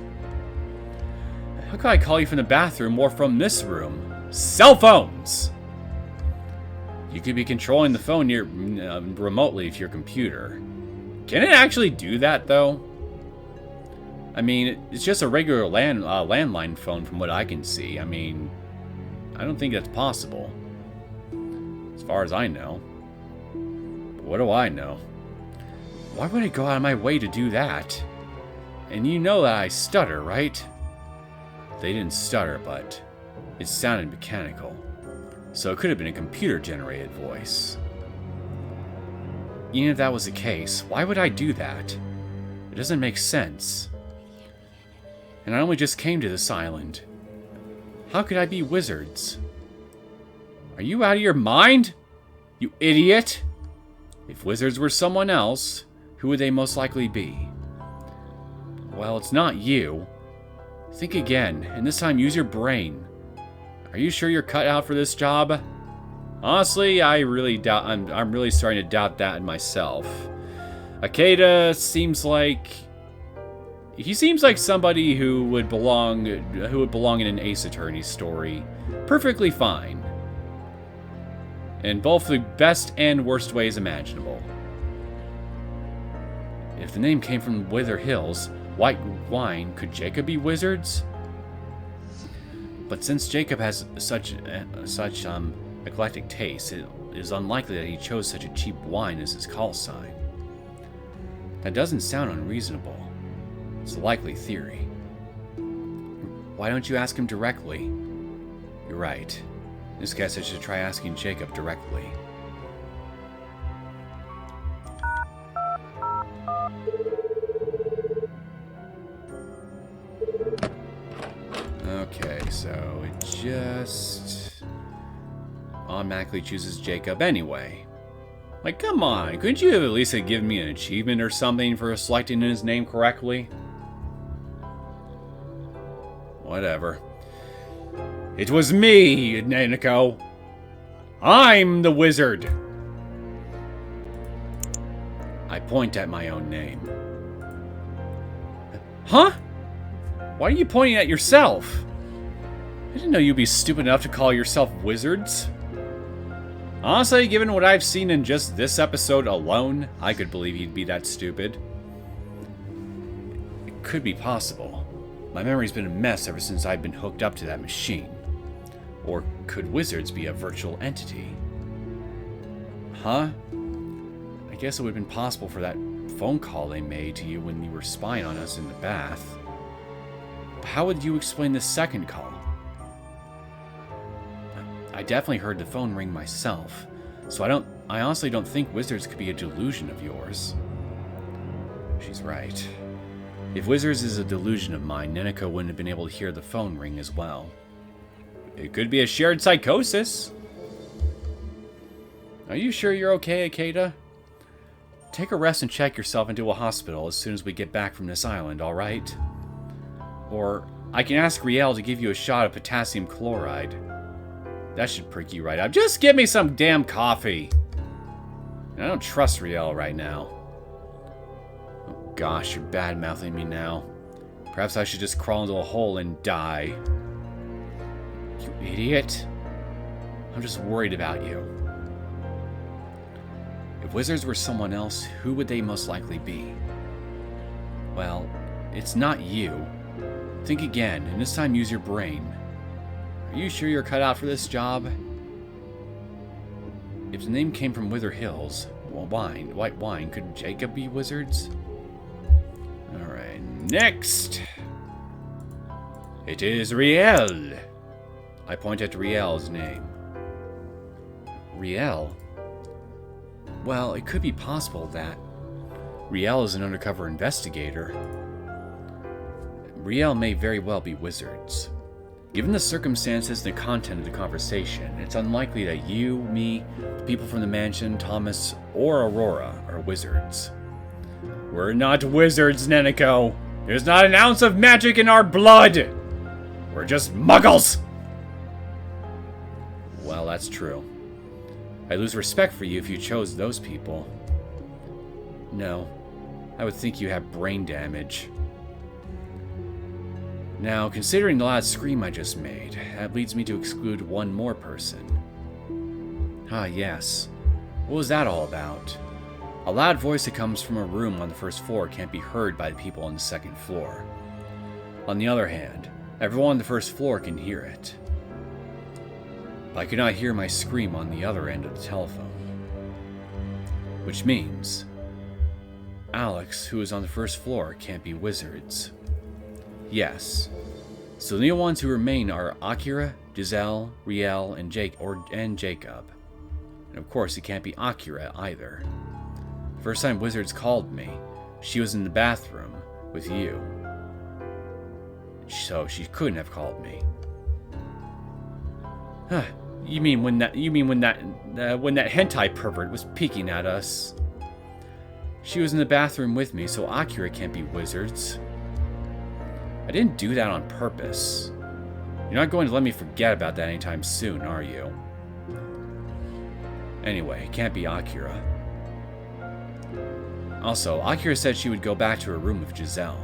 How could I call you from the bathroom or from this room? Cell phones! You could be controlling the phone remotely to your computer. Can it actually do that, though? I mean, it's just a regular landline phone from what I can see. I mean, I don't think that's possible. As far as I know. But what do I know? Why would I go out of my way to do that? And you know that I stutter, right? They didn't stutter, but it sounded mechanical. So it could have been a computer-generated voice. Even if that was the case, why would I do that? It doesn't make sense. And I only just came to this island. How could I be wizards? Are you out of your mind? You idiot! If wizards were someone else, who would they most likely be? Well, it's not you. Think again, and this time use your brain. Are you sure you're cut out for this job? Honestly, I really doubt. I'm really starting to doubt that in myself. Ikeda seems like somebody who would belong in an Ace Attorney story, perfectly fine. In both the best and worst ways imaginable. If the name came from Wither Hills, white wine, could Jacob be wizards? But since Jacob has such eclectic taste, it is unlikely that he chose such a cheap wine as his call sign. That doesn't sound unreasonable. It's a likely theory. Why don't you ask him directly? You're right. In this case, I should try asking Jacob directly. Okay, so it just automatically chooses Jacob anyway. Like, come on, couldn't you have at least given me an achievement or something for selecting his name correctly? Whatever. It was me, Neneko. I'm the wizard. I point at my own name. Huh? Why are you pointing at yourself? I didn't know you'd be stupid enough to call yourself wizards. Honestly, given what I've seen in just this episode alone, I could believe he'd be that stupid. It could be possible. My memory's been a mess ever since I've been hooked up to that machine. Or could wizards be a virtual entity? Huh? I guess it would have been possible for that phone call they made to you when you were spying on us in the bath. How would you explain the second call? I definitely heard the phone ring myself, so I honestly don't think wizards could be a delusion of yours. She's right. If wizards is a delusion of mine, Neneko wouldn't have been able to hear the phone ring as well. It could be a shared psychosis. Are you sure you're okay, Ikeda? Take a rest and check yourself into a hospital as soon as we get back from this island, alright? Or I can ask Riel to give you a shot of potassium chloride. That should prick you right up. Just give me some damn coffee. I don't trust Riel right now. Oh gosh, you're bad-mouthing me now. Perhaps I should just crawl into a hole and die. You idiot. I'm just worried about you. If wizards were someone else, who would they most likely be? Well, it's not you. Think again, and this time use your brain. Are you sure you're cut out for this job? If the name came from Wither Hills, well, white wine, could Jacob be wizards? Alright, next! It is Riel! I point at Riel's name. Riel? Well, it could be possible that Riel is an undercover investigator. Riel may very well be wizards. Given the circumstances and the content of the conversation, it's unlikely that you, me, the people from the mansion, Thomas, or Aurora are wizards. We're not wizards, Neneko. There's not an ounce of magic in our blood. We're just muggles. Well, that's true. I lose respect for you if you chose those people. No, I would think you have brain damage. Now, considering the loud scream I just made, that leads me to exclude one more person. Ah, yes. What was that all about? A loud voice that comes from a room on the first floor can't be heard by the people on the second floor. On the other hand, everyone on the first floor can hear it. But I could not hear my scream on the other end of the telephone. Which means Alex, who is on the first floor, can't be wizards. Yes. So the only ones who remain are Akira, Gisele, Riel, and Jacob. And of course, it can't be Akira either. The first time wizards called me, she was in the bathroom with you. So she couldn't have called me. Huh. You mean when that hentai pervert was peeking at us? She was in the bathroom with me, so Akira can't be wizards. I didn't do that on purpose. You're not going to let me forget about that anytime soon, are you? Anyway, it can't be Akira. Also, Akira said she would go back to her room with Gisele.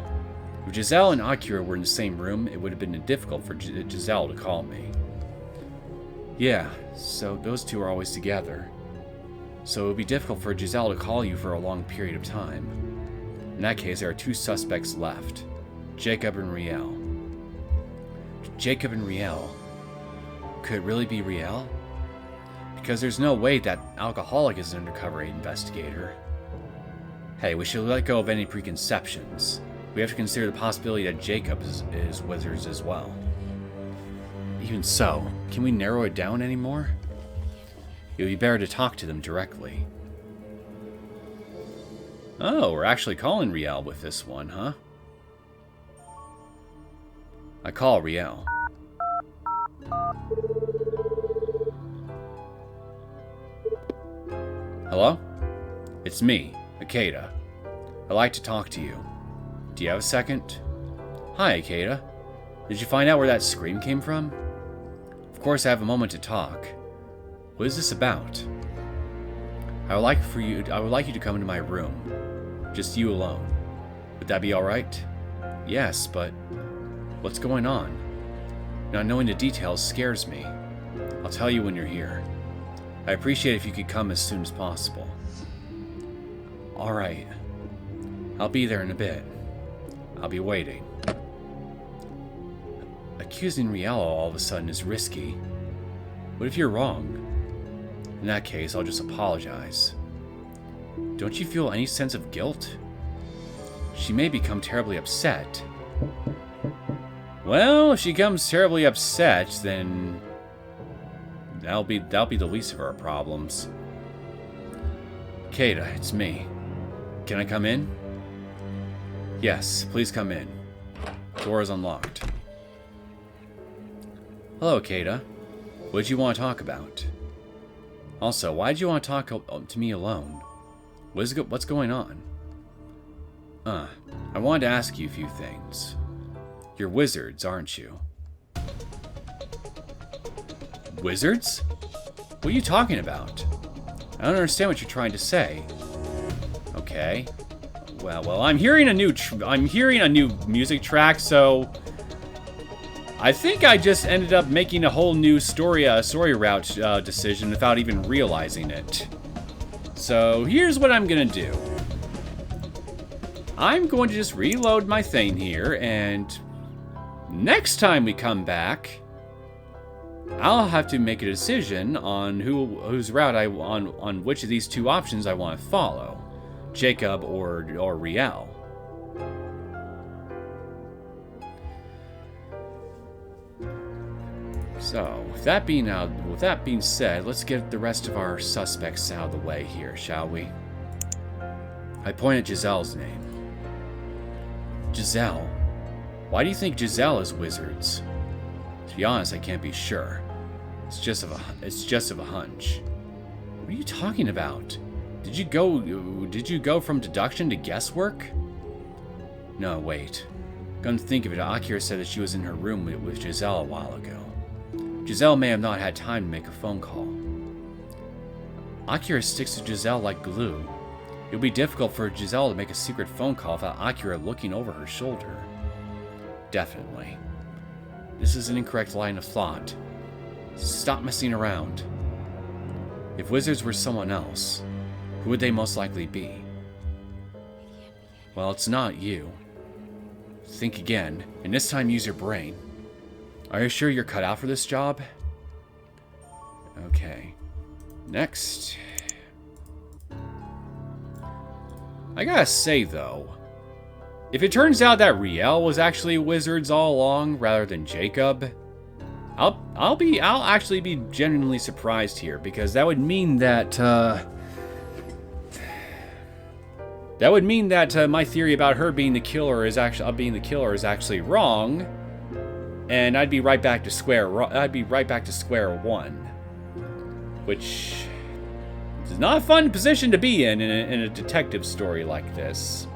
If Gisele and Akira were in the same room, it would have been difficult for Gisele to call me. Yeah, so those two are always together. So it would be difficult for Gisele to call you for a long period of time. In that case, there are two suspects left. Jacob and Riel. Jacob and Riel. Could it really be Riel? Because there's no way that alcoholic is an undercover investigator. Hey, we should let go of any preconceptions. We have to consider the possibility that Jacob is wizards as well. Even so, can we narrow it down anymore? It would be better to talk to them directly. Oh, we're actually calling Riel with this one, huh? I call Riel. Hello? It's me, Ikeda. I'd like to talk to you. Do you have a second? Hi, Ikeda. Did you find out where that scream came from? Of course I have a moment to talk. What is this about? I would like you to come into my room. Just you alone. Would that be alright? Yes, but what's going on? Not knowing the details scares me. I'll tell you when you're here. I appreciate if you could come as soon as possible. Alright. I'll be there in a bit. I'll be waiting. Accusing Riel all of a sudden is risky. What if you're wrong? In that case, I'll just apologize. Don't you feel any sense of guilt? She may become terribly upset. Well, if she becomes terribly upset, then that'll be the least of our problems. Ikeda, it's me. Can I come in? Yes, please come in. Door is unlocked. Hello, Ikeda. What did you want to talk about? Also, why did you want to talk to me alone? What's going on? I wanted to ask you a few things. You're wizards, aren't you? Wizards? What are you talking about? I don't understand what you're trying to say. Okay. Well, I'm hearing a new music track, so I think I just ended up making a whole new story route decision without even realizing it. So here's what I'm gonna do. I'm going to just reload my thing here, and next time we come back, I'll have to make a decision on whose route on which of these two options I want to follow, Jacob or Riel. So, with that being said, let's get the rest of our suspects out of the way here, shall we? I point at Giselle's name. Gisele? Why do you think Gisele is wizards? To be honest, I can't be sure. It's just of a hunch. What are you talking about? Did you go from deduction to guesswork? No, wait. Come to think of it, Akira said that she was in her room with Gisele a while ago. Gisele may have not had time to make a phone call. Akira sticks to Gisele like glue. It would be difficult for Gisele to make a secret phone call without Akira looking over her shoulder. Definitely. This is an incorrect line of thought. Stop messing around. If wizards were someone else, who would they most likely be? Well, it's not you. Think again, and this time use your brain. Are you sure you're cut out for this job? Okay. Next. I gotta say, though, if it turns out that Riel was actually wizards all along rather than Jacob, I'll actually be genuinely surprised here, because that would mean that my theory about her being the killer is actually wrong, and I'd be right back to square one, which is not a fun position to be in a detective story like this.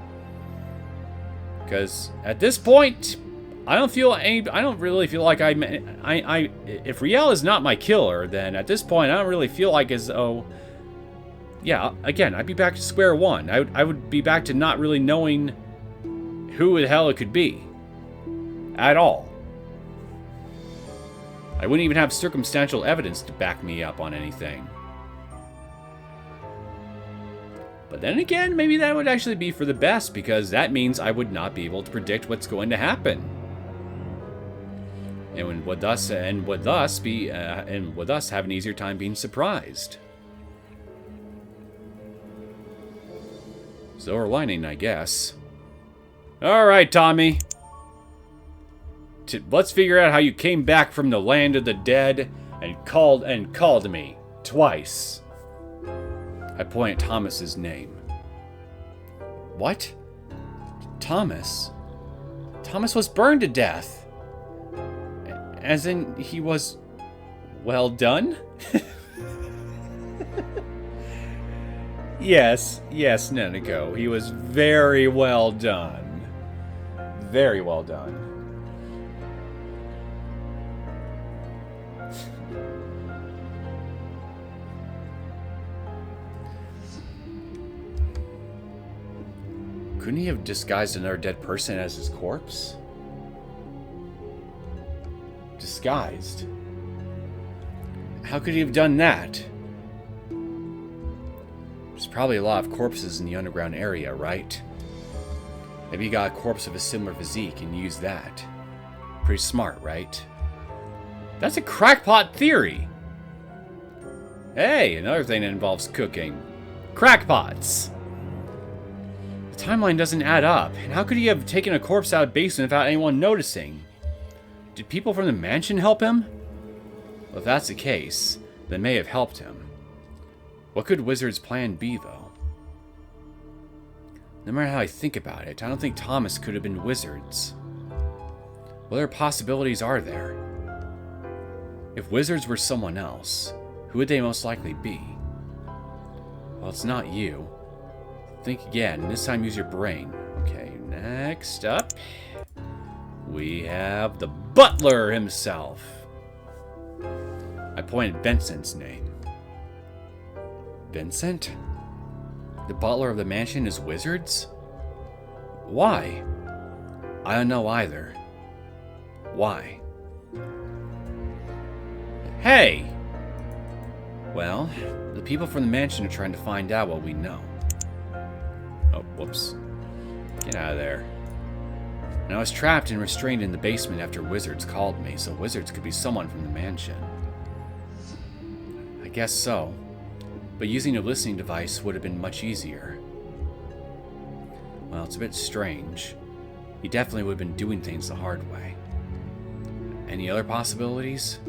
Because at this point, I don't really feel like if Riel is not my killer, then at this point I don't really feel like as though, yeah, again, I'd be back to square one. I would be back to not really knowing who the hell it could be at all. I wouldn't even have circumstantial evidence to back me up on anything. But then again, maybe that would actually be for the best, because that means I would not be able to predict what's going to happen, and would thus have an easier time being surprised. Silver lining, I guess. All right, Tommy. Let's figure out how you came back from the land of the dead and called me twice. I point at Thomas's name. What? Thomas? Thomas was burned to death. As in, he was well done? Yes, Neneko. He was very well done. Very well done. Couldn't he have disguised another dead person as his corpse? Disguised? How could he have done that? There's probably a lot of corpses in the underground area, right? Maybe he got a corpse of a similar physique and used that. Pretty smart, right? That's a crackpot theory! Hey, another thing that involves cooking. Crackpots! The timeline doesn't add up. And how could he have taken a corpse out of the basement without anyone noticing? Did people from the mansion help him? Well, if that's the case, they may have helped him. What could Wizard's plan be, though? No matter how I think about it, I don't think Thomas could have been Wizards. What other possibilities are there? If Wizards were someone else, who would they most likely be? Well, it's not you. Think again, and this time use your brain. Okay, next up, we have the butler himself. I pointed at Vincent's name. Vincent? The butler of the mansion is Wizards? Why? I don't know either. Why? Hey! Well, the people from the mansion are trying to find out what we know. Oh, whoops. Get out of there. And I was trapped and restrained in the basement after Wizards called me, so Wizards could be someone from the mansion. I guess so. But using a listening device would have been much easier. Well, it's a bit strange. He definitely would have been doing things the hard way. Any other possibilities?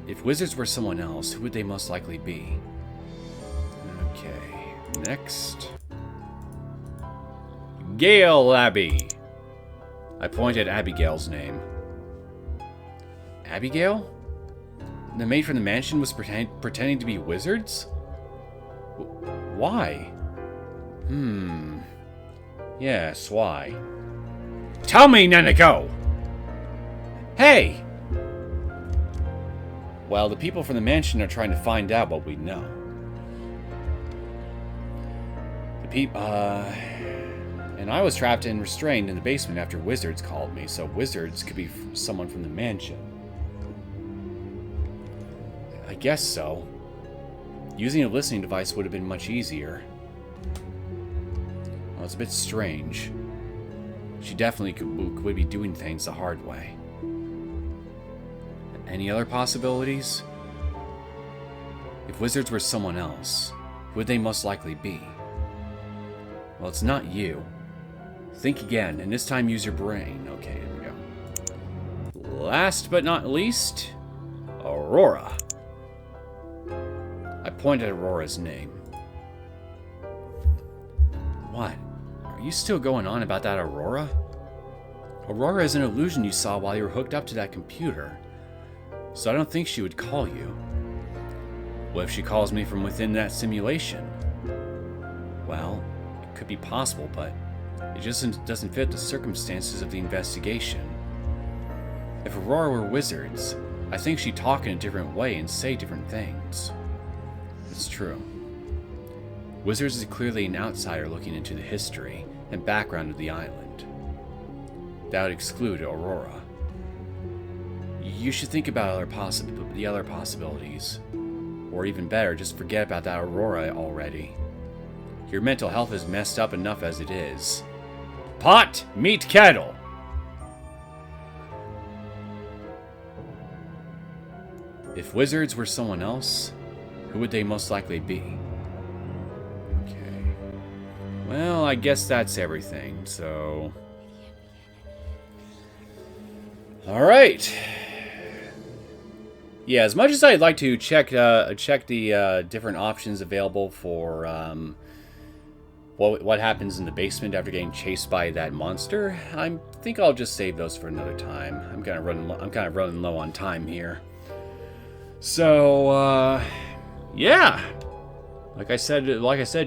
If Wizards were someone else, who would they most likely be? Okay, next. Gale Abbey. I pointed at Abigail's name. Abigail? The maid from the mansion was pretending to be Wizards? Why? Yes, why? Tell me, Neneko! Hey! Well, the people from the mansion are trying to find out what we know. And I was trapped and restrained in the basement after Wizards called me, so Wizards could be someone from the mansion. I guess so. Using a listening device would have been much easier. Well, it's a bit strange. She definitely would be doing things the hard way. Any other possibilities? If Wizards were someone else, who would they most likely be? Well, it's not you. Think again, and this time use your brain. Okay, here we go. Last but not least, Aurora. I pointed at Aurora's name. What? Are you still going on about that Aurora? Aurora is an illusion you saw while you were hooked up to that computer. So I don't think she would call you. What if she calls me from within that simulation? Well, it could be possible, but it just doesn't fit the circumstances of the investigation. If Aurora were Wizards, I think she'd talk in a different way and say different things. It's true. Wizards is clearly an outsider looking into the history and background of the island. That would exclude Aurora. You should think about the other possibilities. Or even better, just forget about that Aurora already. Your mental health is messed up enough as it is. Pot, meet kettle! If Wizards were someone else, who would they most likely be? Okay. Well, I guess that's everything, so... Alright. Yeah, as much as I'd like to check the different options available for what happens in the basement after getting chased by that monster, I think I'll just save those for another time. I'm kind of running low on time here. So yeah, like I said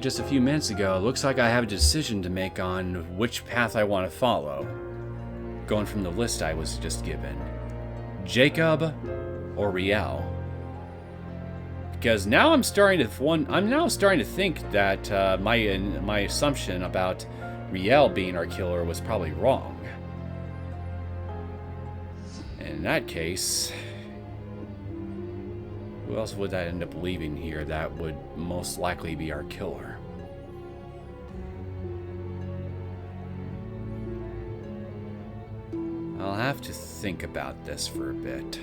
just a few minutes ago, it looks like I have a decision to make on which path I want to follow. Going from the list I was just given, Jacob or Riel. Because now I'm starting to think that my assumption about Riel being our killer was probably wrong. And in that case, who else would I end up leaving here that would most likely be our killer? I'll have to think about this for a bit.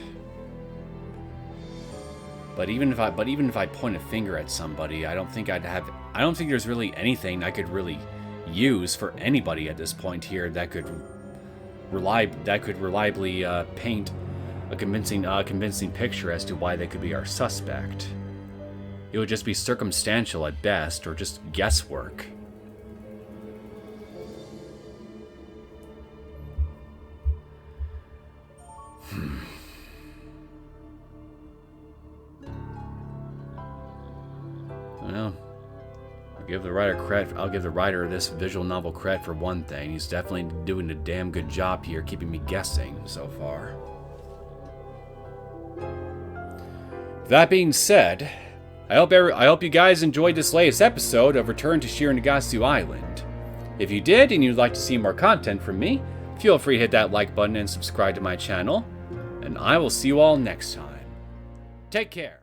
But even if I point a finger at somebody, I don't think there's really anything I could really use for anybody at this point here that could reliably paint a convincing picture as to why they could be our suspect. It would just be circumstantial at best, or just guesswork. Well, I'll give the writer of this visual novel credit for one thing. He's definitely doing a damn good job here, keeping me guessing so far. That being said, I hope you guys enjoyed this latest episode of Return to Shironagasu Island. If you did and you'd like to see more content from me, feel free to hit that like button and subscribe to my channel. And I will see you all next time. Take care.